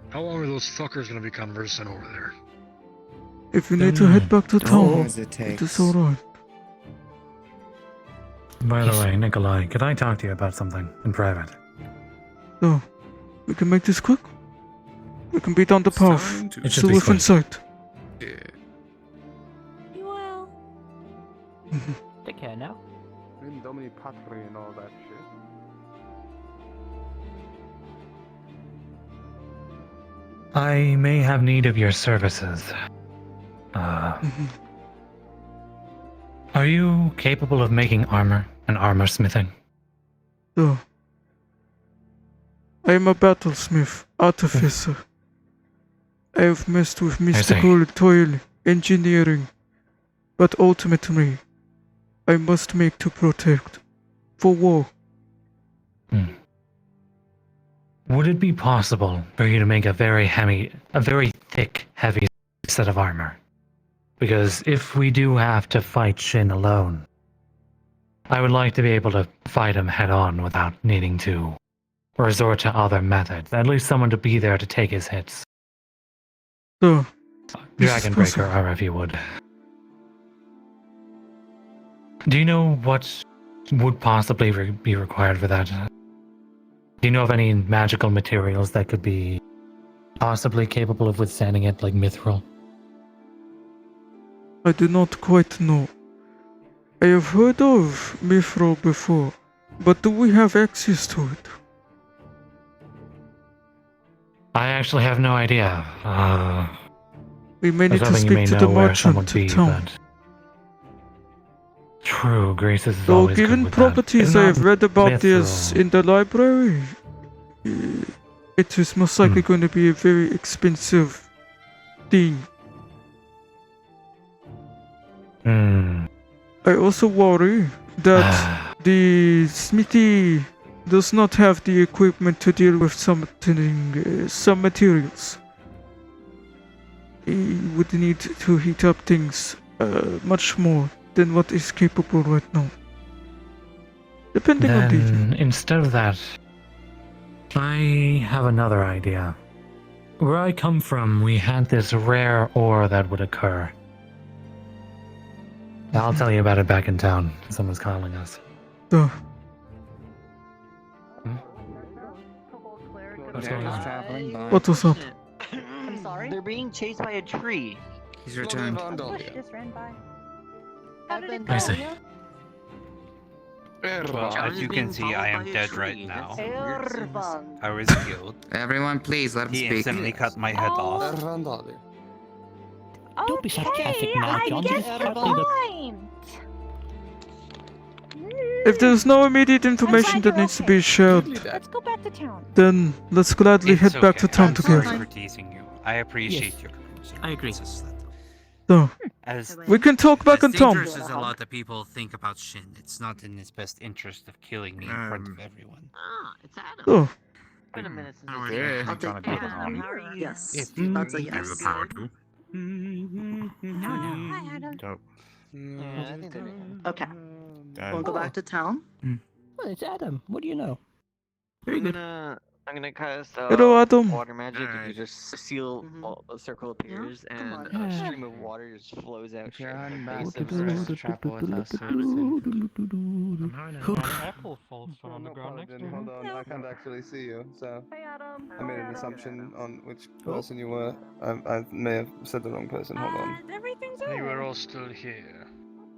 How long are those fuckers gonna be conversing over there? If you need to head back to town, as it it is takes. alright. By the way, Nicolai, could I talk to you about something in private? So, we can make this quick. We can be down the path. It should So be within quick. sight. Yeah. You will. Take care now. Domini Patri and all that shit. I may have need of your services. Are you capable of making armor and armor smithing? So, I am a battlesmith, artificer. I have messed with mystical toil, engineering, but ultimately, I must make to protect, for war. Would it be possible for you to make a very thick, heavy set of armor? Because if we do have to fight Shin alone, I would like to be able to fight him head on without needing to resort to other methods. At least someone to be there to take his hits. So, Dragon Breaker armor, if you would. Do you know what would possibly be required for that? Do you know of any magical materials that could be possibly capable of withstanding it, like mithril? I do not quite know. I have heard of mithril before, but do we have access to it? I actually have no idea. We may need I to think you may speak to the know where some would merchant be, town. but true, Grace is Though always good given with properties that. I It's have not read about this mithril. in the library, it is most likely going to be a very expensive thing. I also worry that the smithy does not have the equipment to deal with some materials. He would need to heat up things much more than what is capable right now. Depending on the... Then, instead of that, I have another idea. Where I come from, we had this rare ore that would occur. I'll tell you about it back in town. Someone's calling us. What's going on? What was up? I'm sorry? They're being chased by a tree. He's returned. A bush just ran by. How did it I see. go? Well, as you can see, I am dead right now. I was killed. Everyone, please let him He speak. instantly cut my head off. Don't be sarcastic now, I John. guess This is hardly the fine. If there's no immediate information that needs to be shared, Let's go back to town. then let's gladly head back to town I'm sorry together. for teasing you. I appreciate your concern. I agree. So, As we can talk back as in town. dangerous as a lot of people think about Shin, it's not in his best interest of killing me in front of everyone. It's Adam. Oh. Been a minute since No, I've yeah, seen I'm trying to do it Adam, on. how are you? Yes. If That's a you have yes. the power to. Hi, Adam. Dope. Yeah, I think they're Okay. We'll go back to town. Well, it's Adam. What do you know? I'm gonna cast Hello, Adam. water magic, and you just seal a circle appears, and a stream of water just flows out. You're straight on from back the to base of the the chapel with us. Apple falls on the ground next to him. Hold on, I can't actually see you, so I made an assumption on which person you were. I may have said the wrong person. Hold on. Everything's You alright. were all still here,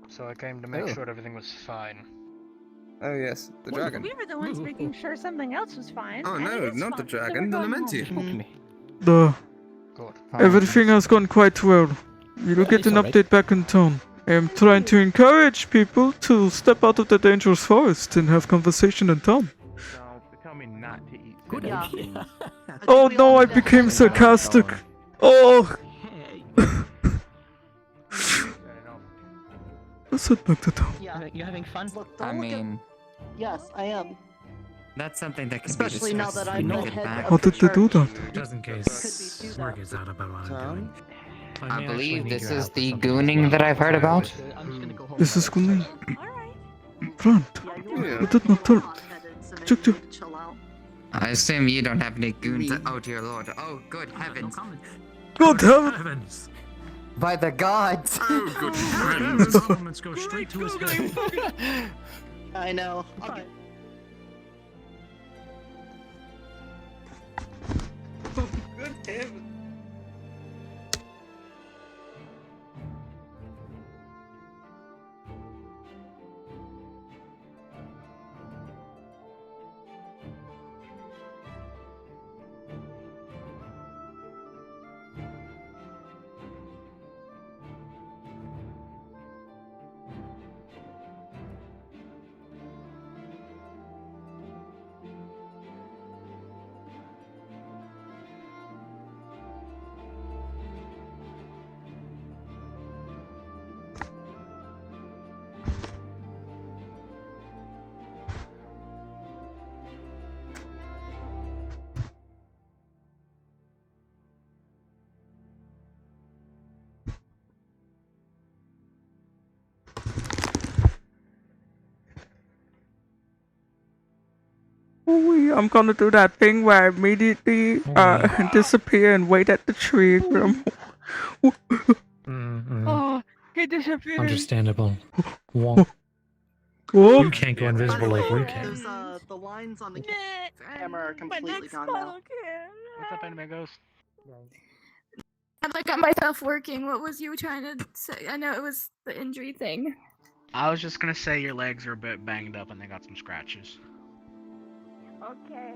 so I came to make Oh. sure everything was fine. Oh yes, the dragon. We were the ones making sure something else was fine. Oh and no, it is not the fine, so we're dragon, the going Lamentian. home. Everything has gone quite well. You will get an it's alright. update back in town. I am trying to encourage people to step out of the dangerous forest and have conversation in town. Don't tell me not to eat. Good idea. Oh no, I became sarcastic. Oh. Let's head back to town. Yeah. You having fun? Look, I don't look at- mean, Yes, I am. that's something that can Especially be now discussed that when I'm we the get head back. of How did they do that? Just in case word gets out about what I'm doing. I believe this is the something as gooning well. that I've heard about. This is Gully. Friend, you did not tell. Chuk chuk. I assume you don't have any goons. Oh dear lord. Oh good heavens. Good heavens. By the gods. Oh, good Those compliments go straight to his head. I know. Okay. Good heavens. Ooh, I'm gonna do that thing where I immediately disappear and wait at the tree. Oh, he disappeared. Understandable. Wonk. Whoa. You can't go invisible like we can. There's the lines on the camera are completely gone now. What's up, Animagos? I got myself working. What was you trying to say? I know it was the injury thing. I was just gonna say your legs are a bit banged up and they got some scratches. Okay.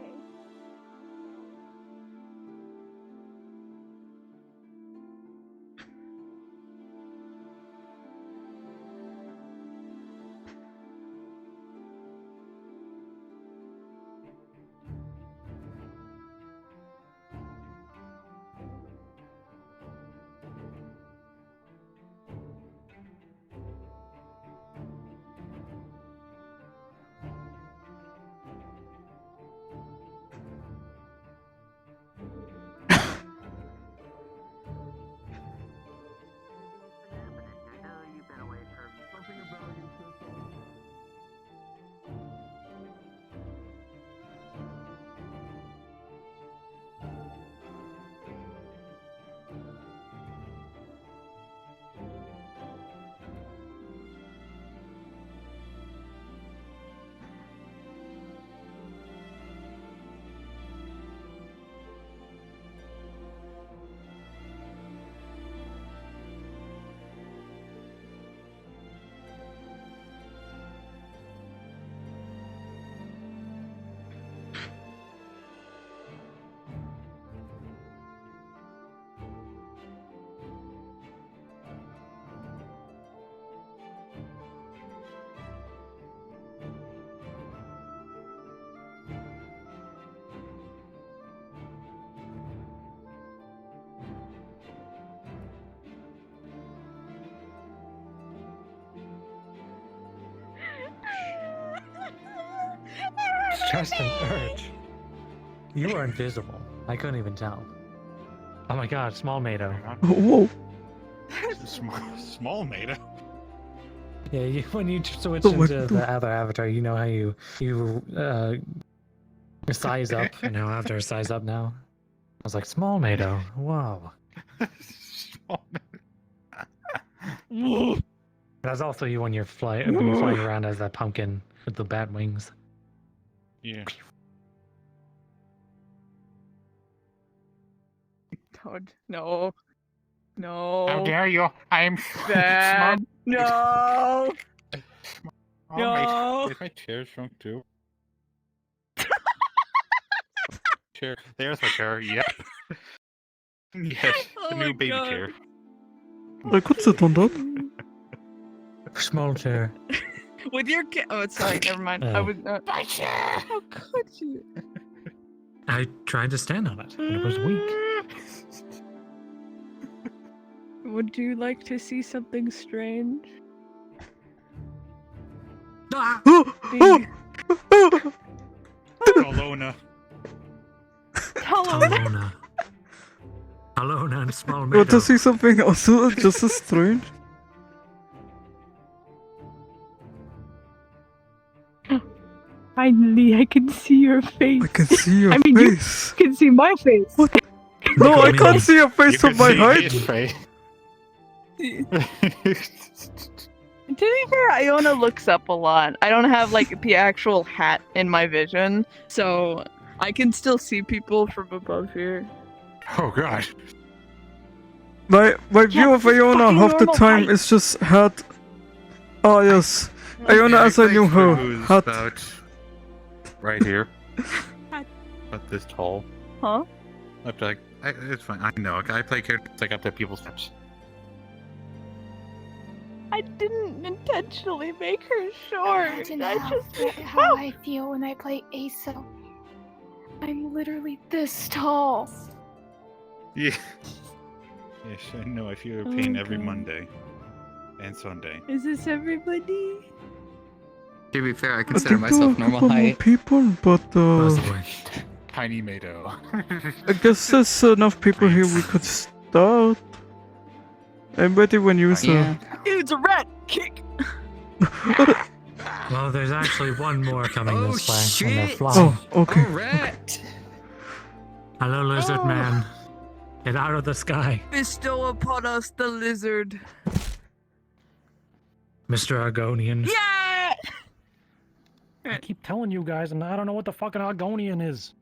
It's just an urge. You are invisible. I couldn't even tell. Oh my god, small Mado. Whoa. Small Mado. Yeah, when you switch Oh my into the God. other avatar, you know how you size up, and how after I size up now. I was like, small Mado. Wow. That's also you when you're flying around as that pumpkin with the bat wings. Yeah. God, no. No. How dare you? I'm Bad. No. Oh, No. my chair shrunk too. Chair. There's my chair. Yep. Yes, Oh the my new baby God. chair. I could sit on that. Small chair. With your oh, sorry, never mind. I Oh. was. My chair. How could you? I tried to stand on it, but it was weak. Would you like to see something strange? Oh! Alona. Alona. Alona and small Want meadow. to see something also just as strange? Finally, I can see your face. I can see your I mean, face. you can see my face. What? No, I can't see your face from my height. To be fair, Iona looks up a lot. I don't have like the actual hat in my vision, so I can still see people from above here. Oh god. My view of Iona half the time is just hat. Oh yes, Iona as I knew her. Who's Hat. about right here. About this tall. Huh? Up to like, it's fine. I know. I play characters like up to people's steps. I didn't intentionally make her short. Imagine I how, just how I feel when I play Asa. I'm literally this tall. Yeah. Yes, I know. I feel your pain every Monday and Sunday. Is this everybody? To be fair, I I consider think myself there are a normal couple more height. people, but Tiny Mado. I guess there's enough people here we could start. I'm ready when you Yeah. start. It's a rat kick. Well, there's actually one more coming Oh, this way, and they're shit. flying. Oh, okay. Alright. Hello, lizard man. Get out of the sky. Bestow upon us the lizard. Mr. Argonian. Yeah! I keep telling you guys, and I don't know what the fucking Argonian is.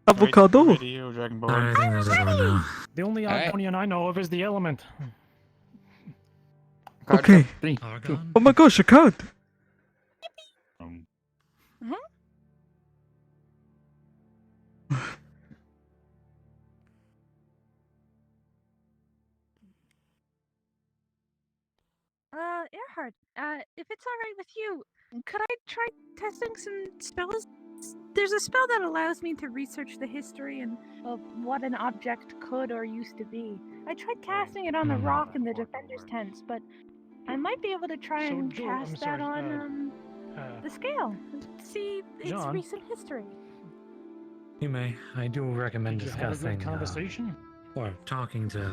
Avocado. Radio, Dragon Ball. I think that's everyone now. The only Alright. Argonian I know of is the element. Okay. Argon? Oh my gosh, a card. Earhart, if it's alright with you, could I try testing some spells? There's a spell that allows me to research the history and of what an object could or used to be. I tried casting it on the rock in the defender's tents, but I might be able to try and Joel, I'm cast that sorry, on the scale and see its John? recent history. You may. I do recommend Did you have a discussing good conversation? or talking to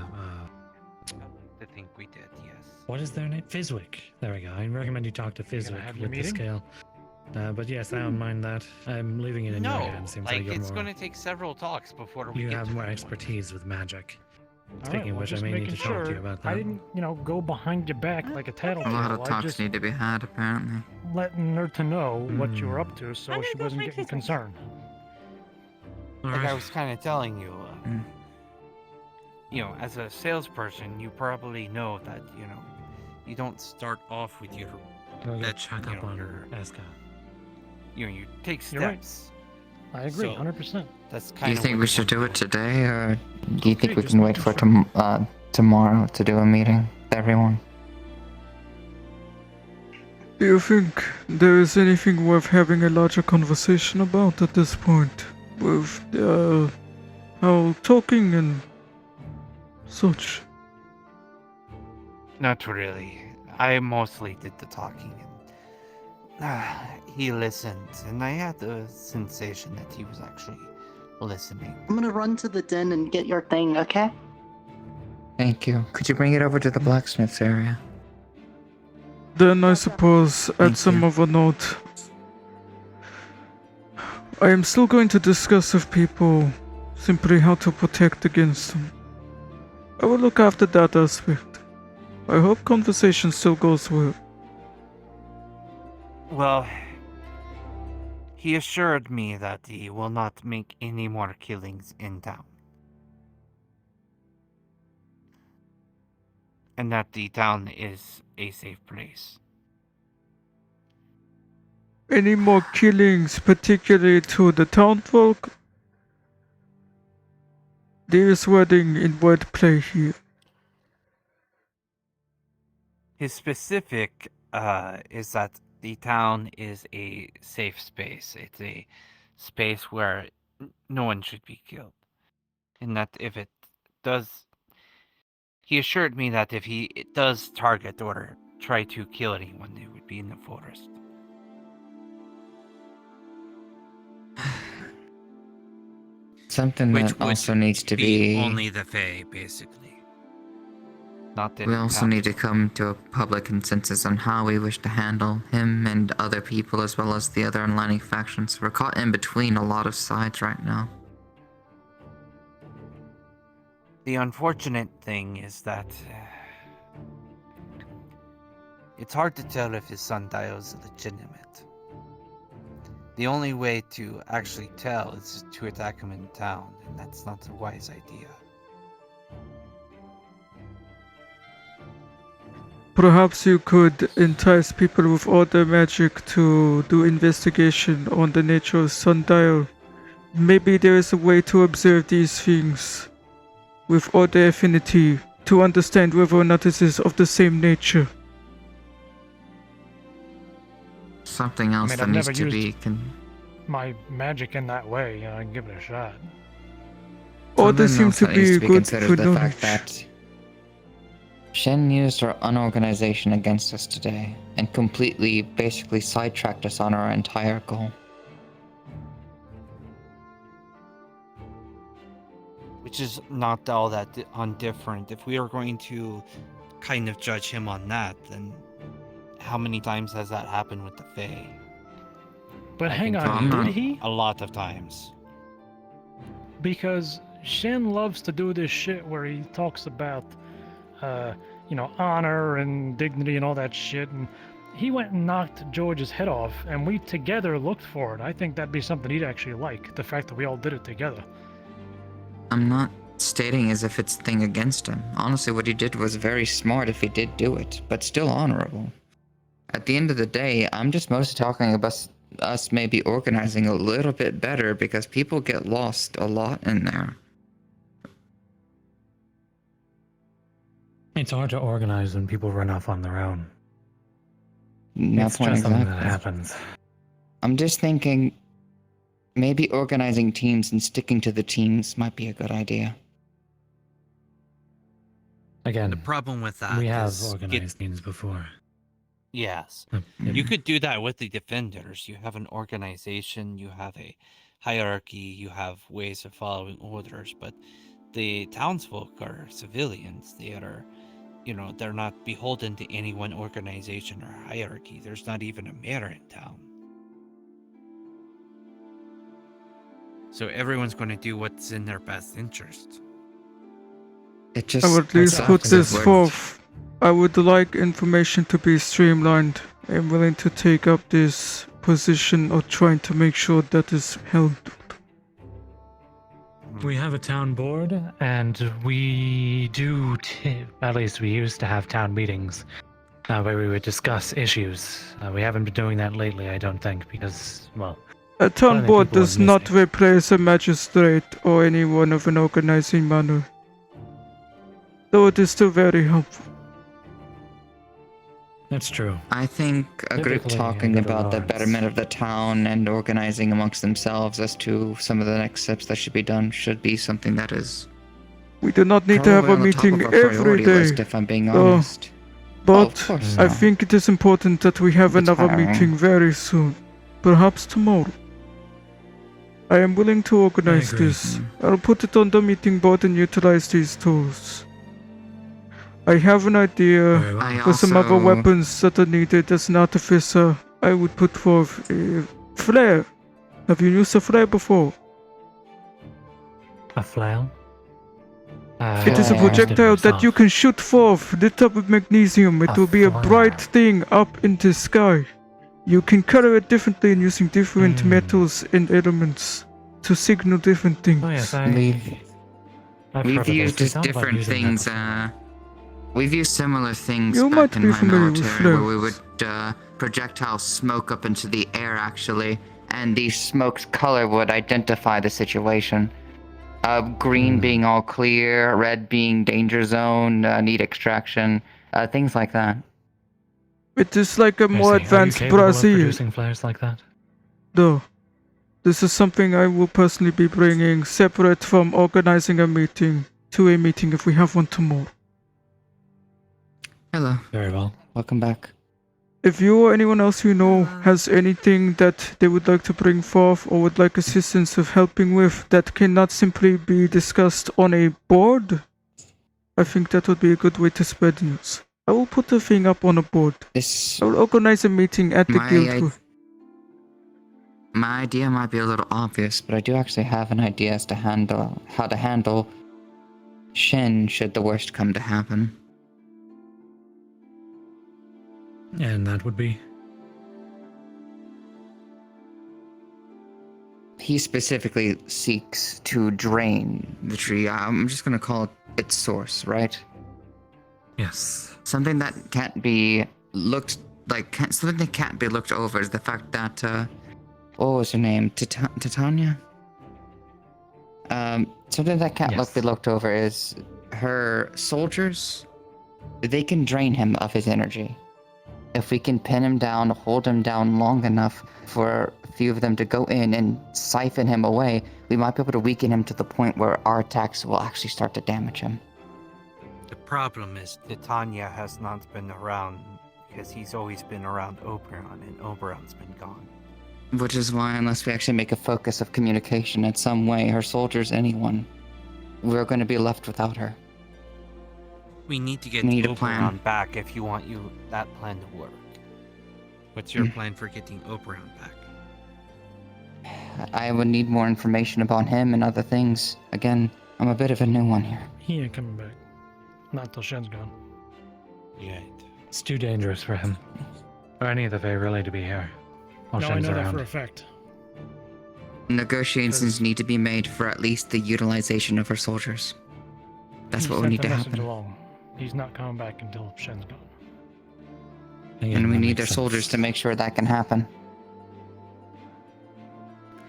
I think we did, yes. what is their name? Fizwick. There we go. I recommend you talk to have Fizwick your with the meeting? scale. But yes, I don't mind that. I'm leaving it in your No, hands. Seems like like you're it's more, going to take several talks before we you get have to more that expertise with magic. Alright, Speaking of well, which, I just may need making to talk to you sure. about that. I didn't, go behind your back like a A tattletale. lot of I talks just need to be had, apparently. letting her to know what you were up to, so I'm gonna she go wasn't find getting Fizwick. concerned. Like I Alright. was kind of telling you, as a salesperson, you probably know that, you don't start off with your, Go that, check up on your, Eska. you take You're right. steps. I agree, So, 100%. That's Do kind you of think we should do it today, or do you think Okay, we just can wait making for sure. tomorrow to do a meeting with everyone? Do you think there is anything worth having a larger conversation about at this point? With how talking and such. Not really. I mostly did the talking, and he listened, and I had the sensation that he was actually listening. I'm gonna run to the den and get your thing, okay? Thank you. Could you bring it over to the blacksmith's area? Then I suppose add some other note. I am still going to discuss with people simply how to protect against them. I will look after that aspect. I hope conversation still goes well. Well, he assured me that he will not make any more killings in town. And that the town is a safe place. Any more killings, particularly to the townfolk? There is wedding in wordplay here. His specific is that the town is a safe space. It's a space where no one should be killed. And that if it does... He assured me that if it does target or try to kill anyone, it would be in the forest. Something Which that would also needs to be... only the Fae, basically. Not the We also town. need to come to a public consensus on how we wish to handle him and other people as well as the other unlining factions. We're caught in between a lot of sides right now. The unfortunate thing is that it's hard to tell if his son Dio is legitimate. The only way to actually tell is to attack him in town, and that's not a wise idea. Perhaps you could entice people with order magic to do investigation on the nature of sundial. Maybe there is a way to observe these things with order affinity to understand whether or not this is of the same nature. Something else I've that needs never to used be... my magic in that way. You know, I can give it a shot. Order Something seems else to that needs be to be good considered for is the knowledge. fact that Shen used her unorganization against us today and completely, basically sidetracked us on our entire goal. Which is not all that undifferent. If we are going to kind of judge him on that, then how many times has that happened with the Fae? But I hang can on, tell you did he? A lot of times. Because Shen loves to do this shit where he talks about, you know, honor and dignity and all that shit, and he went and knocked George's head off, and we together looked for it. I think that'd be something he'd actually like, the fact that we all did it together. I'm not stating as if it's a thing against him. Honestly, what he did was very smart if he did do it, but still honorable. At the end of the day, I'm just mostly talking about us maybe organizing a little bit better because people get lost a lot in there. It's hard to organize when people run off on their own. That's It's just something that happens. I'm just thinking maybe organizing teams and sticking to the teams might be a good idea. Again, The problem with that we have is organized teams before. Yes. Yep. You could do that with the defenders. You have an organization, you have a hierarchy, you have ways of following orders, but the townsfolk are civilians. They are, you know, they're not beholden to any one organization or hierarchy. There's not even a mayor in town. So everyone's going to do what's in their best interest. It just... I would at least put this forth. I would like information to be streamlined. I'm willing to take up this position of trying to make sure that is held. We have a town board, and we do, at least we used to have town meetings where we would discuss issues. We haven't been doing that lately, I don't think, because, well... A I town think board people have does missed not replace a magistrate or anyone of an organizing manner. Though it is still very helpful. That's true. I think a group Typically, talking I go to about the Lawrence. betterment of the town and organizing amongst themselves as to some of the next steps that should be done should be something that is We do not need to have a probably on the top meeting of our every priority day. list, if I'm being though. honest. But of course I not. think it is important that we have another tiring. meeting very soon. Perhaps tomorrow. I am willing to organize agree. this. I'll put it on the meeting board and utilize these tools. I have an idea Very well. for some other also- weapons that are needed as an artificer. I would put forth a flare. Have you used a flare before? A flail? It is a projectile that you can shoot forth, lit up with magnesium. It A will be a flare. bright thing up in the sky. You can color it differently and using different metals and elements to signal different things. Oh yes, We've used as different things, we've used similar things You back might in be my familiar with military where we flares. would projectile smoke up into the air actually, and the smoke's color would identify the situation. Green being all clear, red being danger zone, need extraction, things like that. It is like a I more see. Are you advanced capable of Brazil. producing flares like that? No. This is something I will personally be bringing separate from organizing a meeting if we have one tomorrow. Hello. Very well. Welcome back. If you or anyone else you know has anything that they would like to bring forth or would like assistance of helping with that cannot simply be discussed on a board, I think that would be a good way to spread news. I will put the thing up on a board. I will organize a meeting at the guild. My idea might be a little obvious, but I do actually have an idea as to how to handle Shen should the worst come to happen. And that would be? He specifically seeks to drain the tree. I'm just gonna call it its source, right? Yes. Something that can't be looked something that can't be looked over is the fact that what was her name? Titania? Something that can't be looked over is her soldiers. They can drain him of his energy. If we can pin him down, hold him down long enough for a few of them to go in and siphon him away, we might be able to weaken him to the point where our attacks will actually start to damage him. The problem is Titania has not been around because he's always been around Oberon, and Oberon's been gone. Which is why, unless we actually make a focus of communication in some way, her soldiers, anyone, we're going to be left without her. We need to get We need a Oberon plan. back if you want that plan to work. What's your plan for getting Oberon back? I would need more information about him and other things. Again, I'm a bit of a new one here. He ain't coming back. Not till Shen's gone. Yeah. It's too dangerous for him. Or any of the Fae really to be here. While No, I Shen's know that around. for a fact. Negotiations need to be made for at least the utilization of our soldiers. That's He what sent we need the to message happen. along. He's not coming back until Shen's gone. And we need our soldiers to make sure that can happen.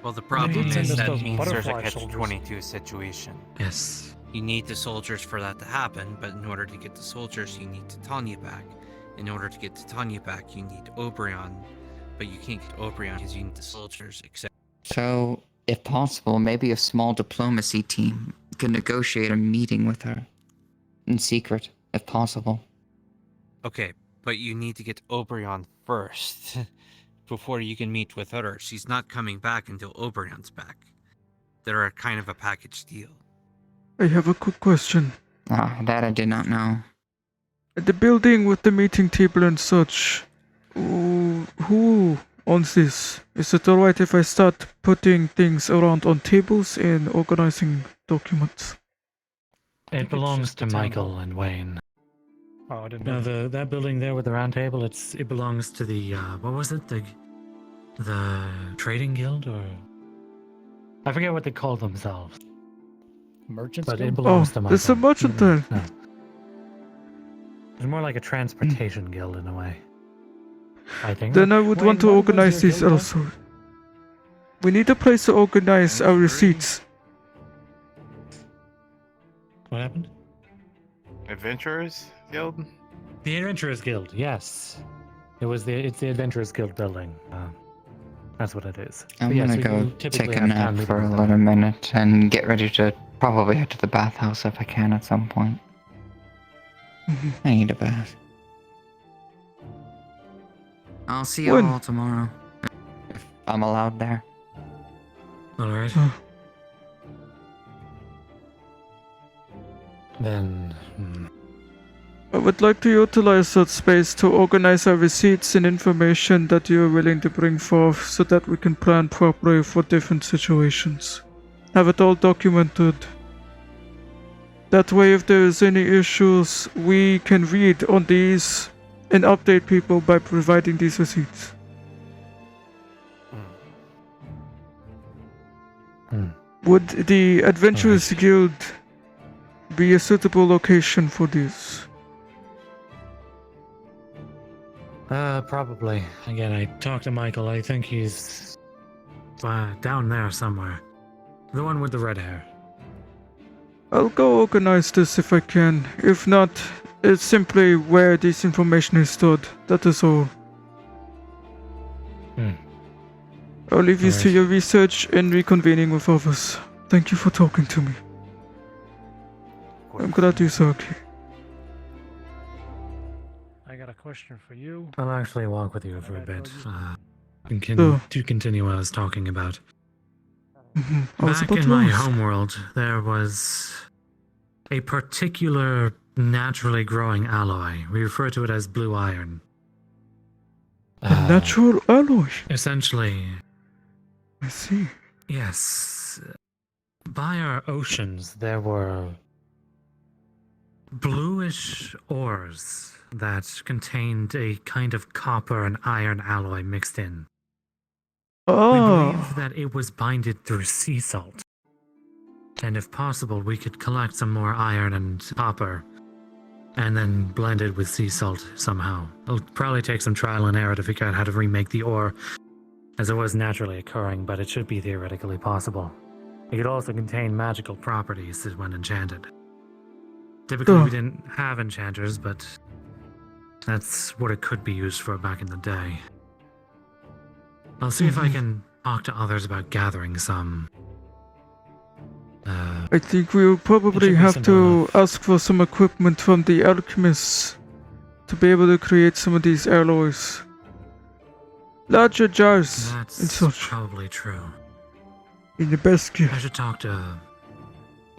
Well, the They problem did send is us that those means there's a butterfly soldiers. catch-22 situation. Yes. You need the soldiers for that to happen, but in order to get the soldiers, you need Titania back. In order to get Titania back, you need Oberon, but you can't get Oberon because you need the soldiers, etc. So, if possible, maybe a small diplomacy team can negotiate a meeting with her. In secret, if possible. Okay, but you need to get Oberon first before you can meet with her. She's not coming back until Oberon's back. They're a kind of a package deal. I have a quick question. That I did not know. At the building with the meeting table and such, who owns this? Is it alright if I start putting things around on tables and organizing documents? It belongs to Michael and Wayne. Oh, I didn't No, know. that building there with the round table, it belongs to the what was it? The trading guild, or I forget what they call themselves. Merchants But Guild? it belongs to Oh, Michael. it's a mercantile. No. It's more like a transportation guild in a way. I think. Then I would Wayne, want to what was organize your these guild also. We need a place to organize our receipts. What happened? Adventurers Guild? The Adventurers Guild, yes. It's the Adventurers Guild building. That's what it is. I'm But yes, gonna we go do typically take a have nap town for a meetings little minute and get ready to probably head to the bathhouse if I can at some point. I need a bath. I'll see you When? all tomorrow. If I'm allowed there. Alright. Then. I would like to utilize that space to organize our receipts and information that you are willing to bring forth so that we can plan properly for different situations. Have it all documented. That way, if there is any issues, we can read on these and update people by providing these receipts. Would the Adventurers Guild be a suitable location for this? Probably. Again, I talked to Michael. I think he's down there somewhere. The one with the red hair. I'll go organize this if I can. If not, It's simply where this information is stored. That is all. I'll leave you to Alright. your research and reconvening with others. Thank you for talking to me. I'm glad you saw okay. I got a question for you. I'll actually walk with you for a bit. Sure. To continue what I was talking about. I was Back about in to my ask. homeworld, there was a particular naturally growing alloy. We refer to it as blue iron. A natural alloy. Essentially, I see. yes. By our oceans, there were bluish ores that contained a kind of copper and iron alloy mixed in. We Oh. believe that it was binded through sea salt. And if possible, we could collect some more iron and copper and then blend it with sea salt somehow. It'll probably take some trial and error to figure out how to remake the ore as it was naturally occurring, but it should be theoretically possible. It could also contain magical properties when enchanted. Typically, we didn't have enchanters, but that's what it could be used for back in the day. I'll see if I can talk to others about gathering some. I think we'll probably be have simple to ask for some equipment from the alchemists to be able to create some of these alloys. Larger jars and That's such. probably true. In the best case. I should talk to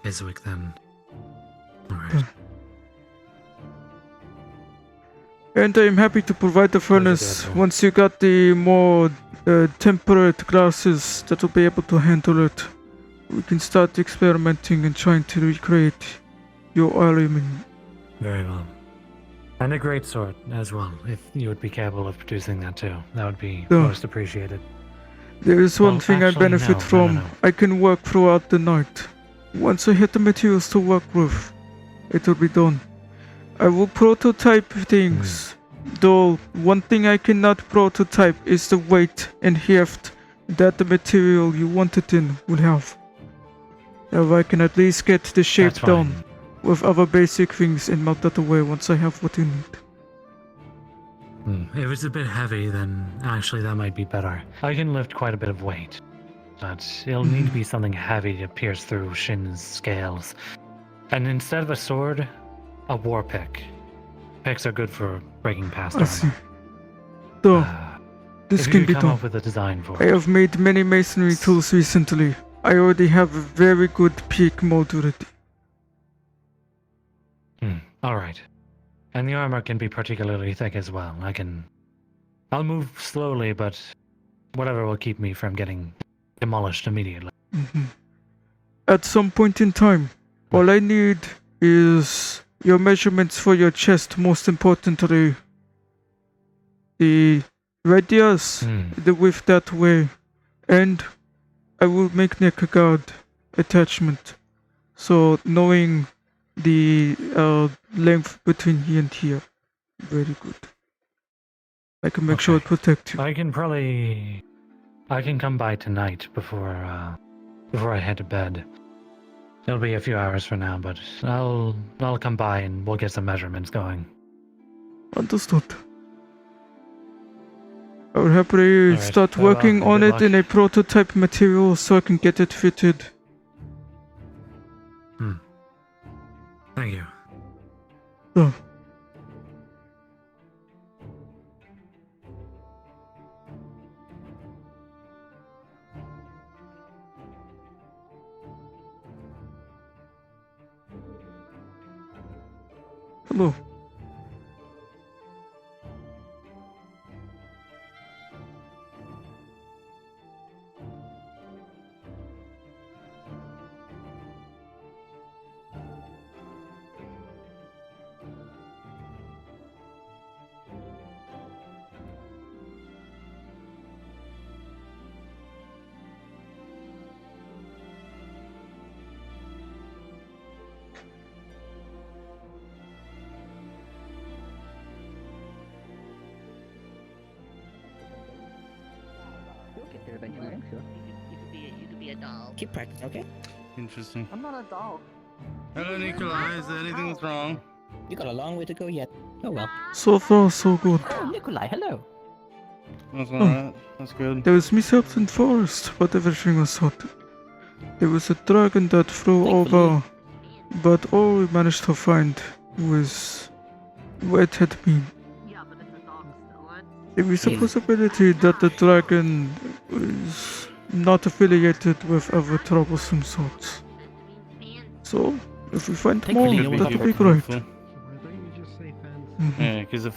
Iswick then. Alright. And I'm happy to provide the furnace good, once you got the more temperate glasses that will be able to handle it. We can start experimenting and trying to recreate your aluminium. Very well. And a great sword as well, if you would be capable of producing that too. That would be Yeah. most appreciated. There is one Well, thing I actually, benefit no, from. no. I can work throughout the night. Once I hit the materials to work with, it will be done. I will prototype things. Though one thing I cannot prototype is the weight and heft that the material you want it in will have. Now I can at least get the shape That's fine. down with other basic things and melt that away once I have what you need. If it's a bit heavy, then actually that might be better. I can lift quite a bit of weight, but it'll need to be something heavy to pierce through Shin's scales. And instead of a sword, a war pick. Picks are good for breaking past I armor. see. So, this If you can could be come done. up with a design for I it. have made many masonry tools recently. I already have a very good peak mold ready. Alright. And the armor can be particularly thick as well. I'll move slowly, but whatever will keep me from getting demolished immediately. At some point in time, all I need is your measurements for your chest, most importantly. The radius, the width that way, and I will make neck guard attachment. So knowing the length between here and here, very good. I can make sure it protects you. I can come by tonight before I head to bed. It'll be a few hours from now, but I'll come by and we'll get some measurements going. Understood. I will happily Alright, start very well, working and on good it luck. in a prototype material so I can get it fitted. Thank you. So, hello. You could be a doll. Keep practicing, okay? Interesting. I'm not a doll. Hello, Nicolai. Is there anything that's wrong? You got a long way to go yet. Oh well. So far, so good. Oh, Nicolai, hello. That's Oh. alright. That's good. There was mishaps in the forest, but everything was sorted. There was a dragon that flew over, but all we managed to find was where it had been. There is a possibility that the dragon is not affiliated with other troublesome sorts. So, if we find more, that would be great. Yeah, because if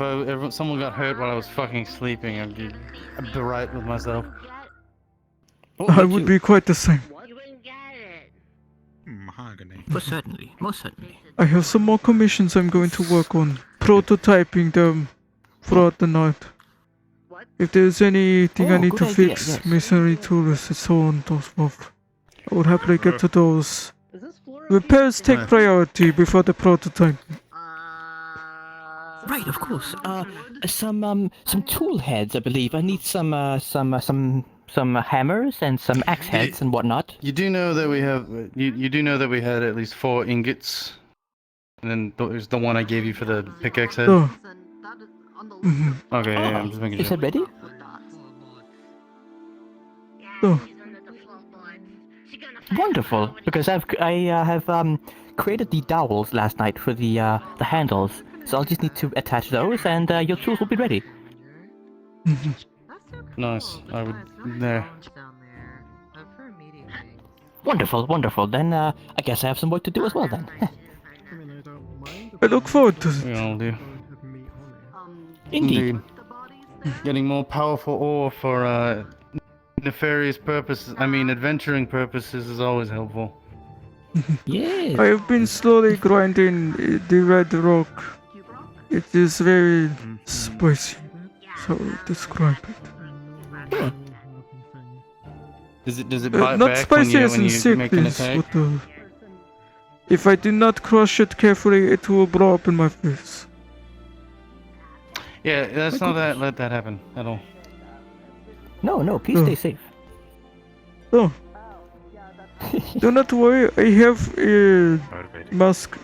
someone got hurt while I was fucking sleeping, I'd be right with myself. I would be quite the same. Mahogany. Most certainly, most certainly. I have some more commissions I'm going to work on, prototyping them throughout the night. If there's anything I need to fix, masonry tools and so on, those forth, I would happily get to those. Repairs take priority before the prototype. Right, of course. Some tool heads, I believe. I need some hammers and some axe heads and whatnot. You do know that we have. You do know that we had at least 4 ingots, and then there's the one I gave you for the pickaxe head. Oh. Okay, yeah, I'm just making sure. Is it ready? Oh. Wonderful, because I have created the dowels last night for the handles, so I'll just need to attach those, and your tools will be ready. Nice. I would there. Wonderful, wonderful. Then I guess I have some work to do as well then. I look forward to it. We all do. Indeed. Getting more powerful ore for nefarious purposes. I mean, adventuring purposes is always helpful. Yeah. I have been slowly grinding the red rock. It is very spicy, so describe it. Does it bite not back spicy when as you, in when you make an sickness, attack? but if I do not crush it carefully, it will blow up in my face. Yeah, let's not let that happen at all. No, please stay safe. Oh. Do not worry, I have a mask.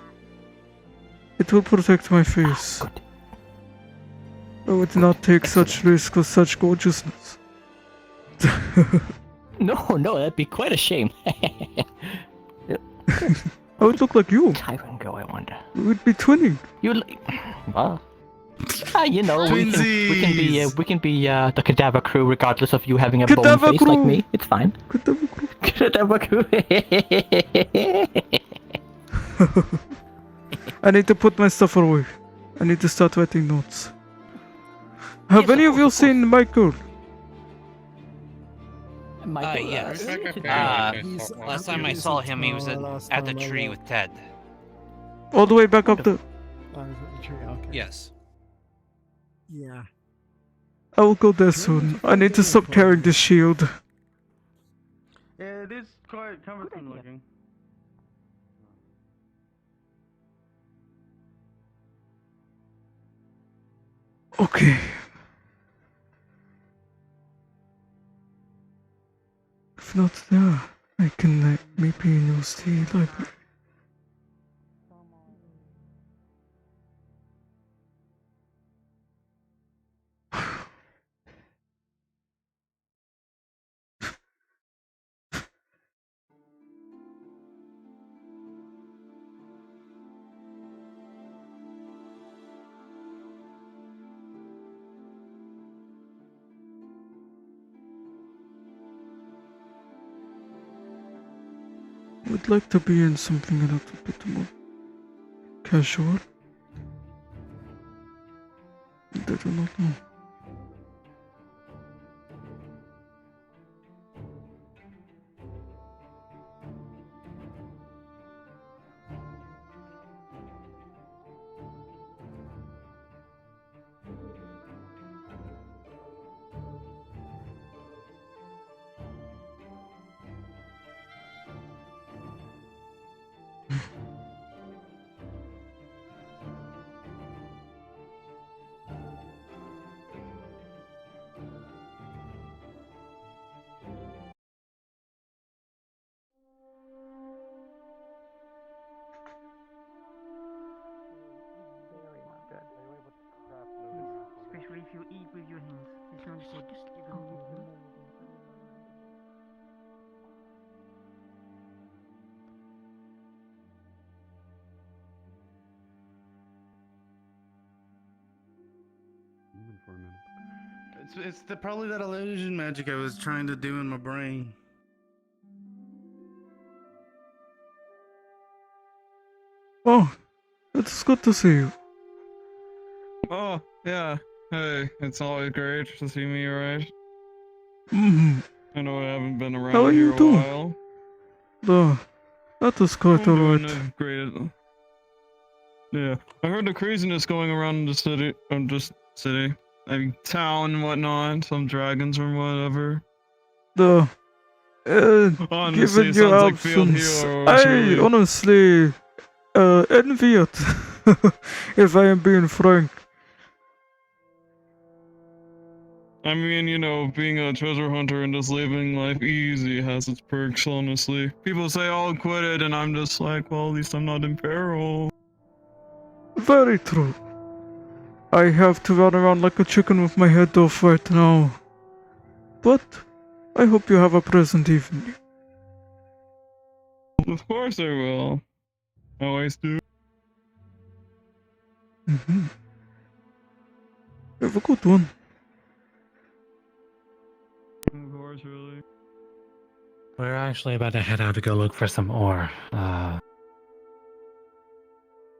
It will protect my face. I would not take such risk with such gorgeousness. No, that'd be quite a shame. I would look like you. Tyrant go, I wonder. We would be twinning. Well, you know, we can be the cadaver crew regardless of you having a bone face like me. It's fine. Cadaver crew. I need to put my stuff away. I need to start writing notes. Have any of you seen Michael? Yes. Last time I saw him, he was at the tree with Ted. All the way back up the... Yes. Yeah. I will go there soon. I need to stop carrying this shield. Yeah, it is quite cumbersome looking. Okay. If not there, I can maybe use the library. I would like to be in something a little bit more casual. I do not know. if you eat with your hands. It's not good. Just give them. For a minute. It's probably that illusion magic I was trying to do in my brain. Oh, it's good to see you. Oh, yeah. Hey, it's always great to see me, right? Mm-hmm. I know I haven't been around How are here you a doing? while. That is quite I'm alright. doing great. Yeah, I heard the craziness going around the city, just city, I mean town and whatnot, some dragons or whatever. Honestly, Given it your sounds like field absence, heroes, I really. honestly envy it, if I am being frank. I mean, you know, being a treasure hunter and just living life easy has its perks, honestly. People say, "Oh, quit it," and I'm just like, well, at least I'm not in peril. Very true. I have to run around like a chicken with my head off right now. But I hope you have a pleasant evening. Of course I will. I always do. Mm-hmm. Have a good one. Of course, really. We're actually about to head out to go look for some ore.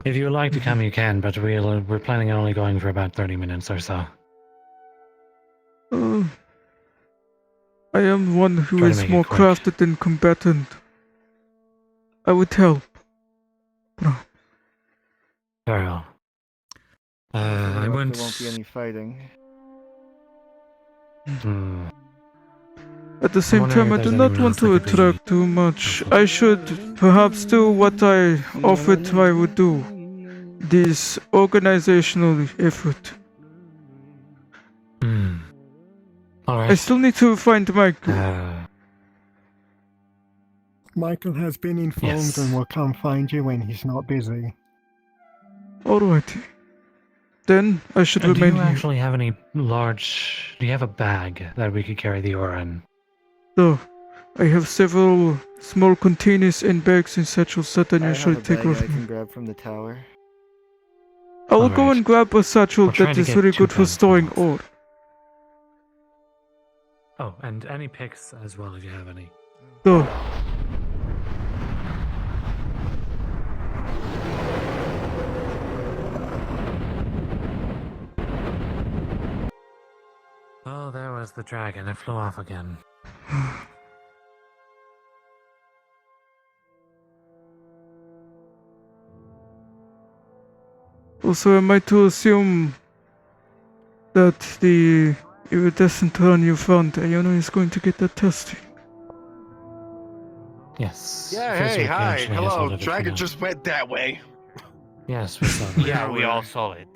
If you would like to come, you can, but we're planning on only going for about 30 minutes or so. I am one who Try to is make it more quick. crafted than combatant. I would help. Very well. I went. There won't be any fighting. At the same time, I do not want to attract too much. I should perhaps do what I offered I would do. This organizational effort. Alright. I still need to find Michael. Michael has been informed and will come find you when he's not busy. Alrighty. Then I should Do remain you here. actually have any large... Do you have a bag that we could carry the ore in? So, I have several small containers and bags and satchels that I usually take I with me. can grab from the tower. I will go and grab a satchel We're trying that to is get very 2 good for bags storing ore. Oh, and any picks as well if you have any. So, Oh, there was the dragon. It flew off again. also, am I to assume that the iridescent run you found, Iona is going to get that testing? Yes. Yeah, First hey, week, hi, actually, has all hello. of it for Dragon now. just went that way. Yes, we saw that. Yeah, we all saw it.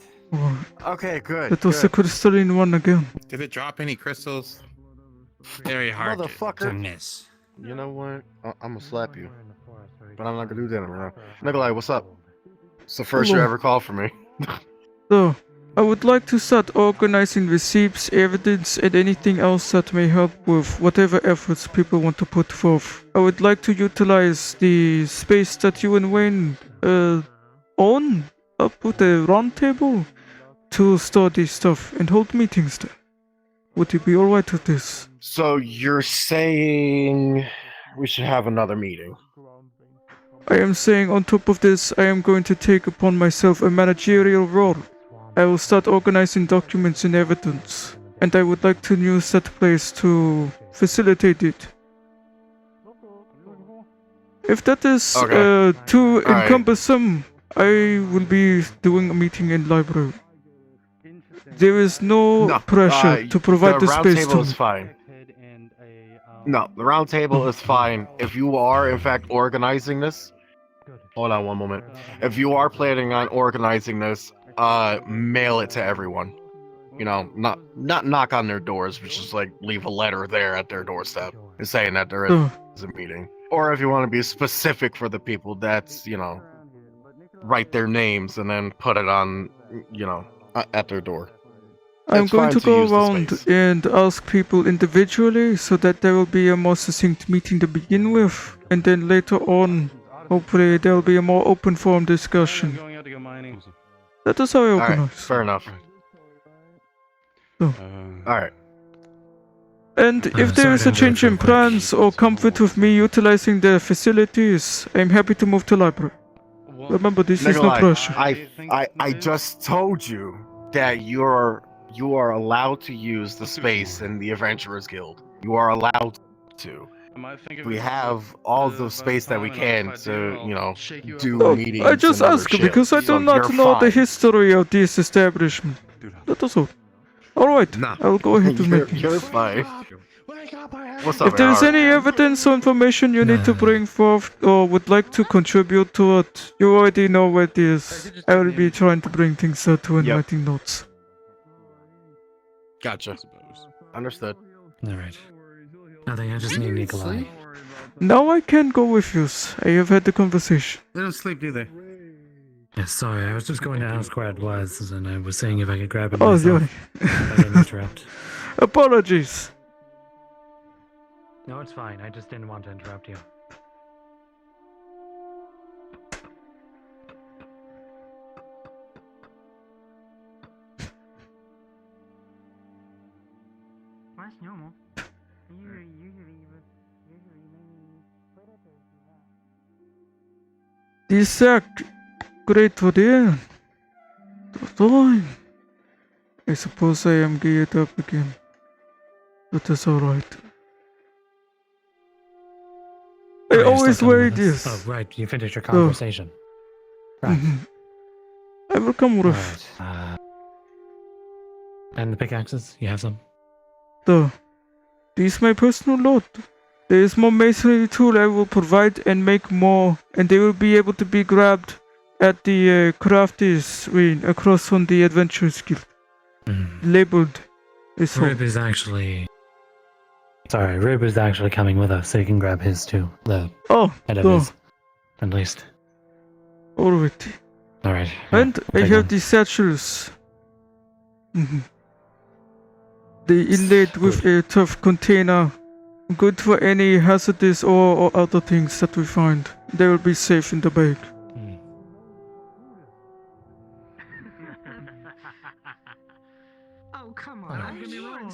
Okay, good. That was the crystalline one again. Did it drop any crystals? Very hard to Motherfucker. miss. You know what? I'm gonna slap you. But I'm not gonna do that around. Nicolai, what's up? It's the first you Hello. ever called for me. So, I would like to start organizing receipts, evidence, and anything else that may help with whatever efforts people want to put forth. I would like to utilize the space that you and Wayne own up with the round table to store this stuff and hold meetings there. Would you be alright with this? So you're saying we should have another meeting? I am saying on top of this, I am going to take upon myself a managerial role. I will start organizing documents and evidence, and I would like to use that place to facilitate it. If that is too Alright. cumbersome, I will be doing a meeting in library. There is no pressure to provide the round space table to is fine. No, the round table is fine. If you are, in fact, organizing this, hold on one moment. If you are planning on organizing this, mail it to everyone. You know, not knock on their doors, but just like leave a letter there at their doorstep and saying that there is a meeting. Or if you want to be specific for the people, that's, you know, write their names and then put it on, you know, at their door. I'm It's going fine to to go use the around space. and ask people individually so that there will be a more succinct meeting to begin with, and then later on, hopefully there will be a more open forum discussion. Going out to go mining. That is how I Alright, organize. fair enough. So. Alright. And if there sorry is to a change in interrupt real quick. plans or comfort with me utilizing the facilities, I'm happy to move to library. Remember, this is no Nicolai, pressure. I just told you that you are allowed to use the space in the Adventurers Guild. You are allowed to. We have all the space that we can to, you know, do Look, meetings. I just and other ask shit. because I So do not you're know the fine. history of this establishment. That is all. Alright, I will go ahead and make You're it. fine. What's up, If there is Earhart? any evidence or information you need to bring forth or would like to contribute to it, you already know where it is. I will be trying to bring things out to and Yep. writing notes. Gotcha. Understood. Alright. Nothing, I just need Nicolai. Now I can go with you. I have had the conversation. They don't sleep, do they? Yeah, sorry, I was just going to ask where it was, and I was seeing if I could grab it Oh, myself. sorry. If I didn't interrupt. Apologies. No, it's fine. I just didn't want to interrupt you. This act great for the end. Fine. I suppose I am geared up again. But that's alright. I Oh, you're always still coming wear with us? this. Oh, right. You finished your conversation. Right. I will come with. Alright. And the pickaxes? You have some? This is my personal load. There is more masonry tool I will provide and make more, and they will be able to be grabbed at the crafters ring across from the Adventurers Guild. Labeled. Rib is actually... Sorry, Rib is actually coming with us, so you can grab his too. The head of his, at least. Alright. Alright. And I have the satchels. They inlaid with a tough container. Good for any hazardous or other things that we find. They will be safe in the bag. Oh, come on. on. Don't get me wrong.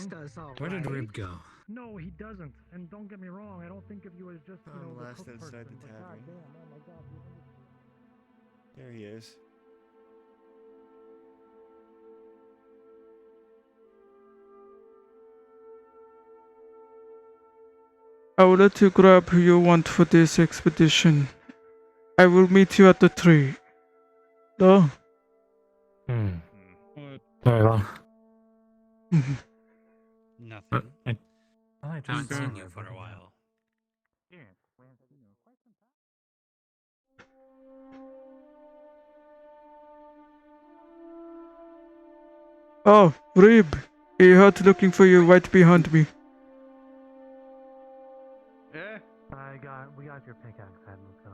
Where did Rib go? No, he doesn't. And don't get me wrong, I don't think of you as just, you know, the last cook outside person, the but tavern. goddamn, oh my god. There he is. I will let you grab who you want for this expedition. I will meet you at the tree. Very well. Nothing. I haven't seen you for a while. Oh, Rib. I heard looking for you right behind me. Yeah? We got your pickaxe head, let's go.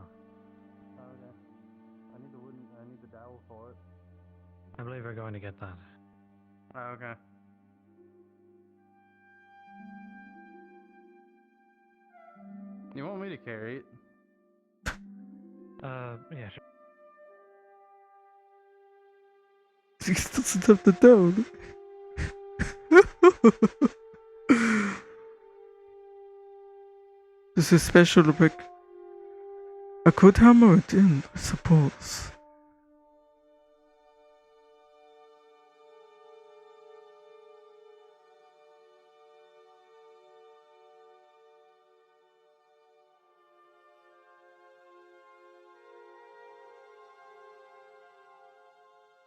Okay. I need the dowel for it. I believe we're going to get that. Oh, okay. You want me to carry it? Yeah, sure. He doesn't have the down. This is special, Rick. I could hammer it in, I suppose.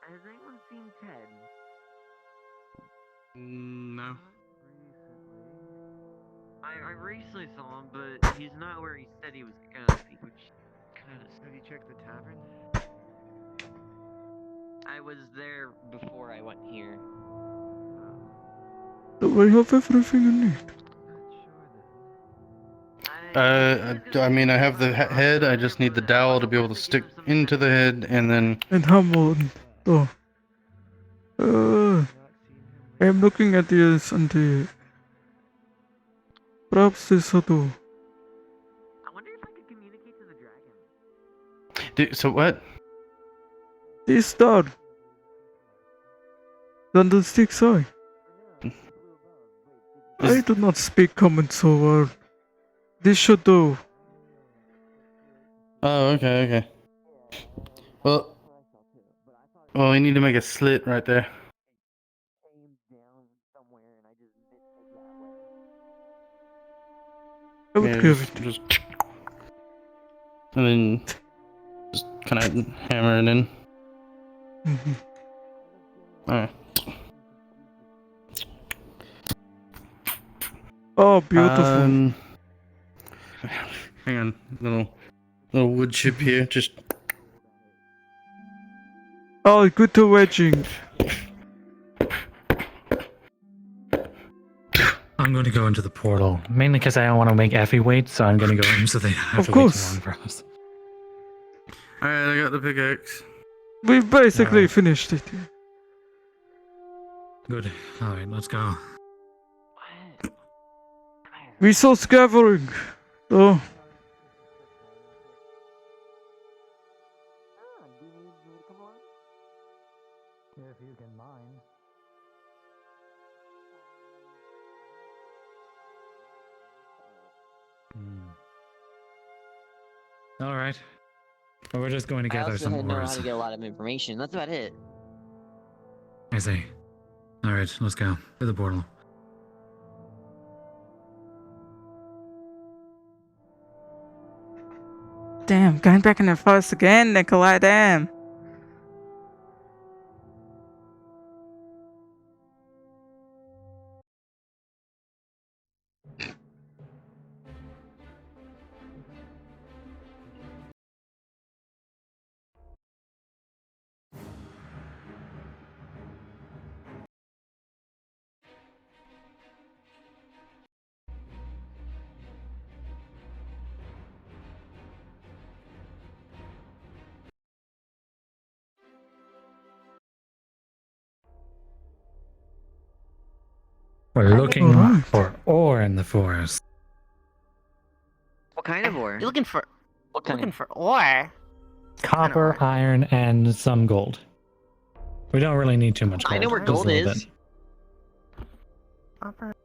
Has anyone seen Ted? No. I recently saw him, but he's not where he said he was gonna be, which kind of... Have you checked the tavern? I was there before I went here. Do I have everything you need? I mean, I have the head, I just need the dowel to be able to stick into the head, and then... And hammer and... I'm looking at this and perhaps this do. So what? This dog. London sticks eye. I do not speak common so well. This should do. Oh, okay. Well, we need to make a slit right there. I would give it. Just, and then just kind of hammer it in. Alright. Oh, beautiful. Hang on, little wood chip here. Just. Oh, good to wedging. I'm going to go into the portal, mainly because I don't want to make Effie wait, so I'm going to go in so they don't have to wait too long for us. Alright, I got the pickaxe. We've basically finished it. Good. Alright, let's go. We saw scavenging. Oh. If you can mind. Alright. Well, we're just going to I gather also some know how ores. to get a lot of information. That's about it. I see. Alright, let's go. To the portal. Damn, going back in the forest again, Nicolai, damn. We're looking for ore in the forest. What kind of ore? You're looking for ore? Copper, iron, and some gold. We don't really need too much gold. I know where just a gold little is. bit.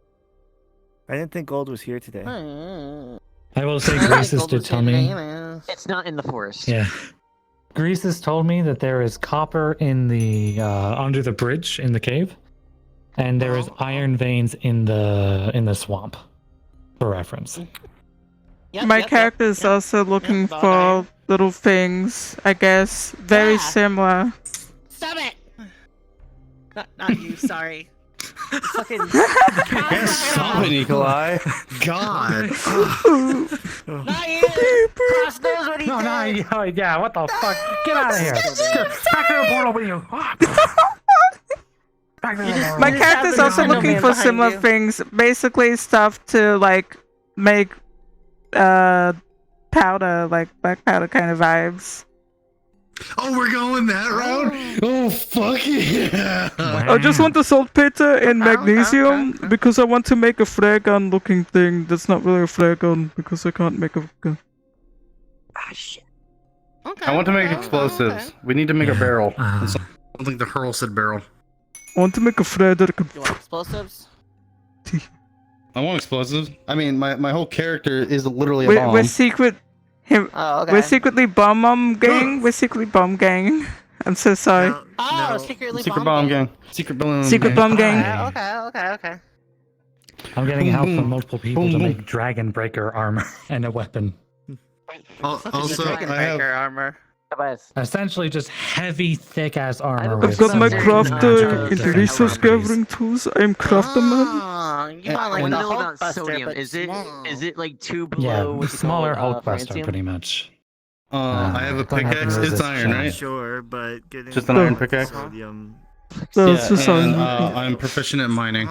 I didn't think gold was here today. I will say Greases did tell me. It's not in the forest. Yeah. Greases told me that there is copper in the under the bridge in the cave, and there is iron veins in the swamp. For reference. My character is also looking for little things, I guess. Very similar. Stop it! Not you, sorry. Fucking. Stop it, Nicolai. God. Not you! Cross knows what he No, did! no, yeah, what the fuck? Get out of here! Back to the portal with you! Back to the portal. My character's also looking for similar things. Basically stuff to like make powder, like black powder kind of vibes. Oh, we're going that route? Oh, fuck yeah! I just want the saltpeter and magnesium because I want to make a flare gun looking thing that's not really a flare gun because I can't make a gun. Ah, shit. I want to make explosives. We need to make a barrel. Something the Hurl said barrel. I want to make a flare that I can. You want explosives? I want explosives. I mean, my whole character is literally a We're, bomb. we're secret. We're secretly bomb gang. We're secretly bomb gang. I'm so sorry. Oh, secretly Secret bomb gang. Secret balloon. Secret bomb gang. Okay. I'm getting help from multiple people to make dragon breaker armor and a weapon. Also, Dragon Breaker armor. Essentially just heavy, thick-ass armor. I've got my crafter and resource gathering tools. I'm crafter man. You want like What the do you know about Hulkbuster, sodium? but Is it like two Yeah, below? what's it smaller called, Hulkbuster, francium? pretty much. I have a don't have pickaxe. to It's resist iron, right? Sure, but getting Just an iron pickaxe. sodium. So it's just and, iron. I'm proficient at mining.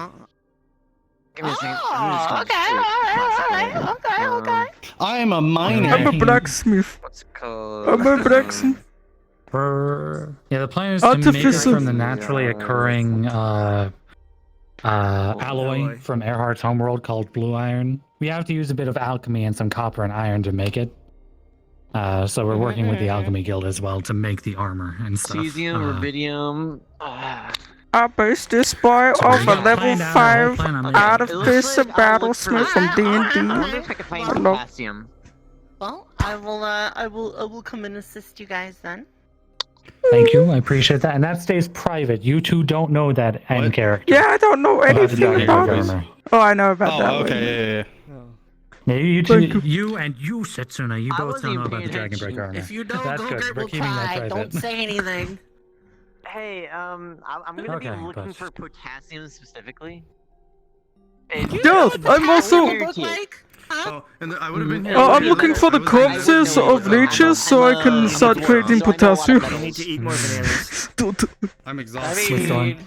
Give me a second. I'm just gonna Okay. I am a miner. I'm a blacksmith. What's it called? I'm a blacksmith. Yeah, the plan is to make it Artificer. from the naturally occurring alloy from Earhart's homeworld called blue iron. We have to use a bit of alchemy and some copper and iron to make it. So we're working with the Alchemy Guild as well to make the armor and stuff. Cesium, rubidium. I based this boy off a level 5 artificer battlesmith from D&D. I wonder if I can find Hello. potassium. Well, I will come and assist you guys then. Thank you, I appreciate that. And that stays private. You two don't know that end character. Yeah, I don't know anything about it. armor. Oh, I know about that one. Yeah, you two, you and you, Setsuna, you both don't know about the Dragonbreaker armor. If you don't, That's good. Gogurt We're will keeping that cry. private. Don't say anything. Hey, I'm gonna Okay, be looking but- for potassium specifically. Yo, I'm also. Oh, and I would have been. Oh, I'm looking for the corpses of leeches so I can start creating potassium. You need to eat more bananas. I'm I exhausted. mean,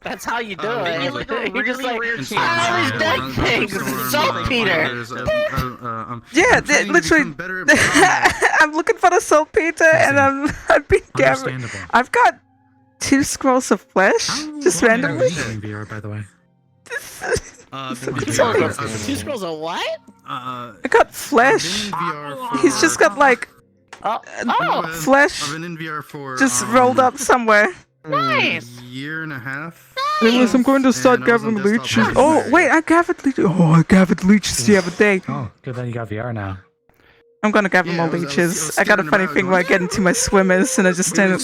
that's how you do it. You're like a You're just really like, rare chance. ah, these dead things. Saltpeter. Yeah, literally. I'm looking for the saltpeter, and I've been gathering. Understandable. I've got 2 scrolls of flesh, just randomly. VR, by the way. Two scrolls of what? I got flesh. He's just got like flesh I've been in VR for just rolled up somewhere. Nice. year and a half. Anyways, I'm going to start gathering leeches. Oh, wait, I gathered leeches. Oh, I gathered leeches the other day. Oh, good that you got VR now. I'm gonna gather more leeches. I got a funny thing where I get into my swimmers and I just stand and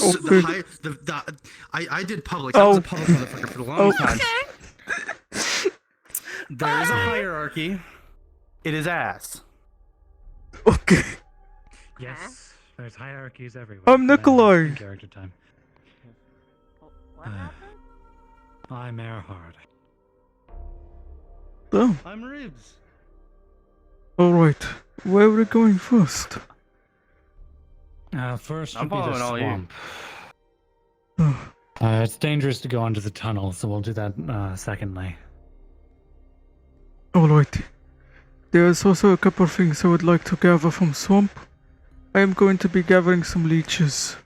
I did public. I was a public motherfucker for a long time. There is a hierarchy. It is ass. Okay. Yes, there's hierarchies everywhere. I'm Nicolai. Character time. I'm Earhart. Oh. I'm Ribs. Alright. Where are we going first? First I'm would be the following all you. swamp. It's dangerous to go under the tunnel, so we'll do that secondly. Alright. There's also a couple of things I would like to gather from swamp. I am going to be gathering some leeches.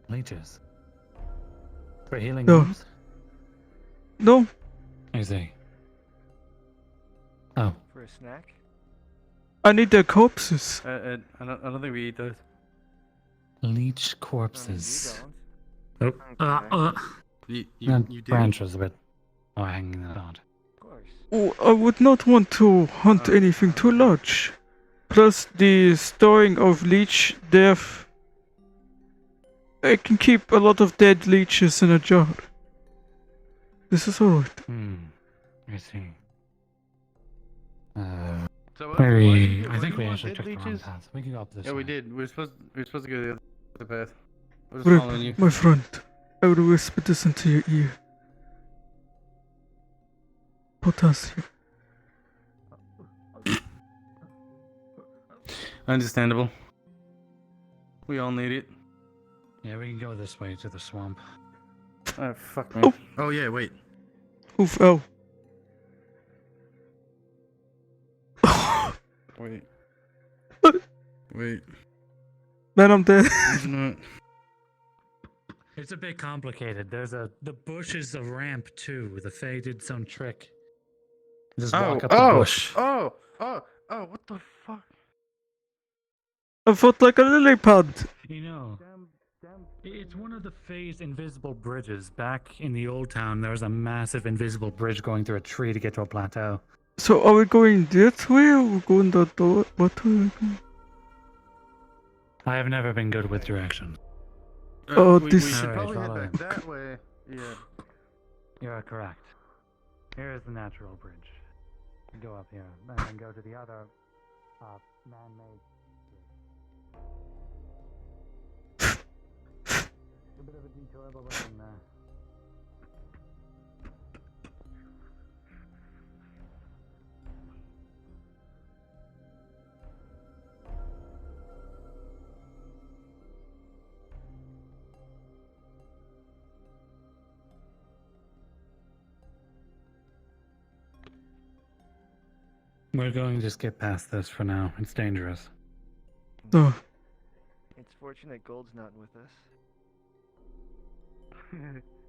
Leeches? For healing No. wounds? No. I see. Oh. For a snack? I need their corpses. I don't think we eat those. Leech corpses. You Oh. You do. Branches a bit. Oh, hanging out. Oh, I would not want to hunt anything too large. Plus, the storing of leech death. I can keep a lot of dead leeches in a jar. This is alright. I see. So, I think we actually took the wrong path. We can go up this way. Yeah, we did. We were supposed to go the other path. I was Rip, following you. my friend, I will whisper this into your ear. Potassium. Understandable. We all need it. Yeah, we can go this way to the swamp. Oh, fuck me. Oh, yeah, wait. Who fell? Wait. Wait. Man, I'm dead. He's not. It's a bit complicated. The bush is a ramp too. The Fae did some trick. Just walk up the bush. Oh, what the fuck? I felt like a lily pad. You know, it's one of the Fae's invisible bridges. Back in the old town, there was a massive invisible bridge going through a tree to get to a plateau. So are we going that way or we going that door? What way are we going? I have never been good with directions. Oh, we this. should Alright, probably follow head me. that way. Yeah. You're correct. Here is the natural bridge. Go up here, and then go to the other man-made. A bit of a detour, but we're in there. We're going to skip past this for now. It's dangerous. So, It's fortunate Gold's not with us.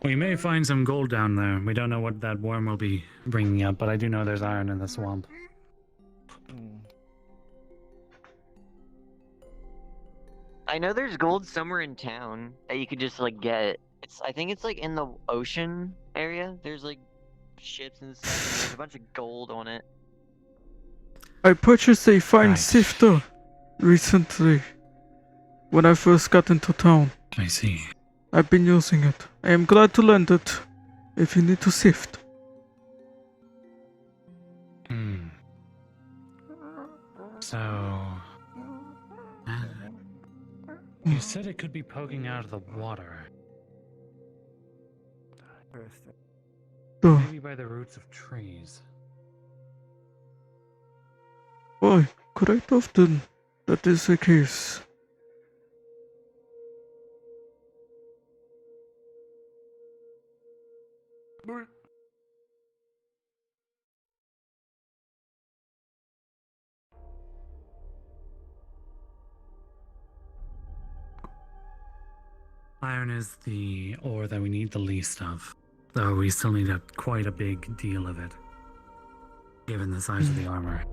We may find some gold down there. We don't know what that worm will be bringing up, but I do know there's iron in the swamp. I know there's gold somewhere in town that you could just like get. I think it's like in the ocean area. There's like ships and stuff, and there's a bunch of gold on it. I purchased a fine sifter recently when I first got into town. I see. I've been using it. I am glad to lend it if you need to sift. So... You said it could be poking out of the water. Maybe by the roots of trees. Why, quite often that is the case. Iron is the ore that we need the least of, though we still need quite a big deal of it, given the size of the armor.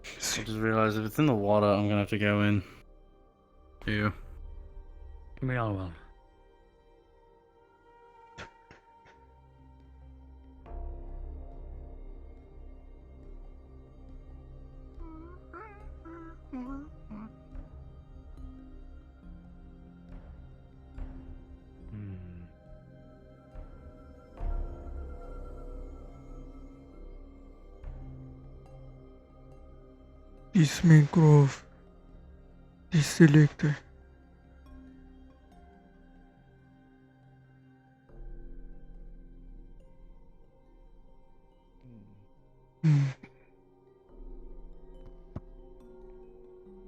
I just realized if it's in the water, I'm gonna have to go in. Too. We all will. This mangrove is selected.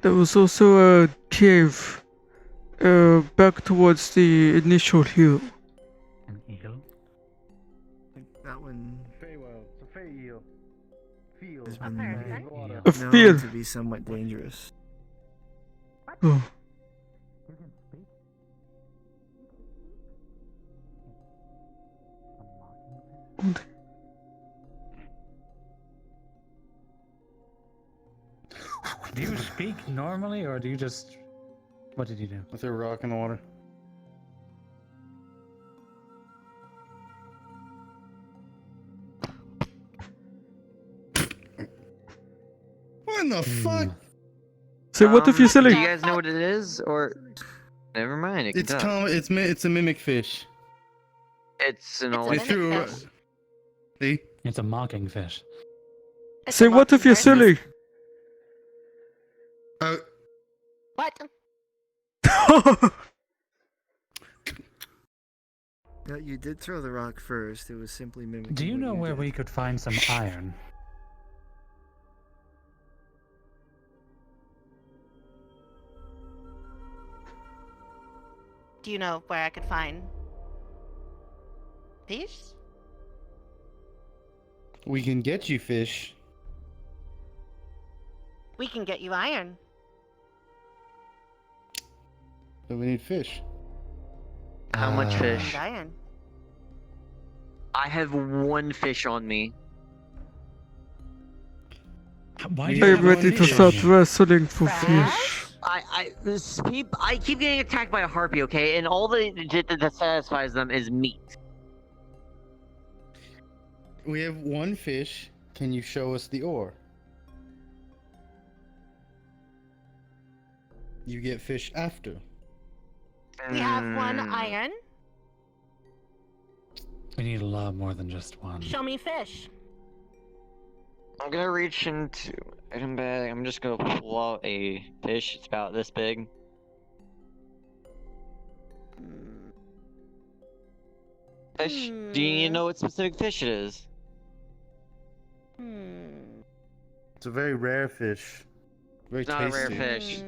There was also a cave back towards the initial hill. An eagle? That one It's a fey eel. has been A known field. to be somewhat dangerous. Oh. Do you speak normally, or do you just... What did you do? I threw a rock in the water. What the fuck? So what if you're silly? Do you guys know what it is, or never mind? It can It's talk. it's a mimic fish. It's an They old. threw a... See? It's a mocking fish. Say what if you're silly? What? No, you did throw the rock first. It was simply mimicking. Do you what know where did. we could find some iron? Do you know where I could find fish? We can get you fish. We can get you iron. But we need fish. How much fish? And iron. I have one fish on me. Why I'm ready to start wrestling for fish. I keep getting attacked by a harpy, okay? And all that satisfies them is meat. We have one fish. Can you show us the ore? You get fish after. We have one iron. We need a lot more than just one. Show me fish. I'm gonna reach into item bag. I'm just gonna pull out a fish. It's about this big. Fish. Do you know what specific fish it is? It's a very rare fish. Very It's not a tasty. rare fish.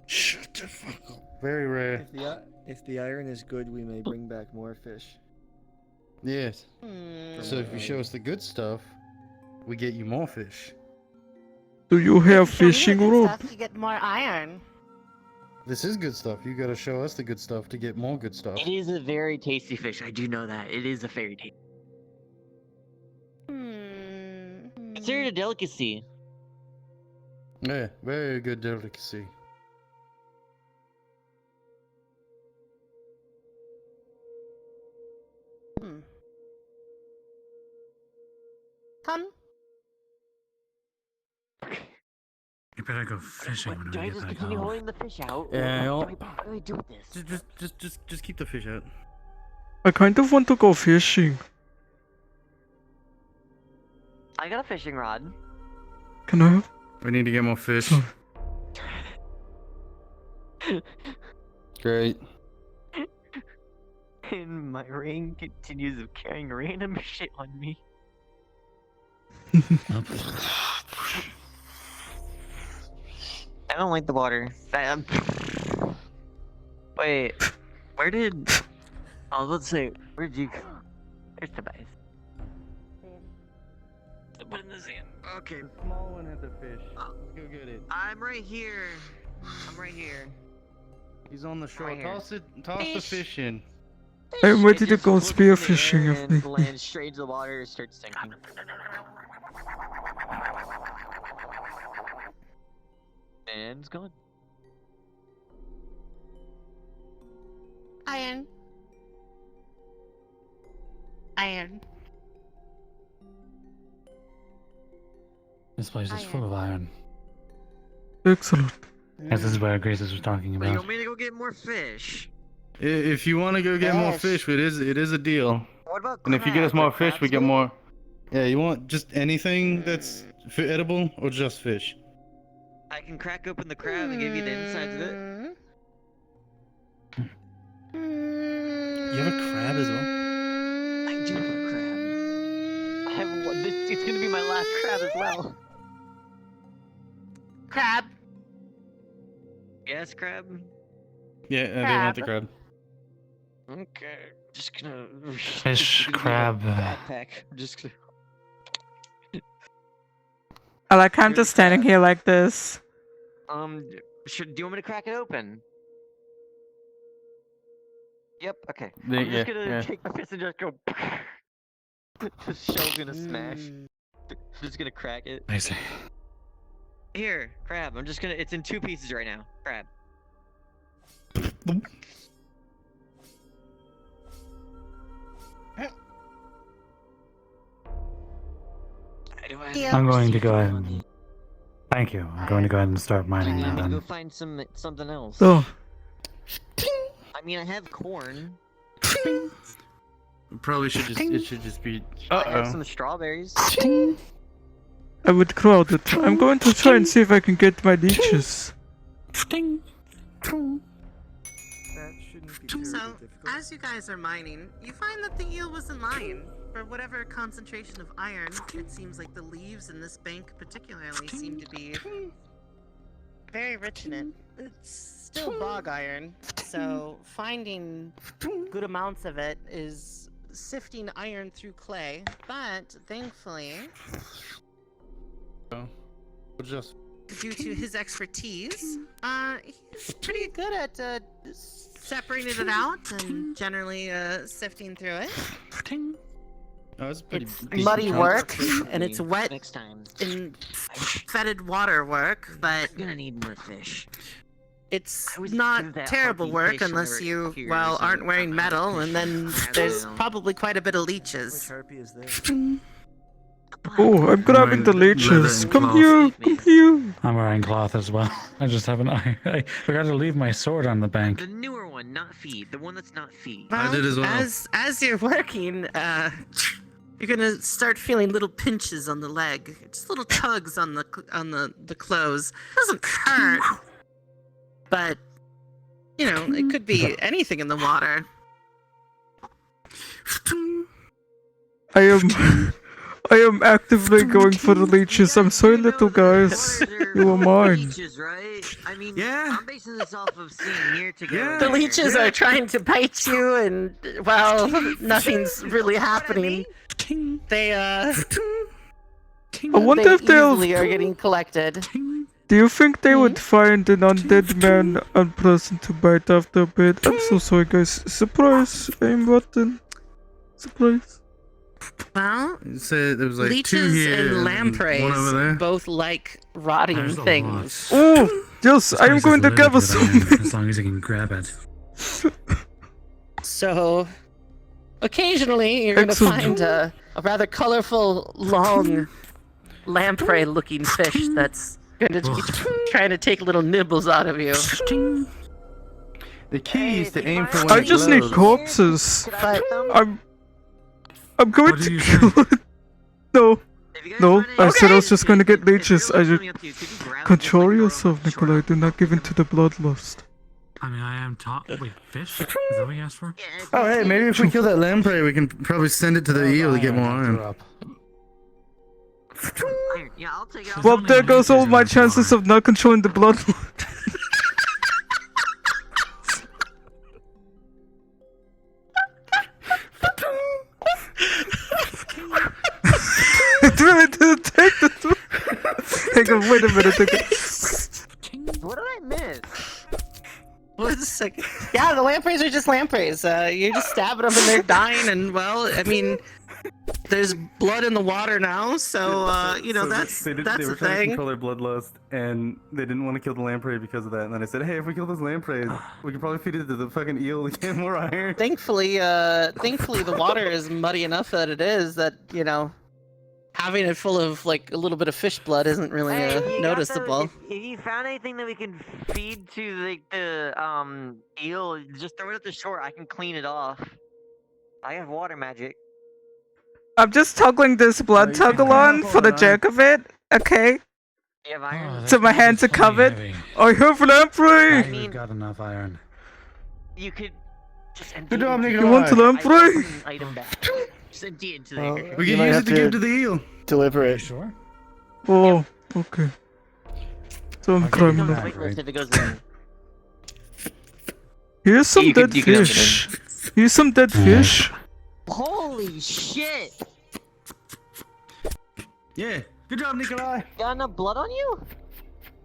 Shut the fuck up. Very rare. If the iron is good, we may bring back more fish. Yes. So if you show us the good stuff, we get you more fish. Do you have Show me the fishing good rod? stuff to get more iron. This is good stuff. You gotta show us the good stuff to get more good stuff. It is a very tasty fish. I do know that. It is a very tasty. Considered a delicacy. Yeah, very good delicacy. Come. You better go fishing when Do we I get just back continue home. holding the fish out? Yeah, What do I do with this? just keep the fish out. I kind of want to go fishing. I got a fishing rod. Can I have? We need to get more fish. Great. And my ring continues of carrying random shit on me. I don't like the water. Wait, where did... I was about to say, where did you go? There's Tobias. Put in the sand. Okay. The small one has a fish. Let's go get it. I'm right here. I'm right here. He's on the shore. Right here. Toss the fish in. I'm ready to just go floats in the air spearfishing if and need be. lands straight into the water and starts sinking. And it's gone. Iron. Iron. This place is full of iron. Excellent. Yes, this is where Grace was talking Wait, you about. want me to go get more fish? If you want to go get more fish, it is a deal. What about And if you get us crab? more Are fish, we crabs get good? more. Yeah, you want just anything that's edible or just fish? I can crack open the crab and give you the insides of it. You have a crab as well? I do have a crab. I have one. It's gonna be my last crab as well. Crab. Yes, crab. Yeah, they want the crab. Okay, just gonna Fish, crab. backpack. I'm just gonna. I like I'm just standing here like this. Do you want me to crack it open? Yep. Okay. I'm just gonna take the fist and just go. The shell's gonna smash. I'm just gonna crack it. I see. Here, crab. I'm just gonna. It's in two pieces right now. Crab. I'm going to go ahead and... Thank you. I'm going to go ahead and start mining now I'm gonna go then. find something else. Oh. I mean, I have corn. Probably should just. It should just be. I have some strawberries. I would crowd it. I'm going to try and see if I can get my leeches. So, as you guys are mining, you find that the eel wasn't lying. For whatever concentration of iron, it seems like the leaves in this bank particularly seem to be very rich in it. It's still bog iron, so finding good amounts of it is sifting iron through clay, but thankfully, Just. due to his expertise, he's pretty good at separating it out and generally sifting through it. Oh, it's pretty. It's muddy work, and it's wet next time. and fetid water work, but I'm gonna need more fish. it's do not that terrible harpy work fish unless whenever you, it well, appears, aren't and wearing metal, and then there's now. probably quite a bit of leeches. Harpy is this? Oh, I'm grabbing the leeches. Come here, come here. I'm wearing cloth as well. I just haven't... I forgot to leave my sword on the bank. The newer one, not feed. The one that's not feed. Well, did as well. As you're working, you're gonna start feeling little pinches on the leg, just little tugs on the clothes. Doesn't hurt, but you know it could be anything in the water. I am actively going for the leeches. I'm sorry, little guys. You are mine. Leeches, right? I mean, I'm basing this off of seeing here together. The leeches are trying to bite you, and well, nothing's really happening. They I wonder if they'll. easily are getting collected. Do you think they would find an undead man unpleasant to bite after a bit? I'm so sorry, guys. Surprise! I'm rotten. Surprise. Well, You said there was like two leeches here and one over lampreys there. both like rotting things. Oh, yes, I'm going to gather some. As long as you can grab it. So, occasionally you're going to Excellent. find a rather colorful, long lamprey-looking fish that's going to be trying to take little nibbles out of you. The key is to aim for when I it just need glows. corpses. But I'm going to kill it. No. No, I said I was just going to get leeches. I just control yourself, Nicolai. Do not give in to the bloodlust. I mean, I am taught. Wait, fish? Is that what you asked for? Oh, hey, maybe if we kill that lamprey, we can probably send it to the eel to get more iron. Yeah, I'll take it. Well, there goes all my chances of not controlling the bloodlust. It really didn't take the. Hang on, wait a minute. What did I miss? Wait a second. Yeah, the lampreys are just lampreys. You're just stabbing them and they're dying, and well, I mean, there's blood in the water now, so you know So that's they were a trying to thing. control their bloodlust, and they didn't want to kill the lamprey because of that. And then I said, hey, if we kill those lampreys, we can probably feed it to the fucking eel to get more iron. Thankfully, the water is muddy enough that it is that you know, having it full of like a little bit of fish blood isn't really Hey, you got noticeable. if you found anything that we can feed to the eel, just throw it at the shore. I can clean it off. I have water magic. I'm just toggling this blood toggle on for the jerk of it. Okay. You have iron? So my hands are covered. I have lamprey. We've got enough iron. You could just empty Good it job, into Nicolai. You want a I lamprey? put an item back. Just empty it into there. We can use it to give to the eel. Deliver it. Sure. Oh, okay. So I'm climbing Becomes up. weightless if it goes in. Here's some You can- dead you can dump it fish. Here's some dead fish. Holy shit! Yeah. Good job, Nicolai. Got enough blood on you?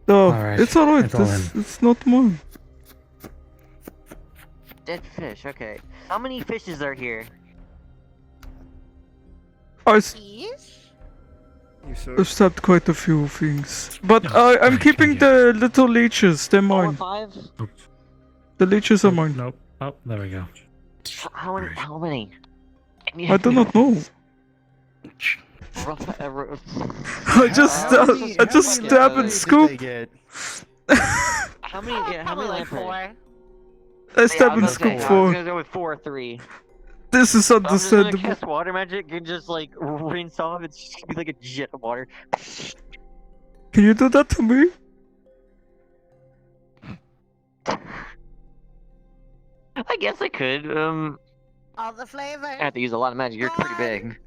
Oh, Alright, it's alright. it's all It's not mine. Dead fish, okay. How many fishes are here? I You I've stabbed quite a few things. But I'm keeping the little leeches. They're 4 or mine. 5? The leeches are mine. Nope. Oh, there we go. How many? How many? I do not know. I just stab and scoop. How many? Yeah, how many lampreys? I stab and scoop I was for. gonna go with 4 or 3. This is I'm just gonna understandable. cast water magic and just like rinse off. It's just gonna be like a jet of water. Can you do that to me? I guess I could. All the flavor. I have to use a lot of magic. You're pretty big.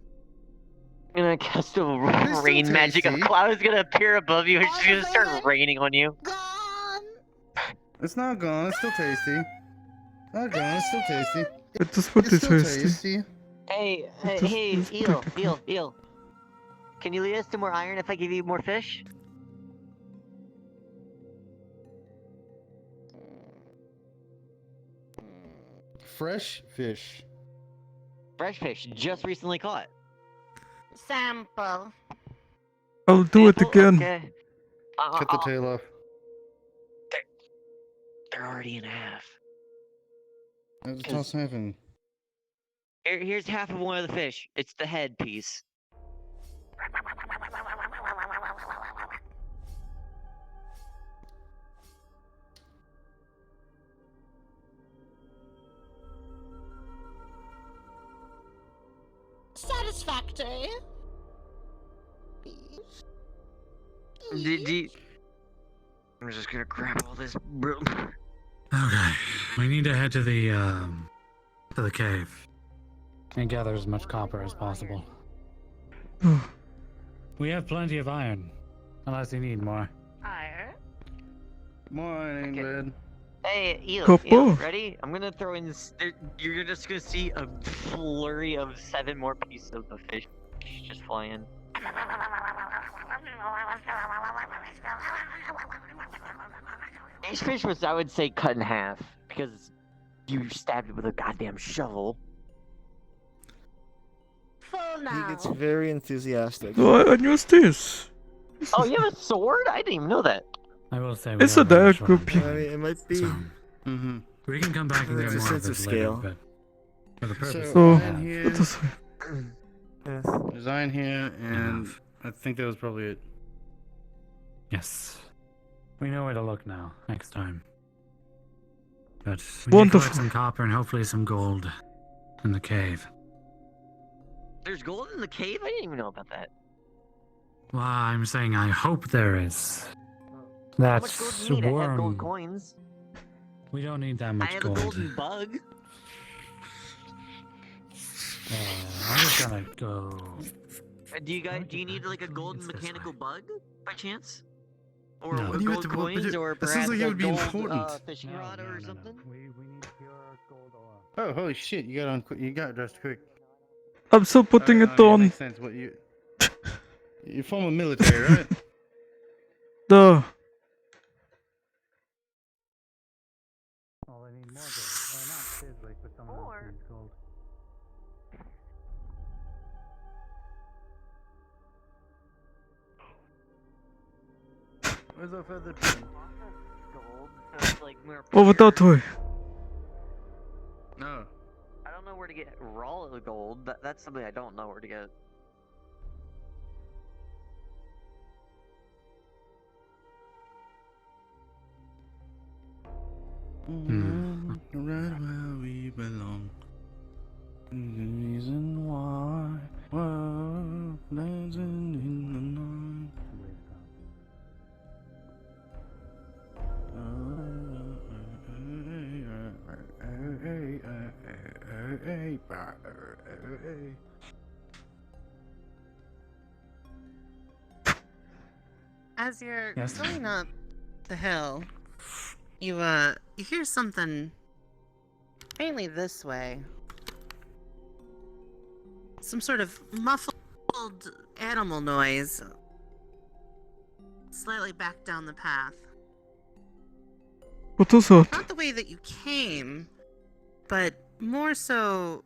I'm gonna cast a still rain magic. A tasty. cloud is gonna appear above you and it's gonna start raining on you. It's not gone. It's still tasty. Not gone. It's still tasty. It is pretty It's still tasty. tasty. Hey, It's hey, just eel, pretty eel, eel. Can you lead us to more iron if I give you more fish? Fresh fish. Fresh fish, just recently caught. Sample. I'll do it Sample? again. Okay. Cut the tail off. They're already in half. That's a toss heaven. Here's half of one of the fish. It's the head piece. Satisfactory. I'm just gonna grab all this. Okay, we need to head to the cave and gather as much copper as possible. We have plenty of iron, unless you need more. Iron. More iron ain't bad. Hey, eel, Couple. ready? I'm gonna throw in this. You're just gonna see a flurry of 7 more pieces of the fish just fly in. Each fish was, I would say, cut in half because you stabbed it with a goddamn shovel. He gets very enthusiastic. Oh, and use this. Oh, you have a sword? I didn't even know that. I will say It's a very dark short group. on I mean, it might be. Mm-hmm. We can come back and get There's a more sense of of this later, scale. but for the purpose So, of iron that, here. What is- There's iron here, and I think that was probably it. yes, we know where to look now. Next time, but we need to Wonderful. collect some copper and hopefully some gold in the cave. There's gold in the cave? I didn't even know about that. Well, I'm saying I hope there is. How much gold That's do you need? I have gold worm. coins. We don't need that I much have gold. a golden bug. I'm just gonna go. Do you need like a golden mechanical bug by chance? Or No. or What do you gold have to- what- coins, or that sounds perhaps like it a would be gold important. fishing rod or something? We need pure gold ore. Oh, holy shit! You got on. You got dressed quick. I'm still putting Oh, it yeah, on. makes sense. What you? You're former military, right? Duh. Oh, I need more gold. Not Sidwick, but someone else needs gold. Where's our feather pen? Gold. So it's like more Over pure. that way. No. I don't know where to get raw gold. That's something I don't know where to get. Right where we belong. The reason why we're dancing in the night. As you're Yes. going up the hill, you hear something faintly this way. Some sort of muffled animal noise. Slightly back down the path. What is that? Not the way that you came, but more so.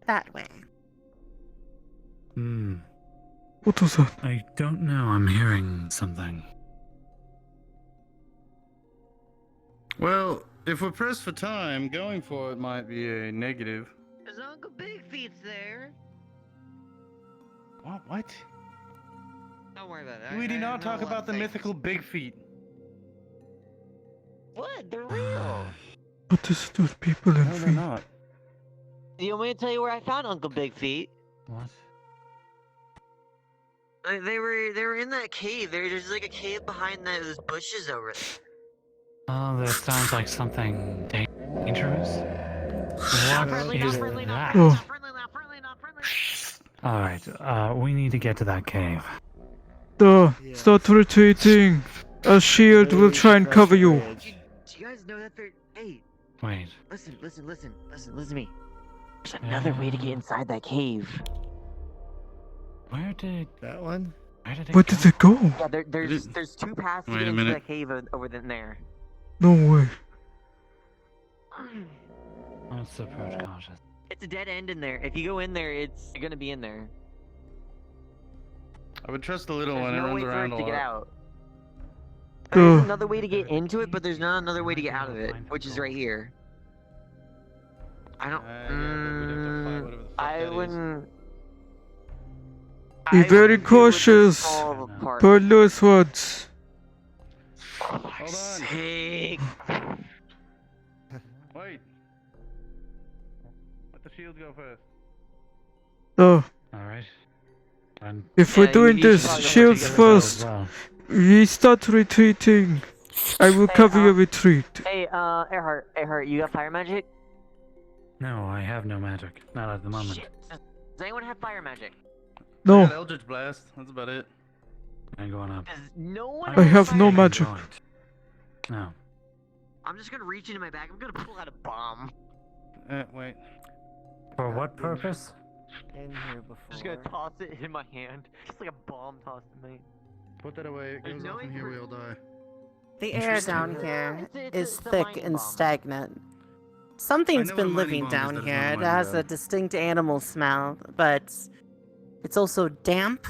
That way. Hmm. What is that? I don't know. I'm hearing something. Well, if we're pressed for time, going for it might be a negative. There's Uncle Big Feet's there. What? Don't worry about it. We do I not know talk one about the thing. mythical Big Feet. What? They're real. What is it with people and No, they're feet? not. Do you want me to tell you where I found Uncle Big Feet? What? They were in that cave. There's like a cave behind those bushes over there. Oh, that sounds like something dangerous. What is that? Oh. Alright, we need to get to that cave. Duh. Start retreating. A shield will try and cover you. Do you guys know that they're... Hey, Wait. listen to me. There's another way to get inside that cave. Where did that one? Where did it Where go? did it go? Yeah, there's two paths to Wait get a into minute. that cave over in there. No way. Let's approach cautious. It's a dead end in there. If you go in there, you're gonna be in there. I would trust the little There's one. It no runs way for it around a to lot. get out. Duh. There's another way to get into it, but there's not another way to get out of it, which is right here. I don't. Yeah, but we'd have to fight whatever the fuck I that is. wouldn't. Be I very wouldn't do it with cautious. all of a part. Per loose words. Hold on. Sake. Wait. Let the shields go first. Duh. Alright. If Yeah, we're doing you should this, probably go shields together first. Well, We start retreating. I will Hey, cover your retreat. Hey, Earhart, you got fire magic? no, I have no magic. Not at the moment. Shit. Does anyone have fire magic? I got No, Eldritch Blast. That's about it. I'm going up. Does no one I has have fire no magic? magic. No. I'm just gonna reach into my bag. I'm gonna pull out a bomb. Wait. For what purpose? In here before. I'm just gonna toss it in my hand. Just like a bomb tossed in me. Put that away. It goes off in here, we all die. The air down here is it's a thick mining and bomb. stagnant. Something's I know what a been mining living bomb is, down that it's here. not a It mining has a bomb. distinct animal smell, but it's also damp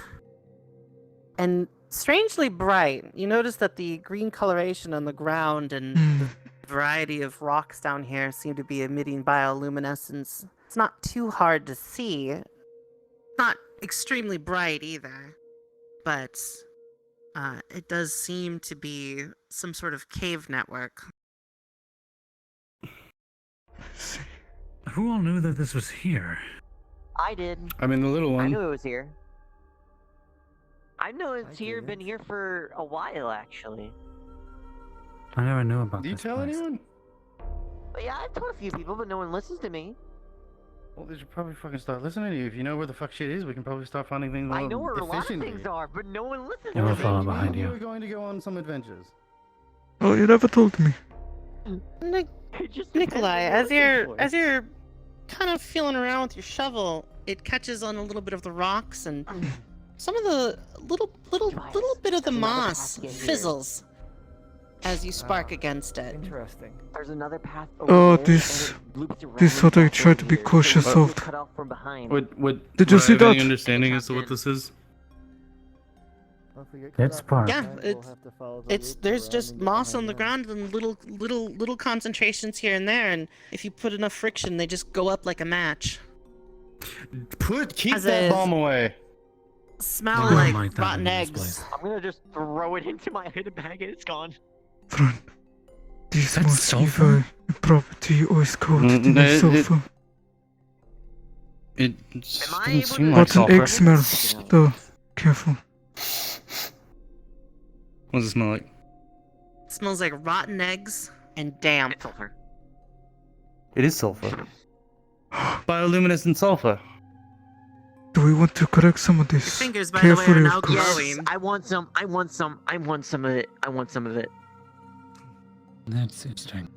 and strangely bright. You notice that the green coloration on the ground and the variety of rocks down here seem to be emitting bioluminescence. It's not too hard to see. Not extremely bright either, but it does seem to be some sort of cave network. Who all knew that this was here? I did. I mean, the little I one. knew it was here. I know it's here. Been here for a while, actually. I never knew about Do you this tell place. anyone? But yeah, I've told a few people, but no one listens to me. Well, they should probably fucking start listening to you. If you know where the fuck shit is, we can probably start finding things more I know where a lot of efficiently. things are, but no one listens Yeah, to we'll me. follow behind You you. were going to go on some adventures. Oh, you never told me. Nicolai, as you're kind of feeling around with your shovel, it catches on a little bit of the rocks and some of the little bit of the moss fizzles as you spark against it. Interesting. There's another path Oh, over there, this and it loops around is what I back try over to be here, so cautious we of. get cut off from behind. Did you would see I have any that? understanding as to what this is? Well, if we get cut It's off from part. Yeah, behind, we'll have to follow the loop there's around just and get moss on behind the them. ground and little concentrations here and there, and if you put enough friction, they just go up like a match. Keep As that is- bomb away. Smell We're gonna like light that rotten in this eggs. place. I'm gonna just throw it into my hidden bag and it's gone. Friend, this That's must sulfur? be a property or is called Mm, no, sulfur. It Am I doesn't able seem to- like What an egg sulfur. smell, though. Careful. What does it smell like? It smells like rotten eggs and damp. It's sulfur. It is sulfur. Bioluminescent sulfur. Do we want to correct some of Your this? fingers, by the way, are Carefully, now of course. Yes, glowing. I want some. I want some. I want some of it. I want some of it. That's interesting.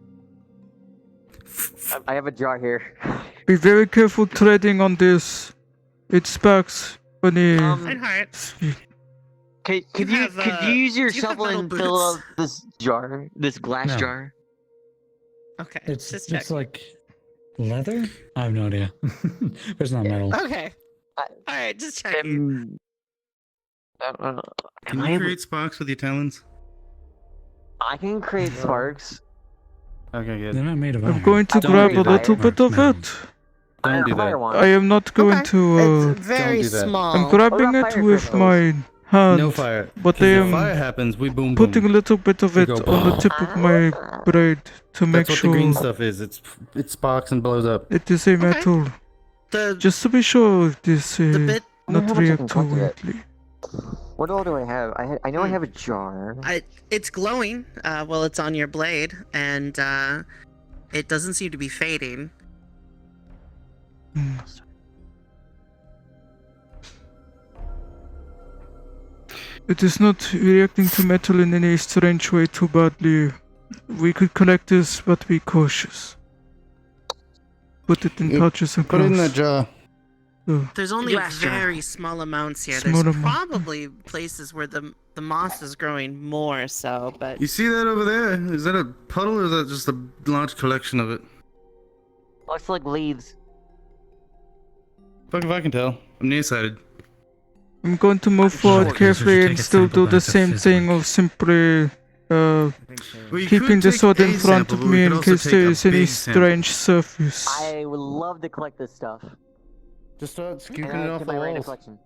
I have a jar here. Be very careful treading on this. It sparks when it... Reinhardt, Could you have, could you use your do you have shovel metal and fill up boots? this jar, this glass No. jar? okay, It's just check. like leather? I have no idea. There's not metal. Okay. Alright, just checking. Can Am I you able- create sparks with your talons? I can create sparks. Okay, good. They're not made of I'm iron. going to Don't grab do a that. little bit of Man. it. Don't do that. I am not going Okay. to... It's very do that. small. I'm grabbing about it fire with crystals? my hand. No fire. But 'Cause I if am fire happens, we boom boom. putting a little bit of We it go on the tip of my blade to make That's what sure the green stuff is. It sparks and blows up. it is a metal. The Just to be sure if this the bit not how much I react can too cultivate. weirdly. What all do I have? I know I have a jar. it's glowing while it's on your blade, and it doesn't seem to be fading. Hmm. It is not reacting to metal in any strange way too badly. We could collect this, but be cautious. Put it in Yep. pouches and Put it in clothes. that jar. There's only Glass jar. very small amounts here. Small There's amount. probably places where the moss is growing more so, but You see that over there? Is that a puddle or is that just a large collection of it? Looks like leaves. Fuck if I can tell. I'm nearsighted. I'm going to move forward Sure, carefully we should and take a still sample do the back to same thing Fizzwick. of simply Well, you keeping could the take sword a in front sample, of but we me could in also case take there a is any big sample. strange surface. I would love to collect this stuff. Just start scooping Add it it off to the my random walls. collection.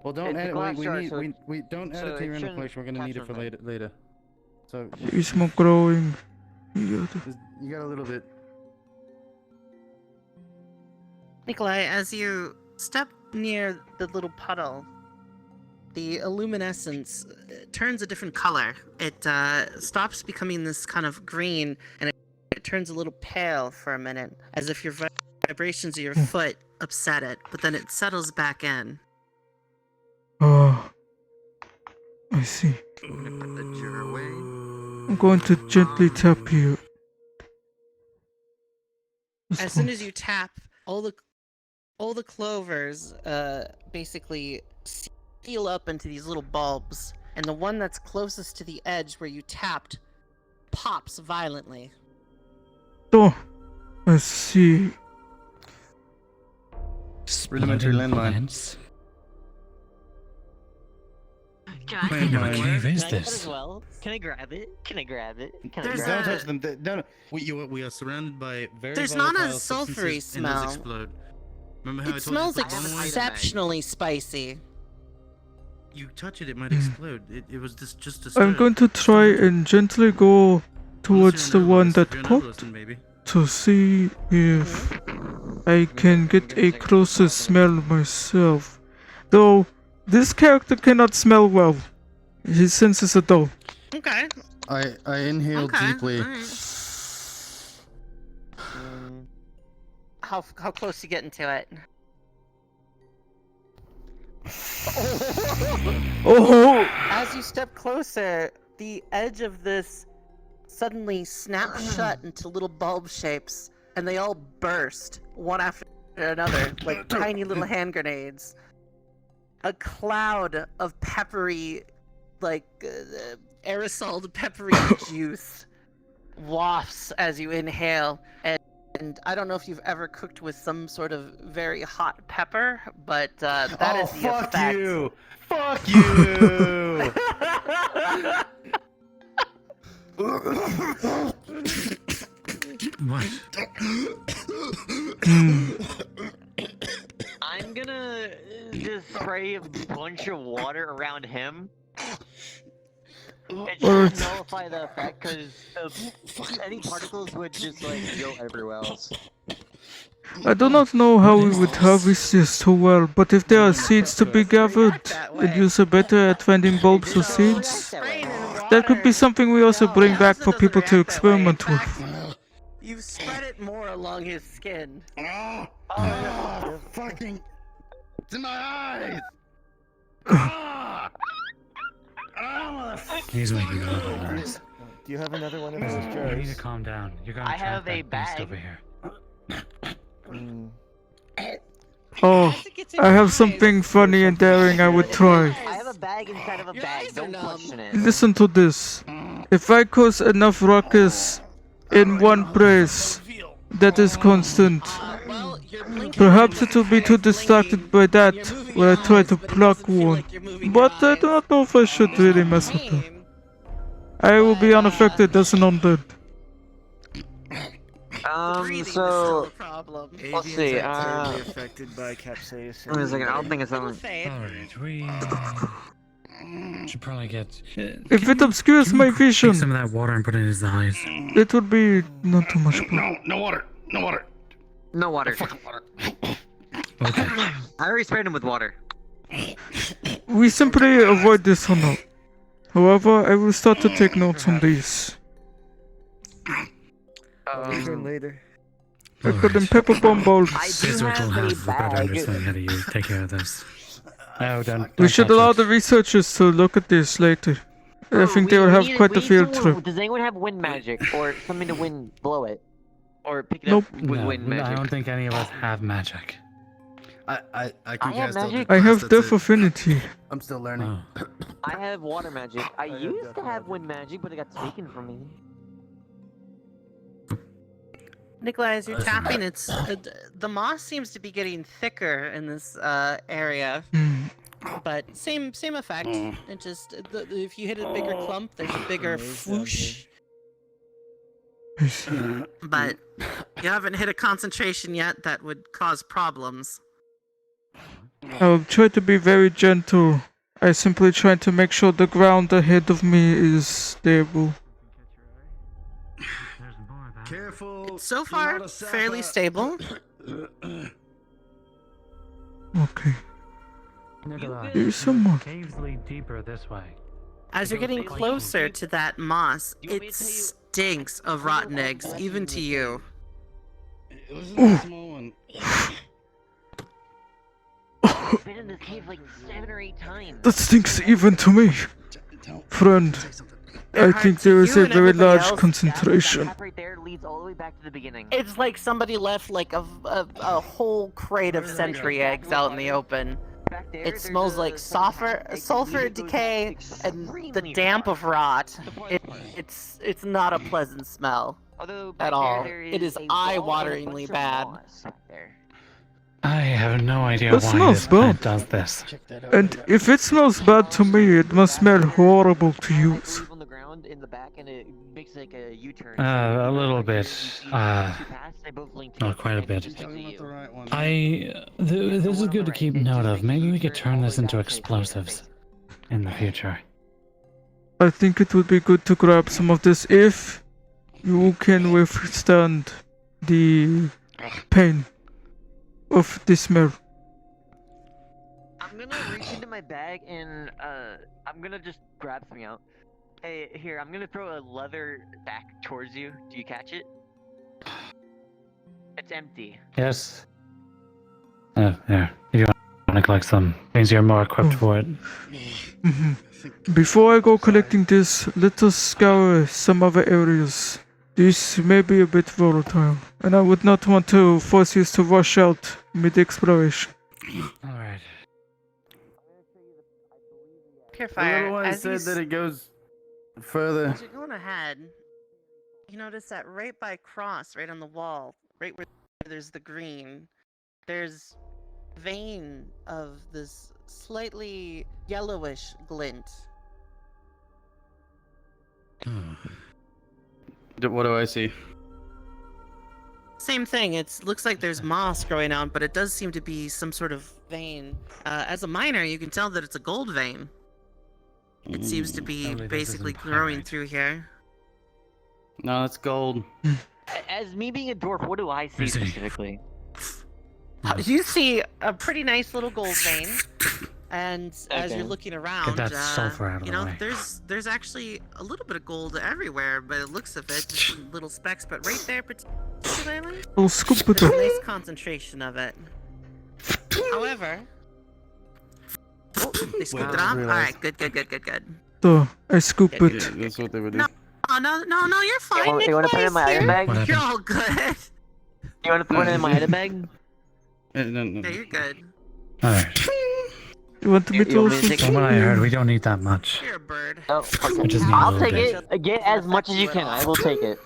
Well, don't It's a add it. glass We jar, need. so We don't add so it to your it random shouldn't collection. We're gonna catch need it for on later. So There is more growing. Yeah. you got a little bit. Nicolai, as you step near the little puddle, the illuminescence turns a different color. It stops becoming this kind of green, and it turns a little pale for a minute, as if your vibrations of your foot upset it, but then it settles back in. Oh, I see. I'm gonna put the jar away. I'm going to gently tap you. As soon as you tap, all the all the clovers basically seal up into these little bulbs, and the one that's closest to the edge where you tapped pops violently. Oh, I see. Rudimentary landmine. Can I What kind of cave Can is I get this? as well? Can I grab it? Can I grab it? Can I There's grab Don't it? touch them. No, no. We are surrounded by very There's not a volatile sulfury substances and those smell. explode. Remember how I It told smells you to put bomb away? exceptionally spicy. You touch it, it might explode. It was just a I'm going to try and gently go towards the one that If you're an popped adolescent, maybe. to see if I can get a closer smell myself. Though, this character cannot smell well. His senses are dull. Okay. I inhale deeply. How close you getting to it? Oh! As you step closer, the edge of this suddenly snaps shut into little bulb shapes, and they all burst one after another like tiny little hand grenades. A cloud of peppery, like aerosoled peppery juice wafts as you inhale, and I don't know if you've ever cooked with some sort of very hot pepper, but that is the fuck effect. you! Fuck you! What? I'm gonna just spray a bunch of water around him. It should nullify the effect, because any particles would just like go everywhere else. I do not know how we would harvest this too well, but if there are seeds to be gathered, and you are better at finding bulbs or seeds, that could be something we also bring back for people to experiment with. You've spread it more along his skin. Fucking... It's in my eyes! He's making a little noise. Do you have another one of those You jars? need to calm down. You're gonna I trap have a that beast bag. over here. Oh, I have something funny and daring I would try. I have a bag inside of a bag. Don't question it. Listen to this. If I cause enough ruckus in one place that is constant, perhaps it will be too distracted by that when I try to pluck one. But I do not know if I should really mess with her. I will be unaffected as an undead. So let's see. Terribly affected by capsaicin. Wait a second. I'll think of something. Alright, we should probably get. If it obscures my vision, Take some of that water and put it in his eyes. it would be not too much blood. No water! No water! No water. Okay. I already sprayed him with water. We simply avoid this for now. However, I will start to take notes on these. Return later. I put in pepper bomb balls. Cedric will have a better understanding how to take care of this. Oh, don't We should touch allow it. the researchers to look at this later. I think they will have quite a field trip. Does anyone have wind magic or something to wind blow it, or pick it Nope. up with No, wind I magic? don't think any of us have magic. I can I have cast magic. Eldritch I have Blast, that's death it. affinity. I'm still learning. Oh. I have water magic. I used to have wind magic, but it got taken from me. Nicolai, as you're tapping, it's the moss seems to be getting thicker in this area, but same effect. It just if you hit a bigger clump, there's a bigger whoosh. But you haven't hit a concentration yet that would cause problems. I'll try to be very gentle. I simply try to make sure the ground ahead of me is stable. Careful. So far, fairly stable. Okay. Nicolai, There's someone. caves lead deeper this way. As you're getting closer to that moss, it stinks of rotten eggs, even to you. It was a small one. I've been in this cave like 7 or 8 times. That stinks even to me, friend. I think there is a very large concentration. That right there leads all the way back to the beginning. It's like somebody left like a whole crate of sentry eggs out in the open. It smells like sulfur decay and the damp of rot. It's not a pleasant smell at all. It is eye-wateringly bad. I have no idea It why smells this plant bad. does this. And if it smells bad to me, it must smell horrible to use. On the ground in the back, and it makes like a U-turn. A little bit. Not quite a bit. This is good to keep note of. Maybe we could turn this into explosives in the future. I think it would be good to grab some of this if you can withstand the pain of the smell. I'm gonna reach into my bag and I'm gonna just grab something out. Hey, here, I'm gonna throw a leather back towards you. Do you catch it? It's empty. Yes. There. If you want to collect some things, you're more equipped for it. Before I go collecting this, let us scour some other areas. This may be a bit volatile, and I would not want to force you to rush out mid-exploration. Alright. Pure The fire. little one As you said that it goes further. As you're going ahead, you notice that right by Cross, right on the wall, right where there's the green, there's a vein of this slightly yellowish glint. What do I see? Same thing. It looks like there's moss growing out, but it does seem to be some sort of vein. As a miner, you can tell that it's a gold vein. It seems to be basically growing through here. No, it's gold. As me being a dwarf, what do I see specifically? You see a pretty nice little gold vein, and as Okay. you're looking around, Get that sulfur out of you the know, way. there's actually a little bit of gold everywhere, but it looks of it, just in little specks. But right there, particularly, Oh, scoop it there's up. a nice concentration of it. However, they scooped it up. All right, good. So, I scoop Good, it. That's what they would do. No, you're fine. You wanna put it in my item bag? You're all good. You wanna put it in my item bag? No. Yeah, you're good. Alright. You want me to You want me to also take From what I heard, we don't need that much. You're a bird. Oh, We just need a I'll little take bit. it. Get as much as you can. I will take it.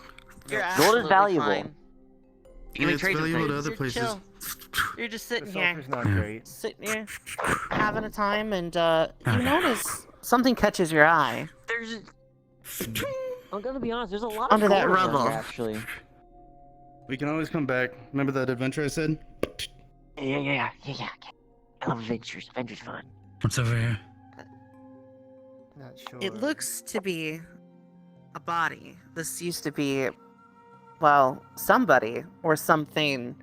You're Gold is absolutely valuable. fine. You can trade with valuable to things. other places. Chill. You're just sitting here, Sulfur's not great. sitting here, having a time, and you notice something catches your eye. There's. I'm gonna be honest. There's a lot Under of that gold around rubble. here, actually. We can always come back. Remember that adventure I said? Yeah. I love adventures. Adventures fun. What's over here? Not sure. It looks to be a body. This used to be, well, somebody or something.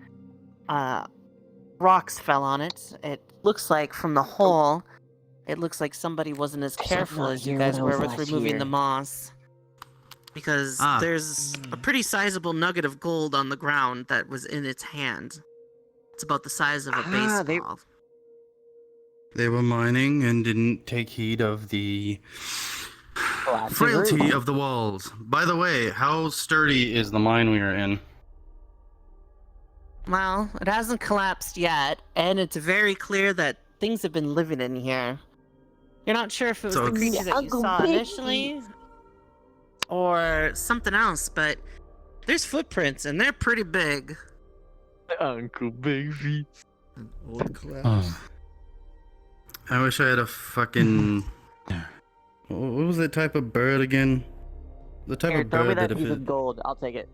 Rocks fell on it. It looks like from the hole, it looks like somebody wasn't as careful as you guys were with removing the moss. Because there's a pretty sizable nugget of gold on the ground that was in its hand. It's about the size of a baseball. They were mining and didn't take heed of the frailty of the walls. By the way, how sturdy is the mine we are in? Well, it hasn't collapsed yet, and it's very clear that things have been living in here. You're not sure if it was So the it's- creature that you saw initially, or something else, but there's footprints, and they're pretty big. Uncle Big Feet. An old collapse. Oh. I wish I had a fucking. What was that type of bird again? The type Here, of throw me bird that that piece if of it. gold. I'll take it.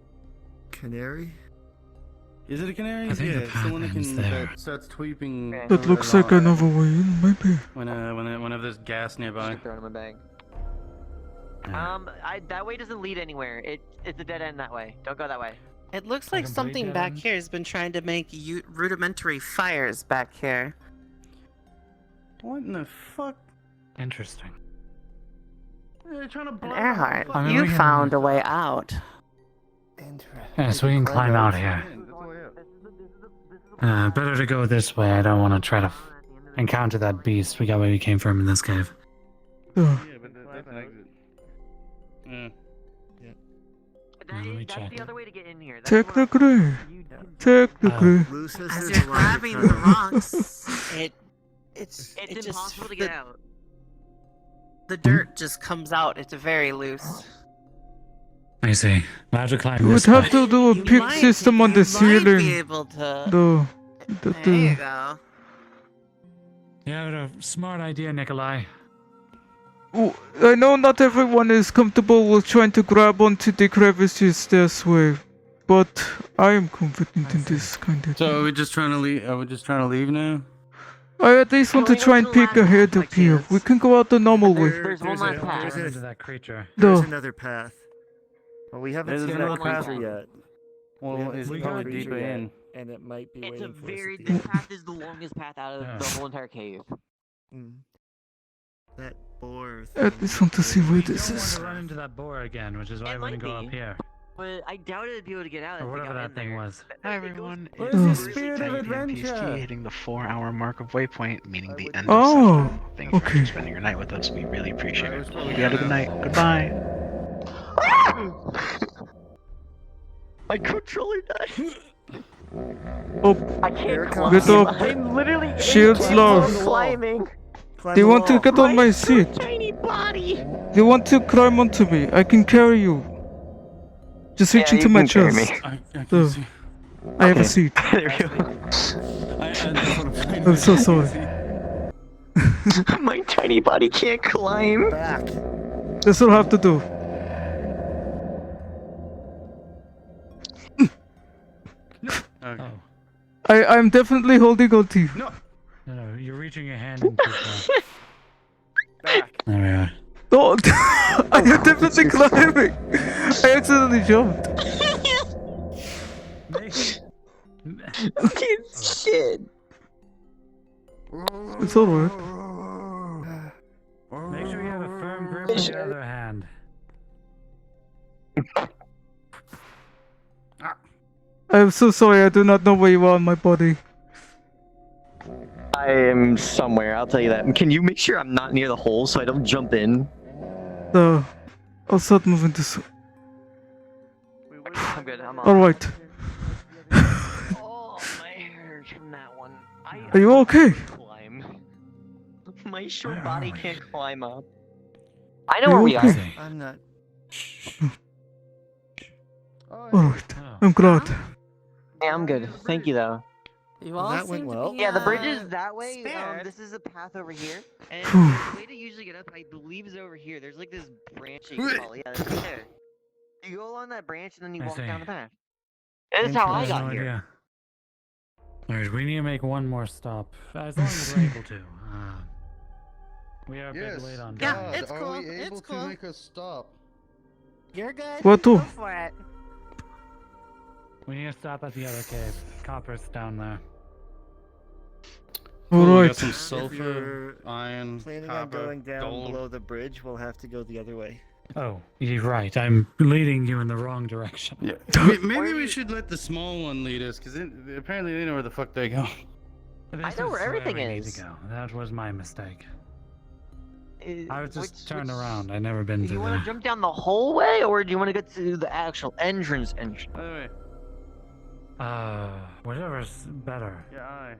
Canary? Is it a canary? I think the Yeah, it's the one that path ends can there. that starts tweeping. That looks like another way in, maybe. Whenever there's gas nearby. Throw it in my bag. That way doesn't lead anywhere. It's a dead end that way. Don't go that way. It looks like something back here has been trying to make rudimentary fires back here. What in the fuck? Interesting. They're trying to blow And Earhart, I mean, you we can- found a way out. Interesting. Yes, we can climb out here. Better to go this way. I don't want to try to encounter that beast. We got where we came from in this cave. Oh, Yeah, but that's an exit. Let me That's check. the other way to get in here. Technically. Technically. As you're grabbing the rocks, It's it just impossible to get out. the dirt just comes out. It's very loose. I see. We'll have to climb You would this have way. to do a pick system on the Might be ceiling. able to. The There you go. Yeah, a smart idea, Nicolai. Oh, I know not everyone is comfortable with trying to grab onto the crevices this way, but I am confident in this kind of So thing. are we just trying to leave? Are we just trying to leave now? I at least want to try and peek ahead up here. We can go out the normal way. There's one last path. Into that creature. There's No. another path. Well, we haven't There's seen another that creature path. yet. Well, We haven't it's seen probably that creature deeper yet, in. and it might be It's a waiting for us. very. at the This end. path is the longest path out of the whole entire cave. That boar. I just want to see where We this don't want is. to run into that boar again, which is why we wouldn't go up here. But I doubt it'd be able to get out. Or if we whatever got that in thing there. was. Hi everyone, What it's is the Bruce spirit of Titan and adventure? PST hitting the 4-hour mark of Waypoint, meaning the end Oh, of the session. Thank you for okay. spending your night with us. We really appreciate it. Hope you had a good night. Goodbye. My controller died. Oh, I can't climb. get up. I'm literally Shields incapable low. of climbing. Do you want to get on my seat? Tiny body. Do you want to climb onto me? I can carry you. Just reach into my chest. So, I have a seat. I'm so sorry. My tiny body can't climb. This will have to do. Okay. I'm definitely holding on to you. No, you're reaching your hand into it. There we are. No, I am definitely climbing. I accidentally jumped. Okay, shit. It's alright. Make sure you have a firm grip with the other hand. I'm so sorry, I do not know where you are on my body. I am somewhere, I'll tell you that. Can you make sure I'm not near the hole so I don't jump in? So, I'll start moving this. I'm good, I'm on. Alright. Oh, my hair from that one. Are you okay? Climb. My short body can't climb up. I know Are where you we okay? are. I'm not. Alright. I'm glad. Yeah, I'm good. Thank you, though. You all that went seem to well. be, Yeah, the bridge is that way. spared. This is a path over here. And Phew. the way to usually get up, I believe, is over here. There's like this branch that you can follow. Yeah, that's right there. You go along that branch and then you I walk see. down the path. And that's how I There's got no here. idea. Alright, we need to make one more stop. As long as we're able to. We are a bit late on Yeah, time. it's cool. Are we able It's to cool. make a stop? You're good. What Go to? for it. We need to stop at the other cave. Copper's down there. Cool, we got Alright. some If sulfur, you're iron, planning on copper, going down gold. below the bridge, we'll have to go the other way. Oh, you're right. I'm leading you in the wrong direction. Yeah. Maybe we should let the small one lead us, because apparently they know where the fuck they go. This know is where everything we need is. to go. That was my mistake. I was just Which- turned which- around. I never been Do to you want the... to jump down the whole way, or do you want to get to the actual entrance? Anyway, Whatever's better. yeah,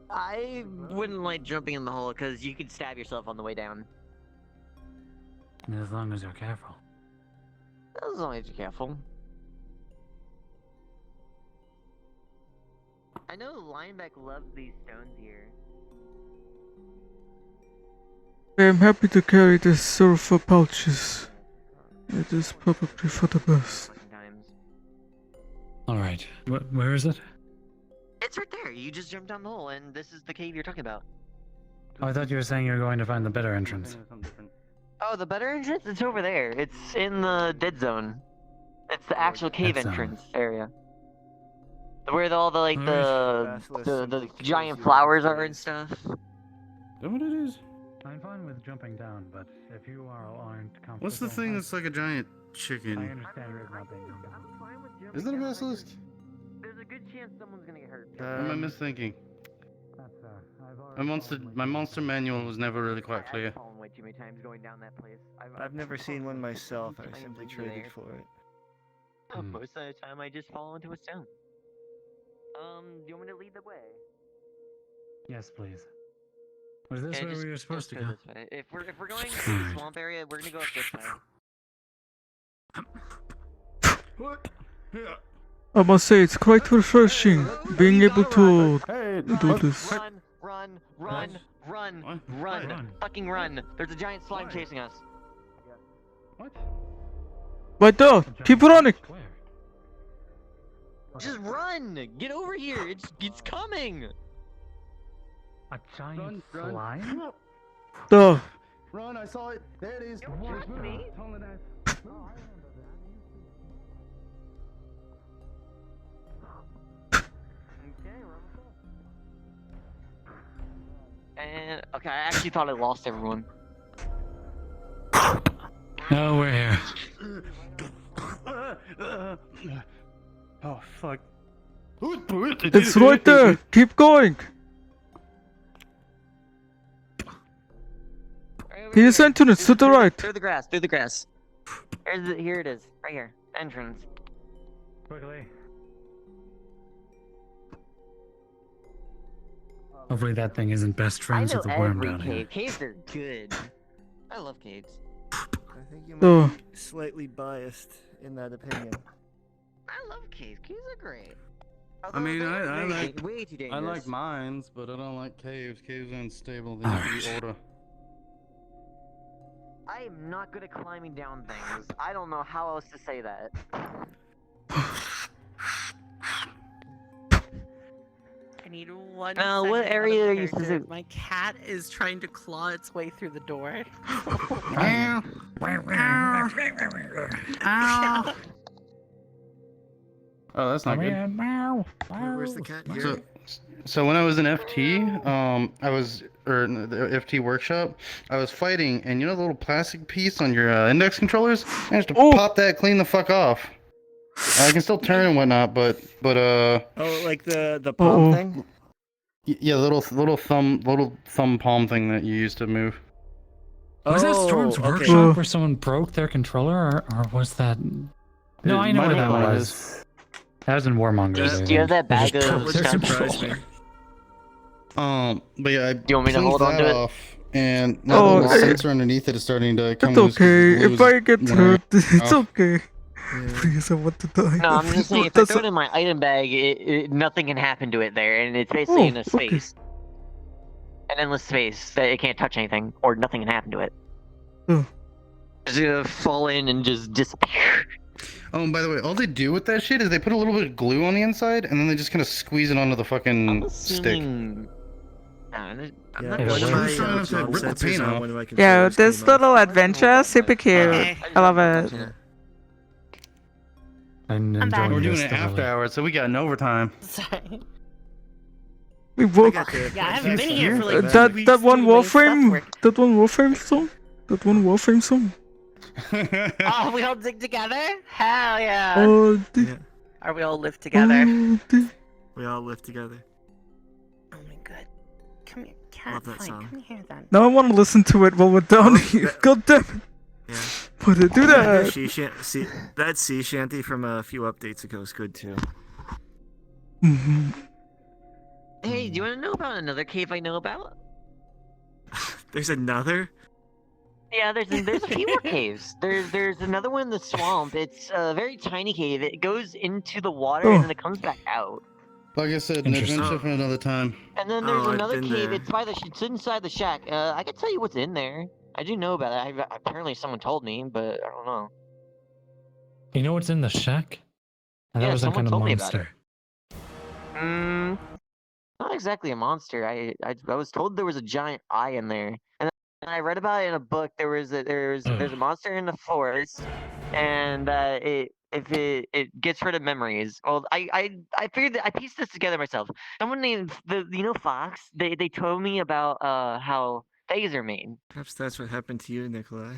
I wouldn't like jumping in the hole because you could stab yourself on the way down. As long as you're careful. As long as you're careful. I know Lineback loves these stones here. I'm happy to carry the sulfur pouches. It is probably for the best. Alright. Where is it? It's right there. You just jump down the hole, and this is the cave you're talking about. Oh, I thought you were saying you were going to find the better entrance. Oh, the better entrance? It's over there. It's in the dead zone. It's the actual cave Dead zone. entrance area. Where all the like Basilisk the giant flowers are and stuff. Is that what it is? I'm fine with jumping down, but if you aren't comfortable... What's the thing that's like a giant I chicken? understand your not being comfortable. Is that a basilisk? There's a good chance someone's gonna get hurt. Or am I misthinking? That's, My monster manual was never really quite clear. many times going down that place. I've never seen one myself. I times simply into traded there. for it. Most of the time, I just fall into a stone. Do you want me to lead the way? Yes, please. Was this Okay, where just- we were supposed to just go? this way. If we're going to the swamp area, we're gonna go up this way. I must say, it's quite refreshing being able to do this. Run! Fucking run! There's a giant slime chasing us. Right there! Keep running! Just run! Get over here! It's coming! A giant slime? There. Run! I saw it. There it is. Don't trust me. And okay, I actually thought I lost everyone. No, we're here. Oh fuck. It's right there! Keep going! Here's entrance to the right! Through the grass, through the grass. Here it is, right here. Entrance. Quickly. Hopefully that thing isn't best friends with the worm down here. Caves are good. I love caves. I think you might be slightly biased in that opinion. I love caves. Caves are great. I mean, I like way too I dangerous. like mines, but I don't like caves. Caves are unstable. They need to be order. I am not good at climbing down things. I don't know how else to say that. I need one. What second area out are of you character. specific- My cat is trying to claw its way through the door. Oh, that's not good. Where's the cat? Here? So when I was in FT, I was in the FT workshop. I was fighting, and you know the little plastic piece on your index controllers? I managed to pop that clean the fuck off. I can still turn and whatnot, but Oh, like the palm thing? Yeah, little thumb palm thing that you use to move. Was that Storm's workshop where someone broke their controller, or was that? No, I know might what have that been was. That was in Warmonger. Do you have that bag of their stuff? controller. But yeah, I Do you want me to cleaned hold on that to it? off, and now the little sensor underneath it is starting to come It's loose 'cause the okay. glue If is I get wearing hurt, it's off. okay. Please, I want to die. No, I'm just saying, if I throw it in my item bag, nothing can happen to it there, and it's basically in a space. An endless space that it can't touch anything, or nothing can happen to it. It's gonna fall in and just disappear. Oh, and by the way, all they do with that shit is they put a little bit of glue on the inside, and then they just kind of squeeze it onto the fucking stick. Yeah, this little adventure, super cute. I love it. I'm We're enjoying doing this it after thoroughly. hours, so we got an overtime. Sorry. We woke. Yeah, I haven't been here for like 2 that weeks that one anyway, stuff Warframe, work. that one Warframe song, that one Warframe song. Oh, we all dig together? Hell yeah! Oh, Are we all live together? We all live together. Oh my god. Come here, cat. Love that Fine, song. come here then. Now I want to listen to it while we're down here. God damn it! Yeah. But do that. That sea shanty from a few updates ago is good too. Mm-hmm. Hey, do you want to know about another cave I know about? There's another? Yeah, there's a few more caves. There's another one in the swamp. It's a very tiny cave. It goes into the water and then it comes back out. Like I said, an adventure for another time. And then there's I've another been cave. there. It's inside the shack. I can tell you what's in there. I do know about it. Apparently someone told me, but I don't know. You know what's in the shack? And that Yeah, was some someone kind of told me about monster. Not exactly a monster. I was told there was a giant eye in there, and then I read about it in a book. There's a monster in the forest, and it gets rid of memories. Well, I figured that I pieced this together myself. Someone named Fox. They told me about how things are made, Perhaps that's what happened to you, Nicolai.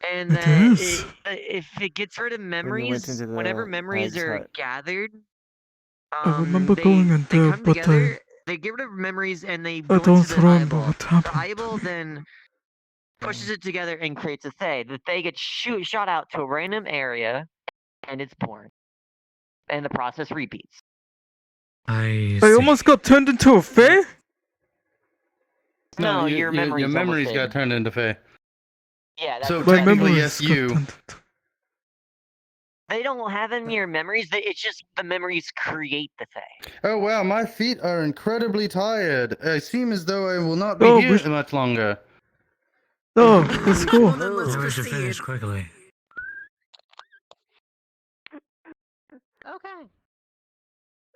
and It that is. if it gets rid of went memories, into the whenever memories hag's are hut. gathered. I remember going in They there, come but together, they get rid of memories and they go I don't into the remember eyeball. what The happened. eyeball then pushes it together and creates a Thay. The Thay gets shot out to a random area, and it's born. And the process repeats. I almost got turned into a Fae? No, your memories almost memories did. got turned into Fae. Yeah, that's So what technically, yes, you. They don't have any of your memories. It's just the memories create the Thay. Oh wow, my feet are incredibly tired. I seem as though I will not be Oh, here much longer. Oh, let's go. We should finish quickly. Okay.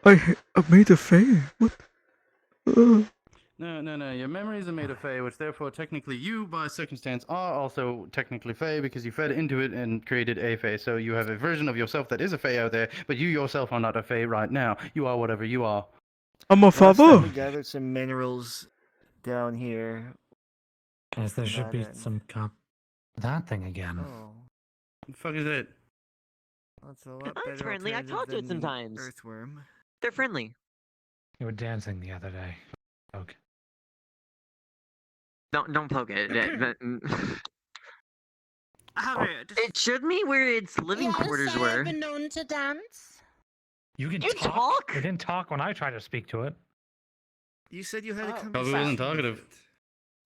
I made a Fae? What? No. Your memories are made of Fae, which therefore technically you, by circumstance, are also technically Fae because you fed into it and created a Fae. So you have a version of yourself that is a Fae out there, but you yourself are not a Fae right now. You are whatever you are. I'm a Last time father. we gathered some minerals down here. Yes, there should be That end. some that thing again. Oh, What the fuck is it? that's a lot It's better. friendly. I alternative talk to it than the sometimes. Earthworm. They're friendly. You were dancing the other day. Okay. Don't poke it. How rude. It showed me where its living quarters were. I've been known to dance. You can You talk? It didn't talk when I tried to speak to it. You said you had a conversation. Probably wasn't with talkative. it.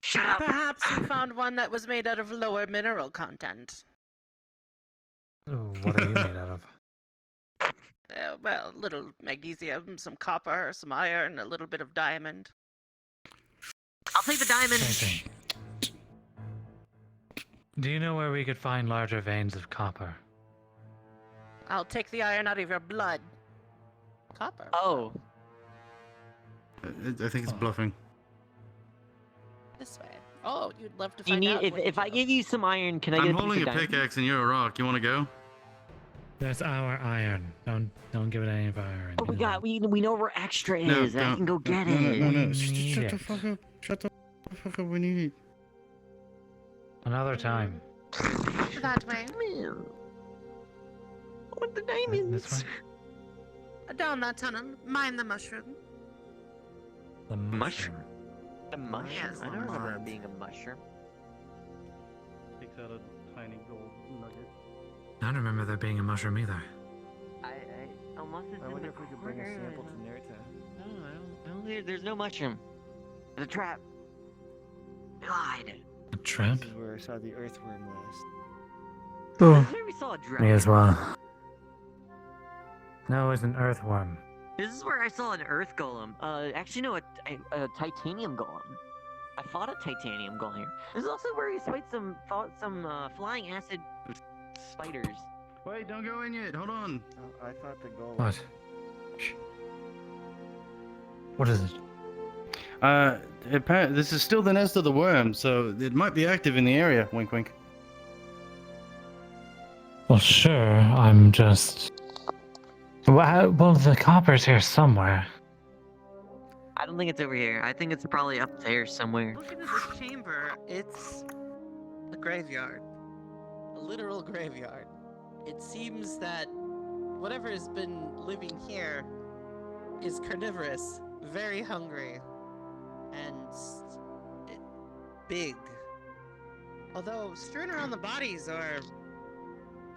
Shut up. Perhaps you found one that was made out of lower mineral content. Oh, what are you made out of? Well, a little magnesium, some copper, some iron, a little bit of diamond. I'll take the diamond. Same thing. Do you know where we could find larger veins of copper? I'll take the iron out of your blood. Copper. Oh. I think it's bluffing. This way. Oh, you'd love to Do you find need out. if I give you some iron, can I I'm get a holding piece a of diamond? pickaxe and you're a rock. You want to go? That's our iron. Don't give it any of our iron. Oh, we know where extra No, is. I don't. can go get No, it. no. Shut Need the it. fuck up. Shut the fuck up. We need it. Another time. That way. I want the diamonds. This way? Down that tunnel. Mind the mushroom. The Mushroom. The mushroom? Yes, I don't remember Lamont. it being a mushroom. Takes out a tiny gold nugget. I don't remember there being a mushroom either. Unless it's I in wonder the if we could bring a corner. sample to Nerta. No, I don't. There's no mushroom. It's a trap. You lied. A trap? This is where I saw the earthworm last. Oh, This is where we saw a dragon. Me as well. No, it's an earthworm. This is where I saw an earth golem. Actually, no, a titanium golem. I fought a titanium golem here. This is also where we fought some flying acid spiders. Wait, don't go in yet. Hold on. Oh, I thought the golem. What? What is it? This is still the nest of the worm, so it might be active in the area. Wink, wink. Well, sure. I'm just. Well, the copper's here somewhere. I don't think it's over here. I think it's probably up there somewhere. Looking at this chamber, it's a graveyard. A literal graveyard. It seems that whatever has been living here is carnivorous, very hungry, and big. Although strewn around the bodies are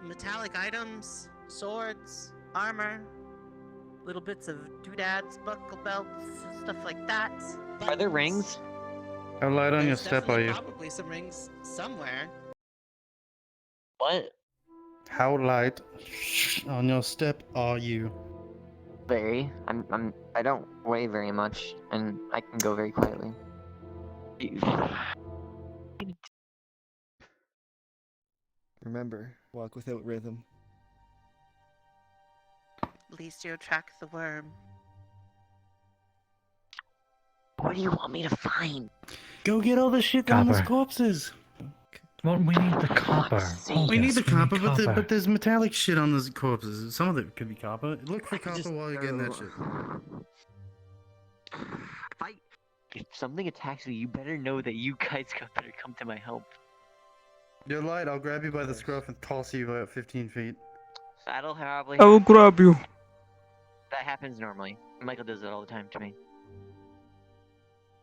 metallic items, swords, armor, little bits of doodads, buckle belts, stuff like that. Are there rings? How light on your There's step are definitely you? Probably some rings somewhere. What? How light on your step are you? Very. I don't weigh very much, and I can go very quietly. Remember, walk without rhythm. At least you attract the worm. What do you want me to find? Go get all the shit on those Copper. corpses. Well, we need the copper. We need Yes, the copper, copper. but there's metallic shit on those corpses. Some of it could be copper. Look for copper Just- while you're getting that shit. If something attacks me, you better know that you guys better come to my help. You're light. I'll grab you by the scruff and toss you about 15 feet. That'll probably. I will grab you. That happens normally. Michael does it all the time to me.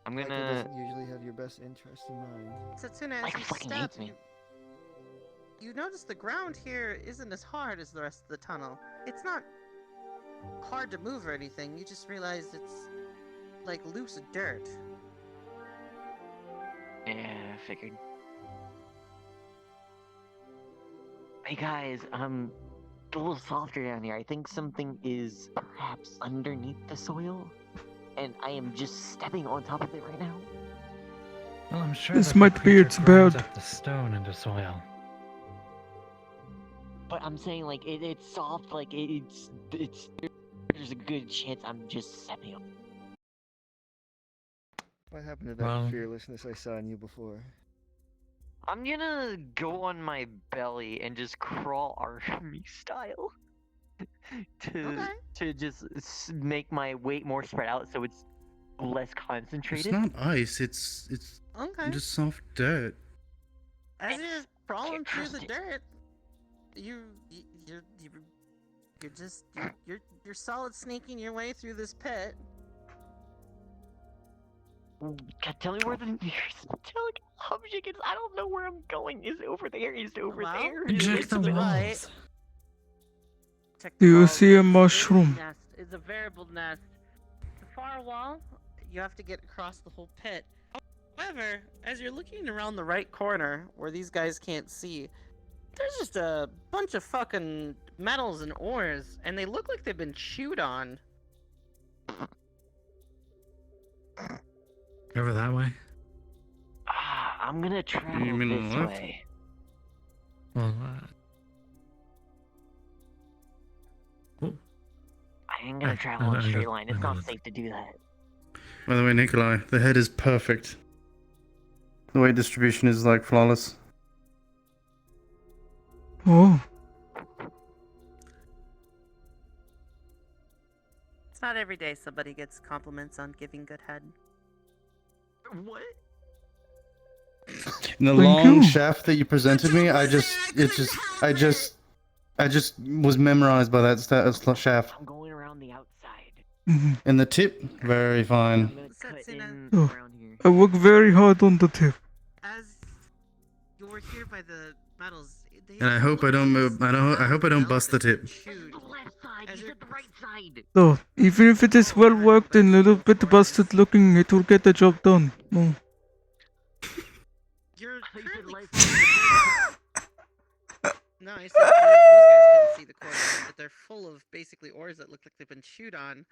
I'm Michael gonna. doesn't usually have your best interest in mind. Satsuna, as Michael you fucking step, hates me. you notice the ground here isn't as hard as the rest of the tunnel. It's not hard to move or anything, you just realize it's like loose dirt. Yeah, I figured. Hey guys, a little softer down here. I think something is perhaps underneath the soil, and I am just stepping on top of it right now. Well, I'm sure This that the might be creature its grinds bad. up the stone into soil. But I'm saying like it's soft, like it's there's a good chance I'm just stepping on. What happened to that Well- fearlessness I saw in you before? I'm gonna go on my belly and just crawl army style to just make my weight more spread out so it's less It's concentrated. not ice. It's Okay. just soft dirt. As you're crawling through the dirt, you're solid sneaking your way through this pit. God, tell me where the nearest object is. I don't know where I'm going. Is it over there? Is it over Well, there? check Is the it to right. right? Check Do the you wall. see a It's mushroom? nest. It's a variable nest. The far wall, you have to get across the whole pit. However, as you're looking around the right corner, where these guys can't see, there's just a bunch of fucking metals and ores, and they look like they've been chewed on. Over that way? I'm gonna travel You mean on this the left? way. Well, I ain't gonna travel in a straight line. It's not safe to do that. By the way, Nikolai, the head is perfect. The weight distribution is like flawless. Oh, It's not every day somebody gets compliments on giving good head. What? And the Thank long you. shaft that you presented me, I just was memorized by that shaft. I'm going around the outside. mhm. And the tip, very fine. I'm gonna cut in Oh, around here. I work very hard on the tip. As you're here by the metals, And I hope I don't move. I hope I don't bust the tip. chewed. Left side. You said the right side. So, even if it is well worked and a little bit busted looking, it will get the job done. No. You're I said currently. left side. No, I said those guys couldn't see the corner, but they're full of basically ores that look like they've been chewed on.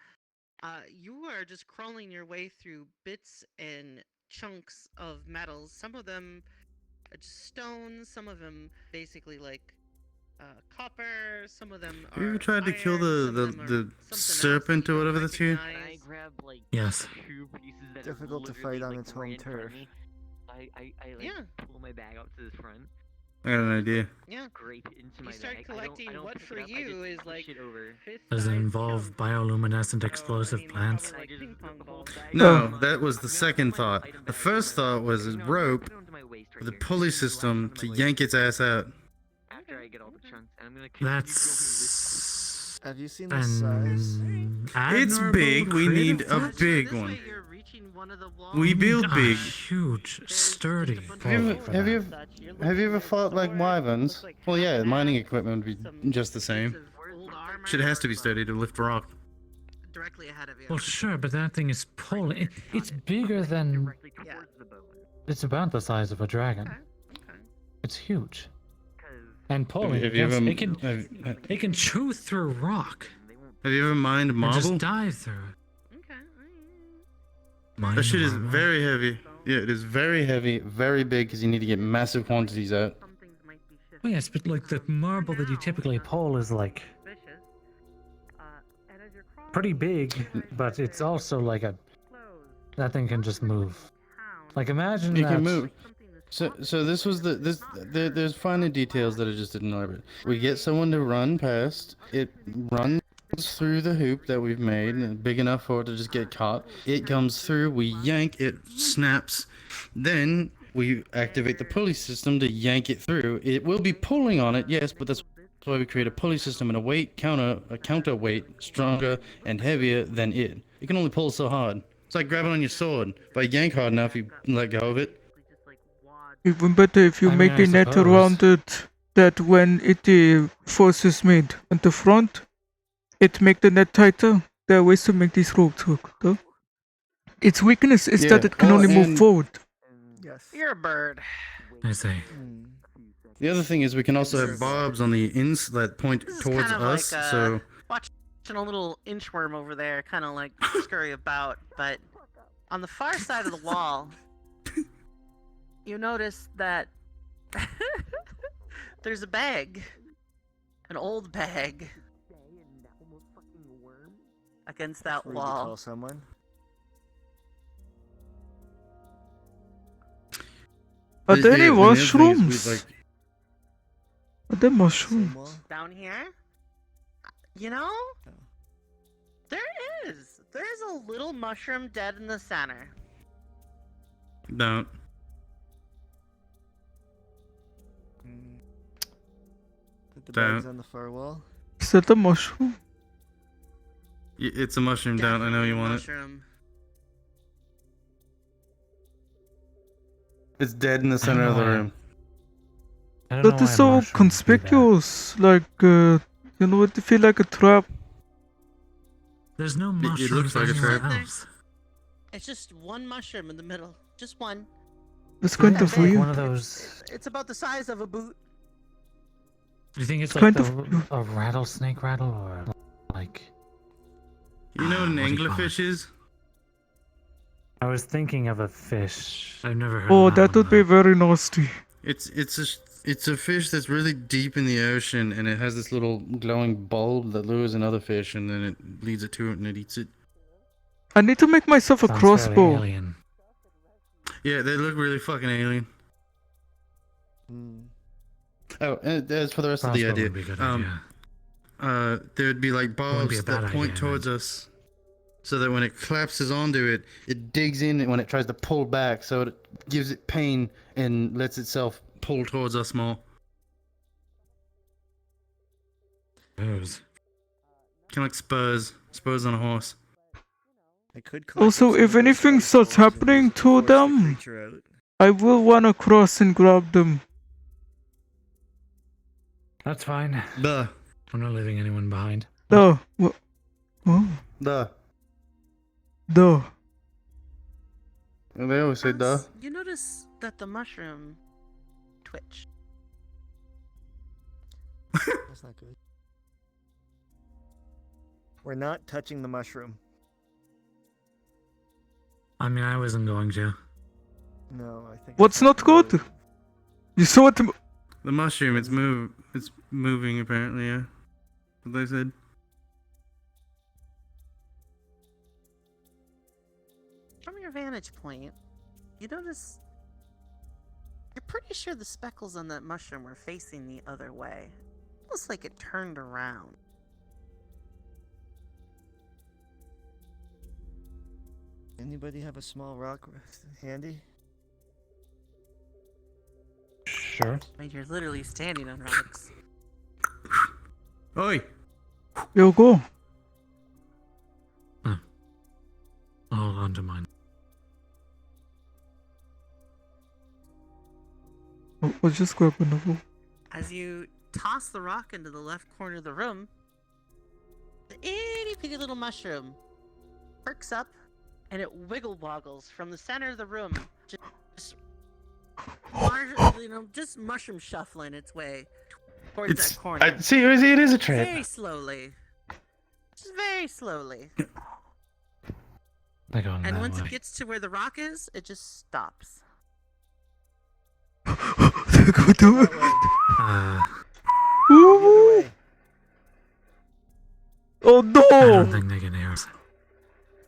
You are just crawling your way through bits and chunks of metals. Some of them are just stones. Some of them basically like copper. Some of them Have you are ever tried to kill iron, the some of them are the something else serpent that or you whatever don't that's here? recognize. I grabbed like Yes. 2 pieces that Difficult are to fight literally, on like, its home right in front of turf. me. I like Yeah. pull my bag out to the front, I got an idea. Yeah. scrape it into my You start bag. collecting I don't what pick for it up, I you just is push like it over. Does it fist-sized involve chunks. bioluminescent So, explosive I mean, plants? probably, like, ping pong balls. No, that was the second thought. The first thought was a rope Put it onto my waist right with a here. pulley Just wrap it system onto to my yank waist its ass out. after I get all the chunks, and I'm gonna continue going this That's Have you seen the size? an It's admirable big. We need creative a thought. big This one. way you're reaching one of the walls. We build A big. huge, sturdy. Have you ever fought like wyverns? Well, yeah, mining equipment would be just the same. Shit has to be sturdy to lift rock. Directly ahead of you. Well, sure, but that thing is pulling. It's bigger than. directly Yeah. towards the bow. It's about the size of a dragon. Okay. It's huge. 'Cause And pulling. Have you ever? it can chew through rock Have you ever mined and marble? just dive through it. Okay. Mine That shit is marble. very heavy. Yeah, it is very heavy, very big, because you need to get massive quantities out. Some things might be shifting. Oh, yes, but like the marble that you typically pull is like Suspicious. And as you're crawling pretty big, but it's also like a. close, That thing can just move. town, Like imagine You that. can move. something that's So this was there's finer details that I just didn't elaborate. We get someone to run past. It runs through the hoop that we've made, and big enough for it to just get caught. It comes through. We yank. It snaps. Then we activate the pulley system to yank it through. It will be pulling on it, yes, but that's why we create a pulley system and a counterweight stronger and heavier than it. It can only pull so hard. It's like grabbing on your sword. If I yank hard enough, you let go of it. Even better if you make a net around it, that when it force is made on the front, it make the net tighter. There are ways to make these ropes work, though. Its weakness is that it can only move forward. Yes. You're a bird. I see. The other thing is we can also have barbs on the ins that point towards kind of us. like, So watching a little inchworm over there kind of like scurry about, but on the far side of the wall, you notice that there's a bag, an old bag, against that Free to wall. call someone. Are there any the other thing is mushrooms? we'd, like, Are there mushrooms? Down here? You know? There is. There's a little mushroom dead in the center. don't. Put the Don't. bags on the far wall. Is that a mushroom? It's a mushroom. Don't. I know you want it. Mushroom. It's dead in the center of the room. That is so conspicuous. Like, you know, it feel like a trap. There's no It mushrooms looks like a anywhere trap. else. It's just one mushroom in the middle. Just one. It's kind of Like weird. one of those. It's about the size of a boot. Do you think it's It's like kind a rattlesnake rattle or like? You know what an what do you call anglerfish is? I was thinking of a fish. I've never heard. Oh, of that would be very nasty. It's a fish that's really deep in the ocean, and it has this little glowing bulb that lures another fish, and then it leads it to it, and it eats it. I need to make myself a Sounds crossbow. fairly alien. Yeah, they look really fucking alien. Oh, and as for the rest of the Crossbow idea, would be a good idea. there would be like Wouldn't be barbs a bad that point idea, towards us, so that when it collapses onto it, it digs in when it tries to pull back, so it gives it pain and lets itself pull towards us more. Those. Kind of like spurs on a horse. I could Also, if anything starts happening to them, creature out. I will wanna cross and grab them. That's fine. Duh. I'm not leaving anyone behind. Duh. What? Oh. Duh. Duh. And they always say duh. You notice that the mushroom twitch. That's not good. We're not touching the mushroom. I mean, I wasn't going to. No, I think. What's not good? You saw it. The mushroom, it's moving apparently, yeah. What they said. From your vantage point, you notice you're pretty sure the speckles on that mushroom were facing the other way. Almost like it turned around. Anybody have a small rock handy? Sure. I mean, you're literally standing on rocks. Oi! Yo, go. I'll hold on to mine. I'll just grab another. As you toss the rock into the left corner of the room, the itty bitty little mushroom perks up and it wiggle woggles from the center of the room. Just mushroom shuffling its way towards that corner. See, it is a trap. Very slowly. Just very slowly. They're going And that once way. it gets to where the rock is, it just stops. Go do it. Ooh. Oh I don't no! think they can hear us.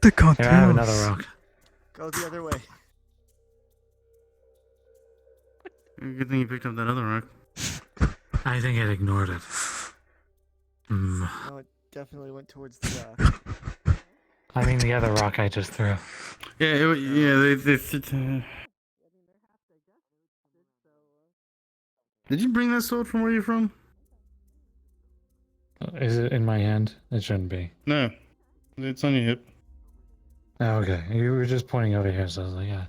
They can't Here, I have hear another us. rock. Go the other way. Good thing you picked up that other rock. I think it ignored it. No, it definitely went towards the rock. I mean the other rock I just threw. Yeah, Did you bring that sword from where you're from? Is it in my hand? It shouldn't be. No. It's on your hip. Oh, okay, you were just pointing over here, so I was like, yeah.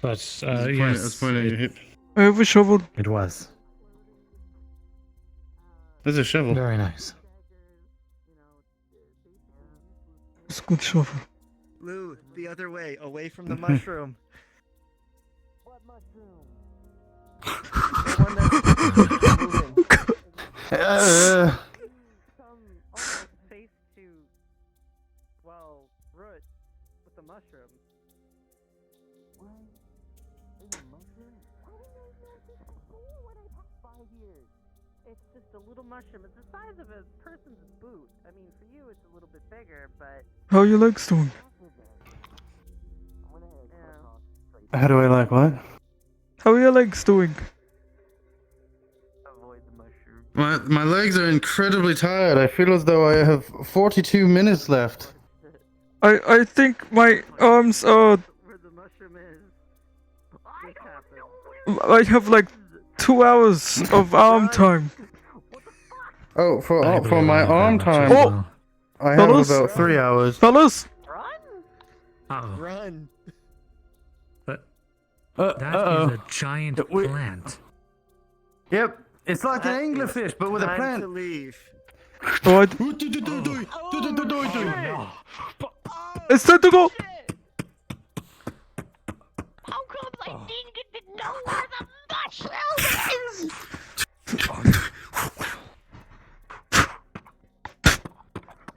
But It's pointing. I have a shovel. It was There's a shovel. very nice. It's a good shovel. Lou, the other way, away from the mushroom. What mushroom? The one that's moving. Almost face to, well, root with the mushroom. What? There's a mushroom? How did I know this before when I passed by here? It's just a little mushroom. It's the size of a person's boot. I mean, for you, it's a little bit bigger, but How are your legs doing? How do I like what? How are your legs doing? Avoid the mushroom. My legs are incredibly tired. I feel as though I have 42 minutes left. I think my arms are. where the mushroom is, this happened. I have like 2 hours of arm time. Oh, for my arm time, Oh! I have Fellas? about 3 hours. Fellas! Uh-oh. Run! That is a giant plant. Yep, it's like an anglerfish, but with a Time plant. to leave. Oh, it's time to go! How come I didn't get to know where the mushroom is?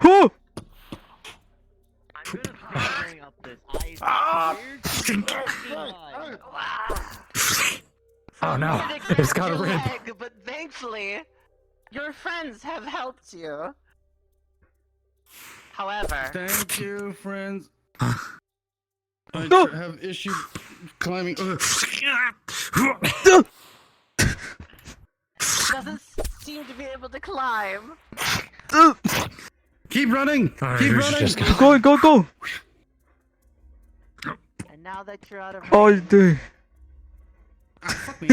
Oh! I'm gonna bring up this ice. Oh no, it's got a rib. But thankfully, your friends have helped you. However, Thank you, friends. I No. have issues climbing. doesn't seem to be able to climb. Keep running. Alright, Keep we should running. just go. Go, go, go! And now that you're out of All range, day. Fuck me.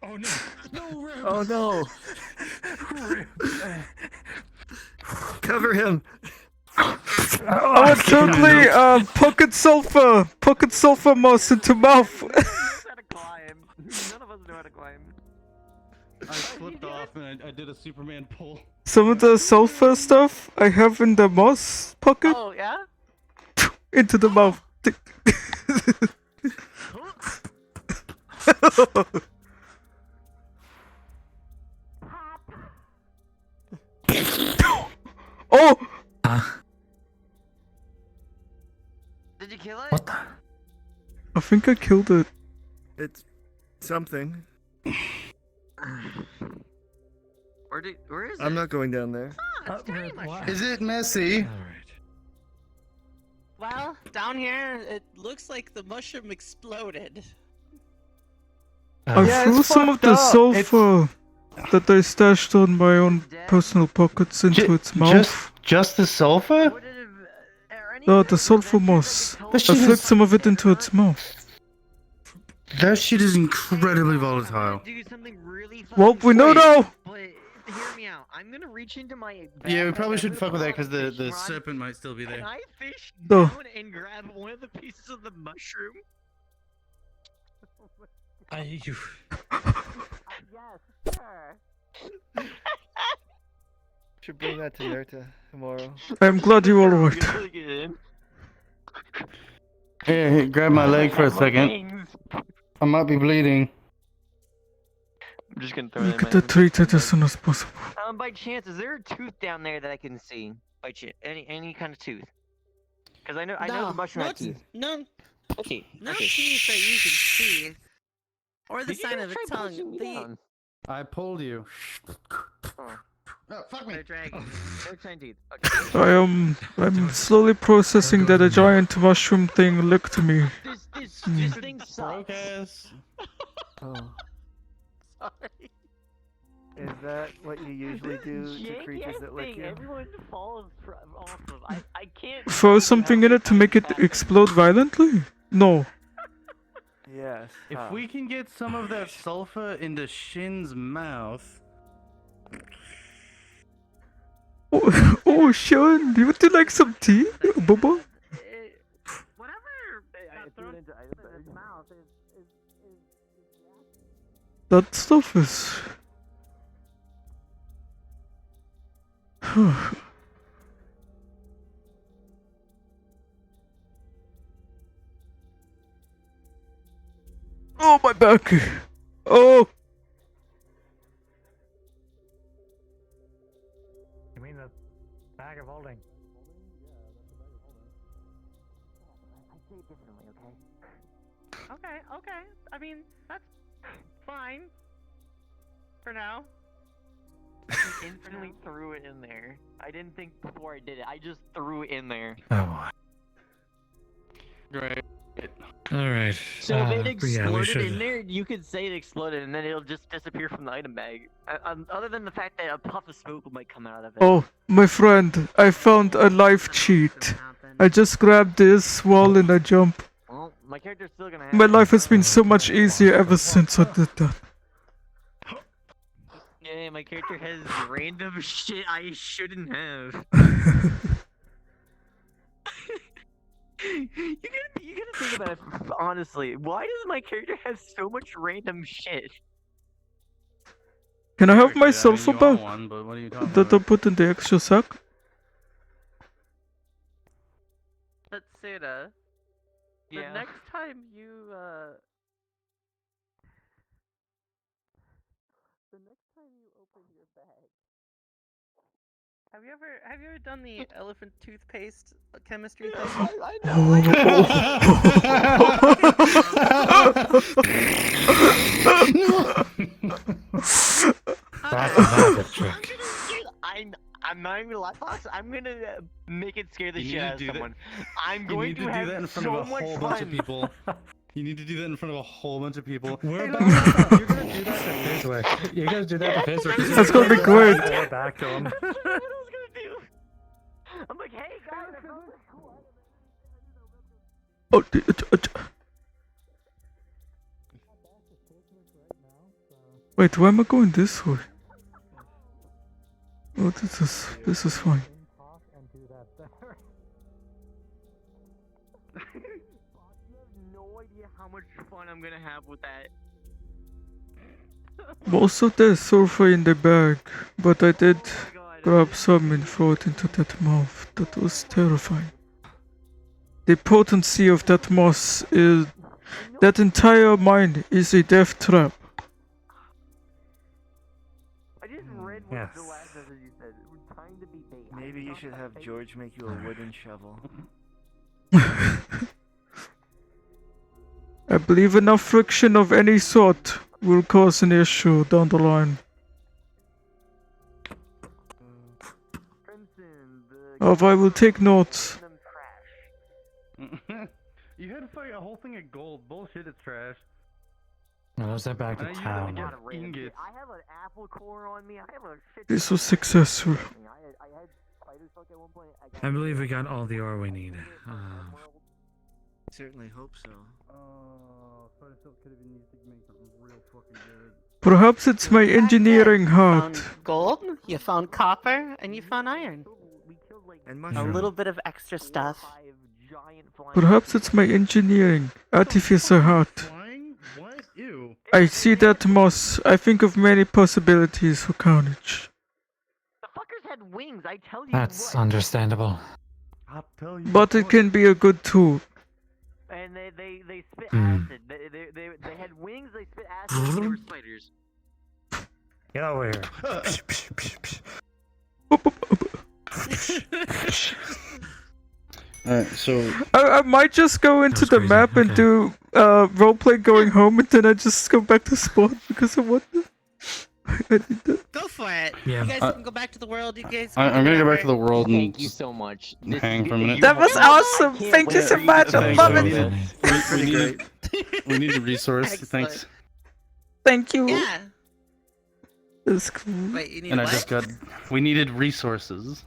Oh no. No ribs. Oh no! Cover him! I would totally pocket sulfur moss into mouth. how to climb. None of us know how to climb. I flipped off and I did a Superman pull. Some of the sulfur stuff I have in the moss pocket Oh yeah. into the mouth. Oh! Did you kill it? What the? I think I killed it. It's something. Where is it? I'm not going down there. It's tiny mushroom. Is it messy? Well, down here, it looks like the mushroom exploded. I Yeah, threw it's some of fucked the up. sulfur that I stashed on my own personal pockets into its mouth. Just the sulfur? Would it have, are any No, of the those sulfur adventures moss. that I we shit told flicked is- some of it into its mouth. That shit is incredibly I'm gonna volatile. do something really Well, fucking we know sweet, now! But hear me out. I'm gonna reach into my Yeah, we backpack probably and shouldn't put fuck with that on a because the fishing rod, serpent might still be and there. I fish No. down and grab one of the pieces of the mushroom. You... Yes, sure. Should bring that to Nerta tomorrow. I'm glad you're alright. Here, grab my leg for a second. I might be bleeding. I'm just gonna throw that in Get my that treated as soon as possible. By chance, is there a tooth down there that I can see? By chance, any kind of tooth? Because I know the mushroom had teeth. No, Okay. no okay. teeth that you can see, or the Did you sign guys of a try punching tongue. me The down? I pulled you. Oh, Oh, fuck me. they're dragging. They're trying teeth. I'm slowly processing that a giant mushroom thing licked me. This thing sucks. Oh. Sorry. Is that what you usually do to Janky creatures that lick thing you? everyone falls off of. I can't. Throw something in it to make it explode violently? No. Yes. If we can get some of that sulfur into Shin's mouth. Oh, Sean, would you like some tea, Bobo? That stuff is. Oh, my back! Oh! You mean the bag of holding? I say it differently, okay? Okay. I mean, that's fine. For now. I instantly threw it in there. I didn't think before I did it. I just threw it in there. Oh. Great. Alright. So if it exploded should. in there, you could say it exploded, and then it'll just disappear from the item bag. Other than the fact that a puff of smoke might come out of it. Oh, my friend, I found a life cheat. I just grabbed this wall and I jump. Well, my character's still gonna have My life has been so much easier ever since I did that. Yeah, my character has random shit I shouldn't have. you gotta think about it honestly. Why does my character have so much random shit? Can I have my sulfur bag one, but what are you talking that I put in the extra sack? Let's say that. The Yeah. next time you open your bag. Have you ever done the elephant toothpaste chemistry thing? That's a magic trick. I'm not even gonna lie, Fox. I'm gonna make it scare the You shit need to out of do that- someone. I'm You going need to to do have that in front so of a much whole fun. bunch of people. You need to do that in front of a whole bunch of people. We're Hey, about look, to, you're gonna do that to Fizzwick. You guys do that to Fizzwick. That's gonna be great. We're back to him. That's what I was gonna do. I'm like, hey guys, I found this cool item. Oh, wait, why am I going this way? Oh, this is fine. You have no idea how much fun I'm gonna have with that. Also, there's sulfur in the bag, but I did grab some and throw it into that mouth. That was terrifying. The potency of that moss is. That entire mine is a death trap. I just read what the last message you said. We're trying to be bait. Maybe you should have George make you a wooden shovel. I believe enough friction of any sort will cause an issue down the line. Of I will take notes. You had to fight a whole thing of gold. Bullshit, it's trash. No, let's head back to And I town. used it to get ingots. I have an apple core on me. I have a shit. This was successful. I had spider silk at one point. I believe we got all the ore we need. Certainly hope so. Spider silk could have been used to make something real fucking good. Perhaps it's my engineering heart. Found gold, you found copper, and you found iron. And A mushrooms. little bit of extra stuff. Perhaps it's my engineering artificer heart. Flying? What? Ew. I see that moss. I think of many possibilities for carnage. The fuckers had wings. I tell you That's what. understandable. I'll tell you. But it can be a good tool. And they spit acid. They had wings. They spit acid. And they were spiders. Get over here. Alright, so I might just go into the map and do roleplay going home, and then I just go back to spawn because I want to. I need that. Go for it. Yeah. You guys can go back to the world. You guys. I'm gonna go back to the world and Thank you just so much. hang for a minute. That was awesome. Thank you so much. I love it. We need a resource. Thanks. Thank you. Yeah. That's cool. Wait, you need And what? I just got. We needed resources.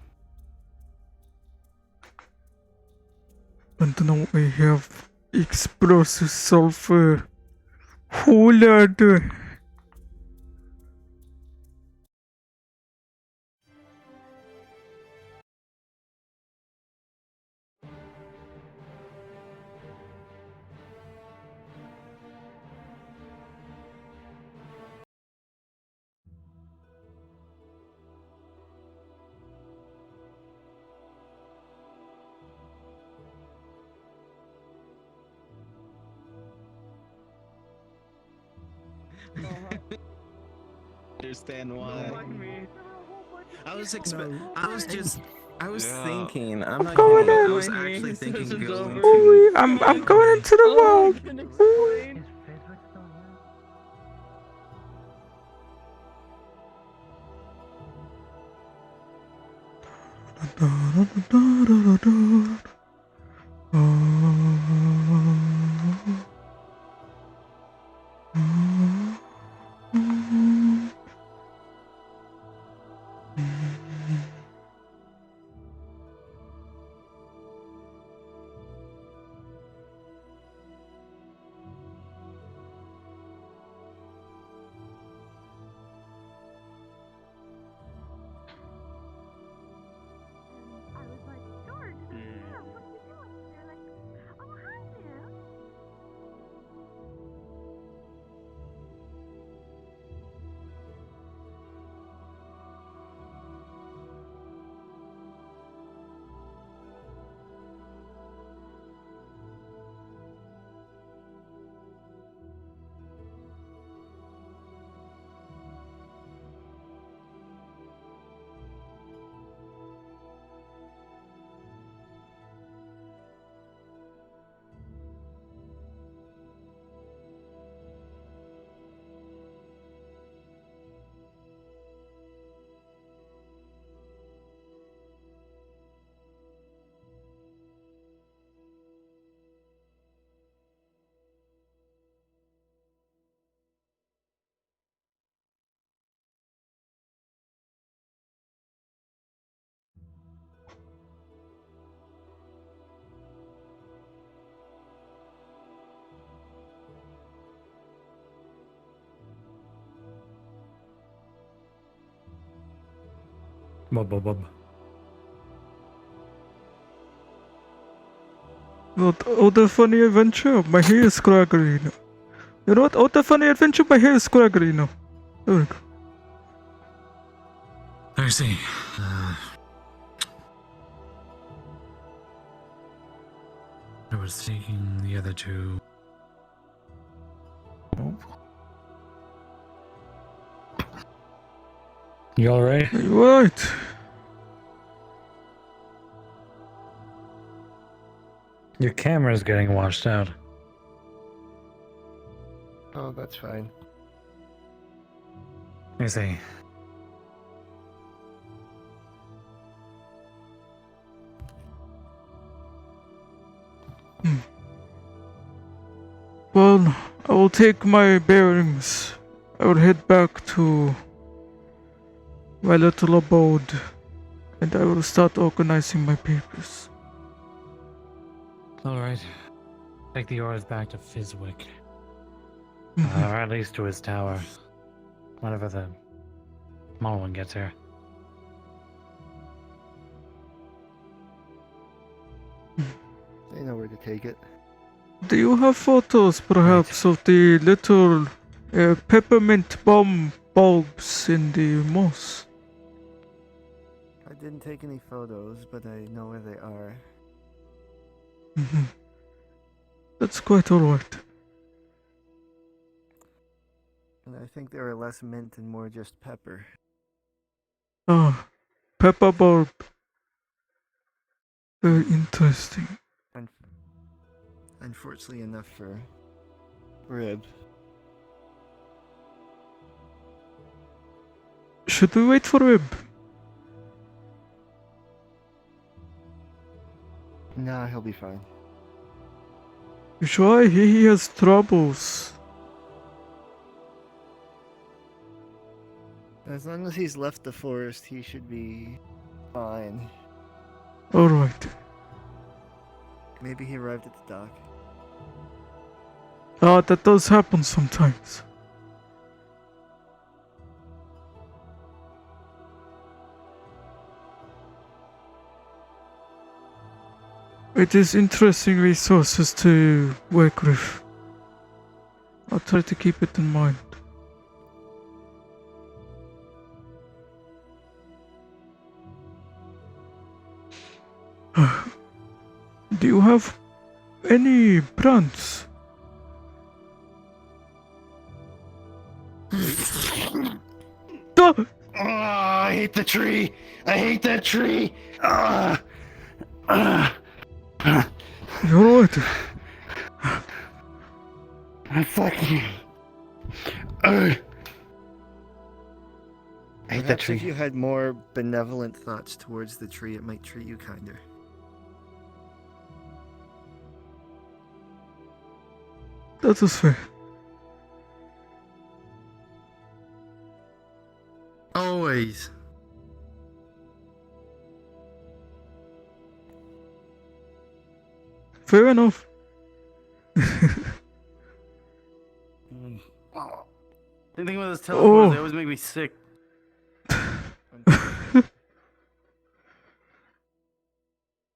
And now we have explosive sulfur. Oh lord. Understand why. I was Yeah. thinking. I'm not Going kidding. I in. was actually thinking going to. Ooh, I'm going into the world. Ooh. Bob. What the funny adventure? My hair is scraggly now. You know what? What the funny adventure? My hair is scraggly now. There we go. I see. I was seeking the other two. You alright? Right. Your camera's getting washed out. Oh, that's fine. I see. Well, I will take my bearings. I will head back to my little abode, and I will start organizing my papers. Alright. Take the oars back to Fizwick. Mhm. Or at least to his tower. Whenever the small one gets here. They know where to take it. Do you have photos, perhaps, of the little peppermint bomb bulbs in the moss? I didn't take any photos, but I know where they are. Mhm. That's quite alright. And I think they were less mint and more just pepper. Ah, pepper bulb. Very interesting. Unfortunately enough for Rib. Should we wait for him? Nah, he'll be fine. You sure? He has troubles. As long as he's left the forest, he should be fine. Alright. Maybe he arrived at the dock. Ah, that does happen sometimes. It is interesting resources to work with. I'll try to keep it in mind. Do you have any plants? No! I hate the tree. I hate that tree. You're right. I fucking. I hate that Perhaps tree. if you had more benevolent thoughts towards the tree, it might treat you kinder. That is fair. Always. Fair enough. The thing with those teleporters, they always make me sick.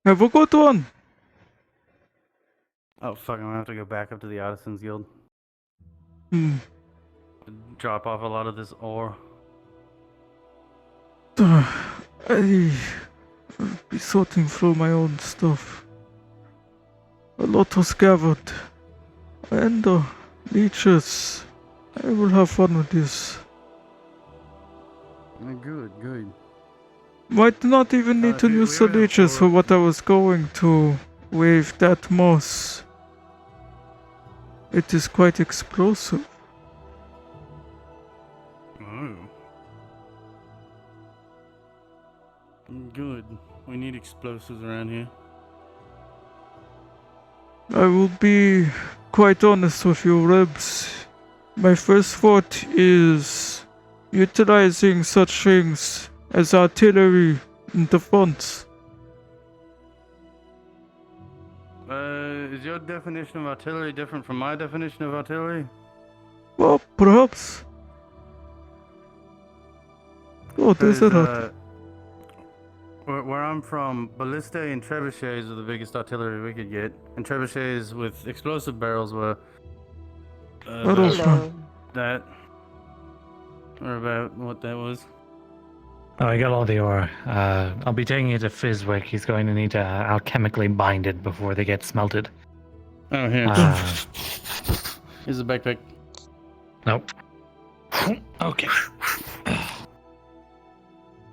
Have a good one. Oh fuck! I'm gonna have to go back up to the Artisans Guild. Drop off a lot of this ore. I'll be sorting through my own stuff. A lot was gathered. And leeches. I will have fun with this. Good, good. Might not even need to use the leeches for what I was going to with that moss. It is quite explosive. Oh. Good. We need explosives around here. I will be quite honest with you, Rebs. My first thought is utilizing such things as artillery in the front. Is your definition of artillery different from my definition of artillery? Well, perhaps. Oh, there's a lot. Where I'm from, ballistae and trebuchets are the biggest artillery we could get, and trebuchets with explosive barrels were that, or about what that was. Oh, I got all the ore. I'll be taking it to Fizwick. He's going to need to alchemically bind it before they get smelted. Oh, here. Here's a backpack. Nope. Okay.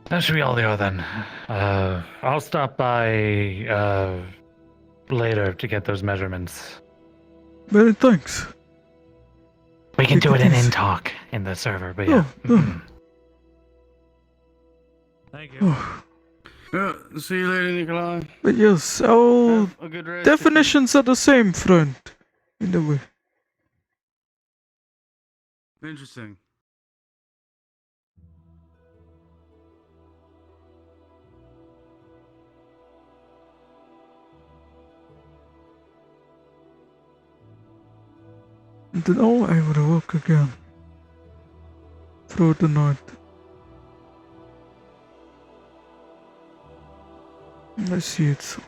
That should be all the ore then. I'll stop by later to get those measurements. Many thanks. We can do it in talk in the server, but yeah. Thank you. See you later, Nicolai. But yes, our Have a good rest. definitions are the same, friend. In a way. Interesting. And now I will walk again through the night. I see it so.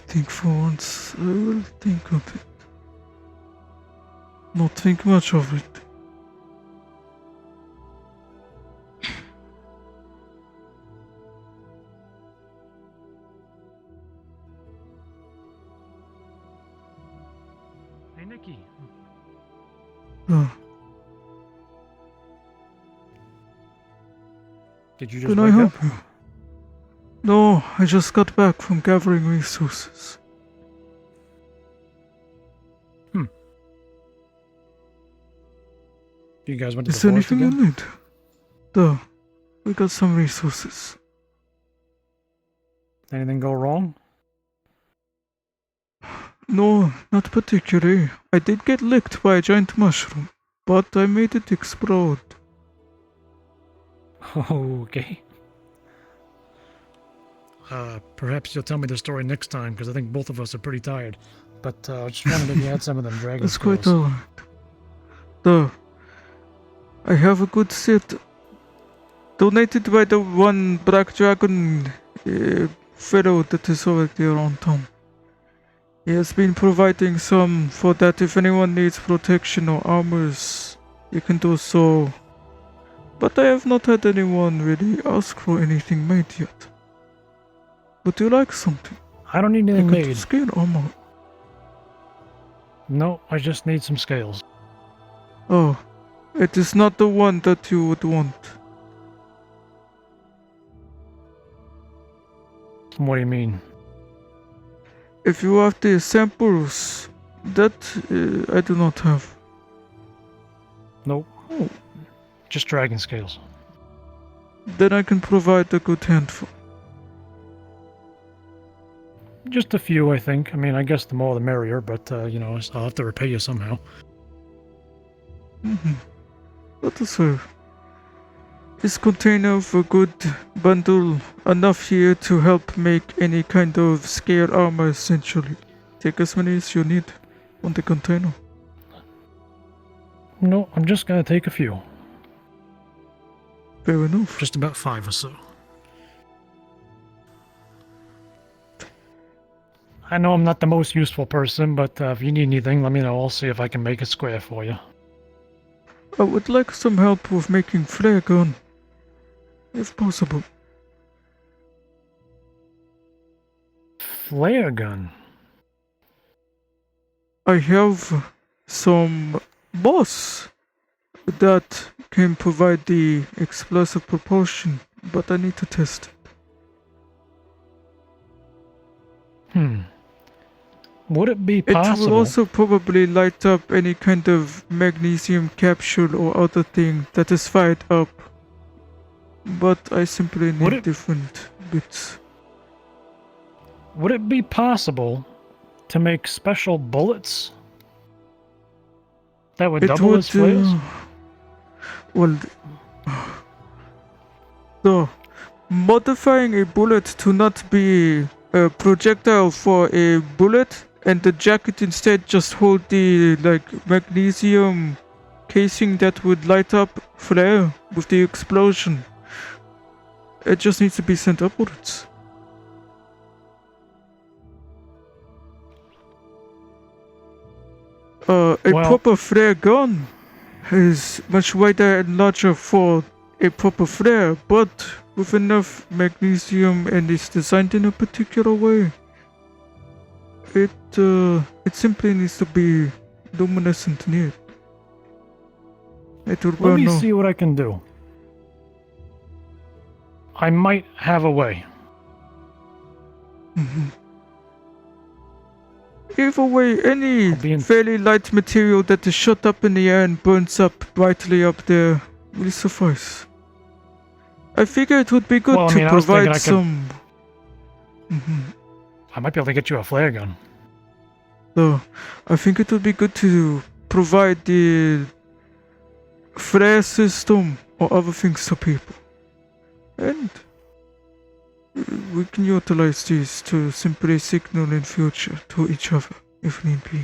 I think for once I will think of it. Not think much of it. Hey, Nikki. Did you just Can I wake help up? you? No, I just got back from gathering resources. You guys went to Is the there forest anything again? you need? Duh, we got some resources. Anything go wrong? No, not particularly. I did get licked by a giant mushroom, but I made it explode. Okay. Perhaps you'll tell me the story next time, because I think both of us are pretty tired. But I just wondered if you had some of them dragon That's skills. quite alright. Though, I have a good set. Donated by the one black dragon fellow that is already around town. He has been providing some for that if anyone needs protection or armors, you can do so. But I have not had anyone really ask for anything made yet. Would you like something? I don't need anything I can made. scale armor. No, I just need some scales. Oh, it is not the one that you would want. What do you mean? If you have the samples, that I do not have. Nope. Oh. Just dragon scales. Then I can provide a good handful. Just a few, I think. I mean, I guess the more the merrier, but, you know, I'll have to repay you somehow. Let us serve. This container of a good bundle, enough here to help make any kind of scale armor essentially. Take as many as you need on the container. No, I'm just gonna take a few. Fair enough. Just about 5 or so. I know I'm not the most useful person, but if you need anything, let me know. I'll see if I can make a square for you. I would like some help with making flare gun, if possible. Flare gun? I have some moss that can provide the explosive propulsion, but I need to test it. Would it be possible? It will also probably light up any kind of magnesium capsule or other thing that is fired up. But I simply need different bits. Would it be possible to make special bullets that would double as flares? Well, so modifying a bullet to not be a projectile for a bullet, and the jacket instead just hold the magnesium casing that would light up flare with the explosion. It just needs to be sent upwards. A proper flare gun is much wider and larger for a proper flare, but with enough magnesium and it's designed in a particular way. It simply needs to be luminescent near. It will Let burn me off. see what I can do. I might have a way. Either way, any fairly light material that is shot up in the air and burns up brightly up there will suffice. I figure it would be good to provide some. I might be able to get you a flare gun. So, I think it would be good to provide the flare system or other things to people. And we can utilize these to simply signal in future to each other if need be.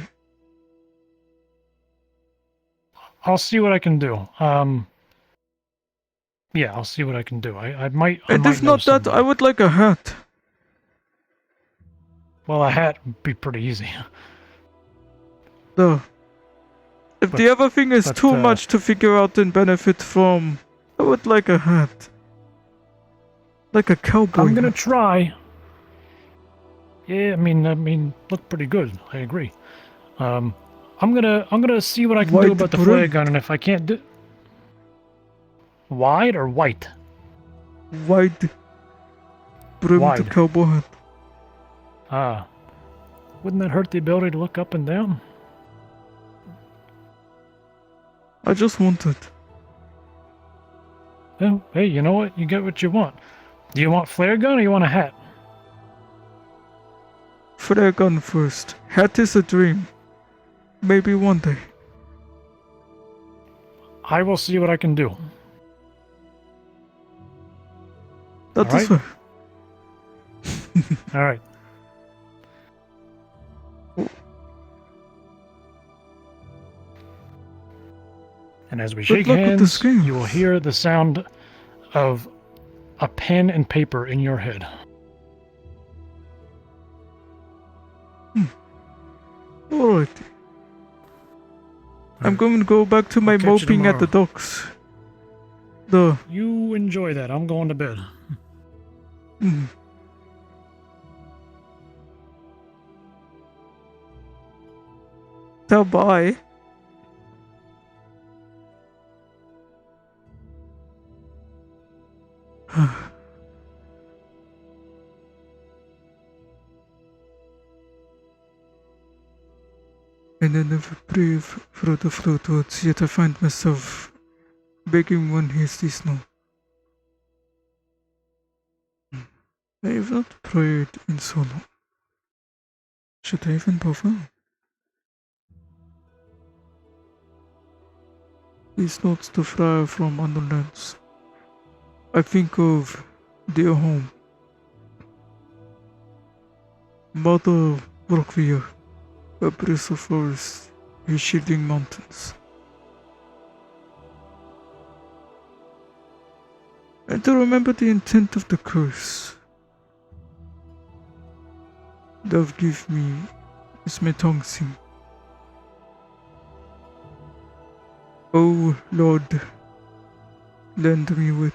I'll see what I can do. Yeah, I'll see what I can do. I might. And if not that, I would like a hat. Well, a hat would be pretty easy. If the other thing is too much to figure out and benefit from, I would like a hat. Like a cowboy. I'm gonna try. Yeah, I mean, look pretty good. I agree. I'm gonna see what I can do about the flare gun, and if I can't do. Wide or white? Wide. Brimmed cowboy hat. Ah. Wouldn't that hurt the ability to look up and down? I just want it. Well, hey, you know what? You get what you want. Do you want flare gun or you want a hat? flare gun first. Hat is a dream. Maybe one day. I will see what I can do. That is fair. All right. And as we shake luck with the hands, scales. you will hear the sound of a pen and paper in your head. Alright. I'm going to go back to my I'll catch you moping at the tomorrow. docks. You enjoy that. I'm going to bed. So bye. And I never pray for the floatwoods, yet I find myself begging one hasty snow. I have not prayed in so long. Should I even bother? These notes to fly from unknown lands. I think of dear home. Mother Brookville, a bristle forest, a shielding mountains. And to remember the intent of the curse. Dove give me as my tongue sing. Oh Lord, lend me wit.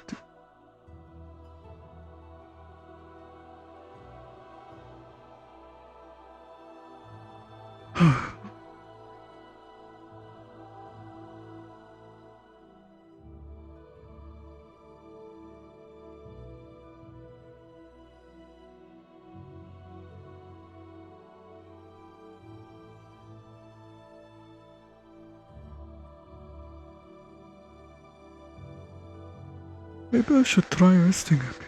Maybe I should try resting a bit.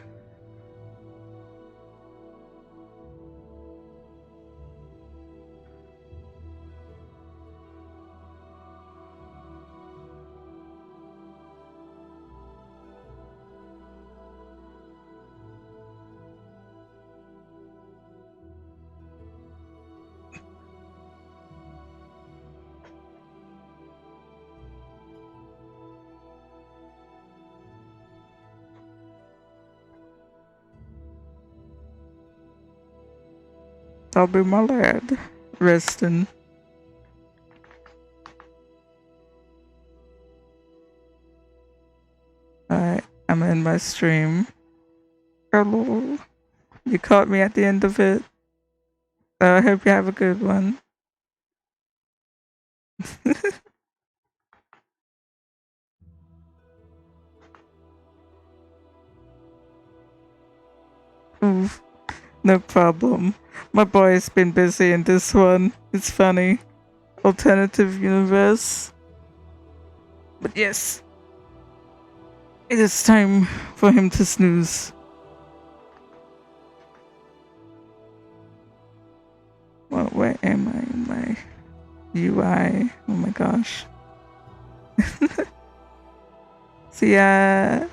I'll be my lad, resting. Alright, I'm in my stream. Hello. You caught me at the end of it. I hope you have a good one. Oof, no problem. My boy's been busy in this one. It's funny. Alternative universe. But yes. It is time for him to snooze. Well, where am I in my UI? Oh my gosh. See ya.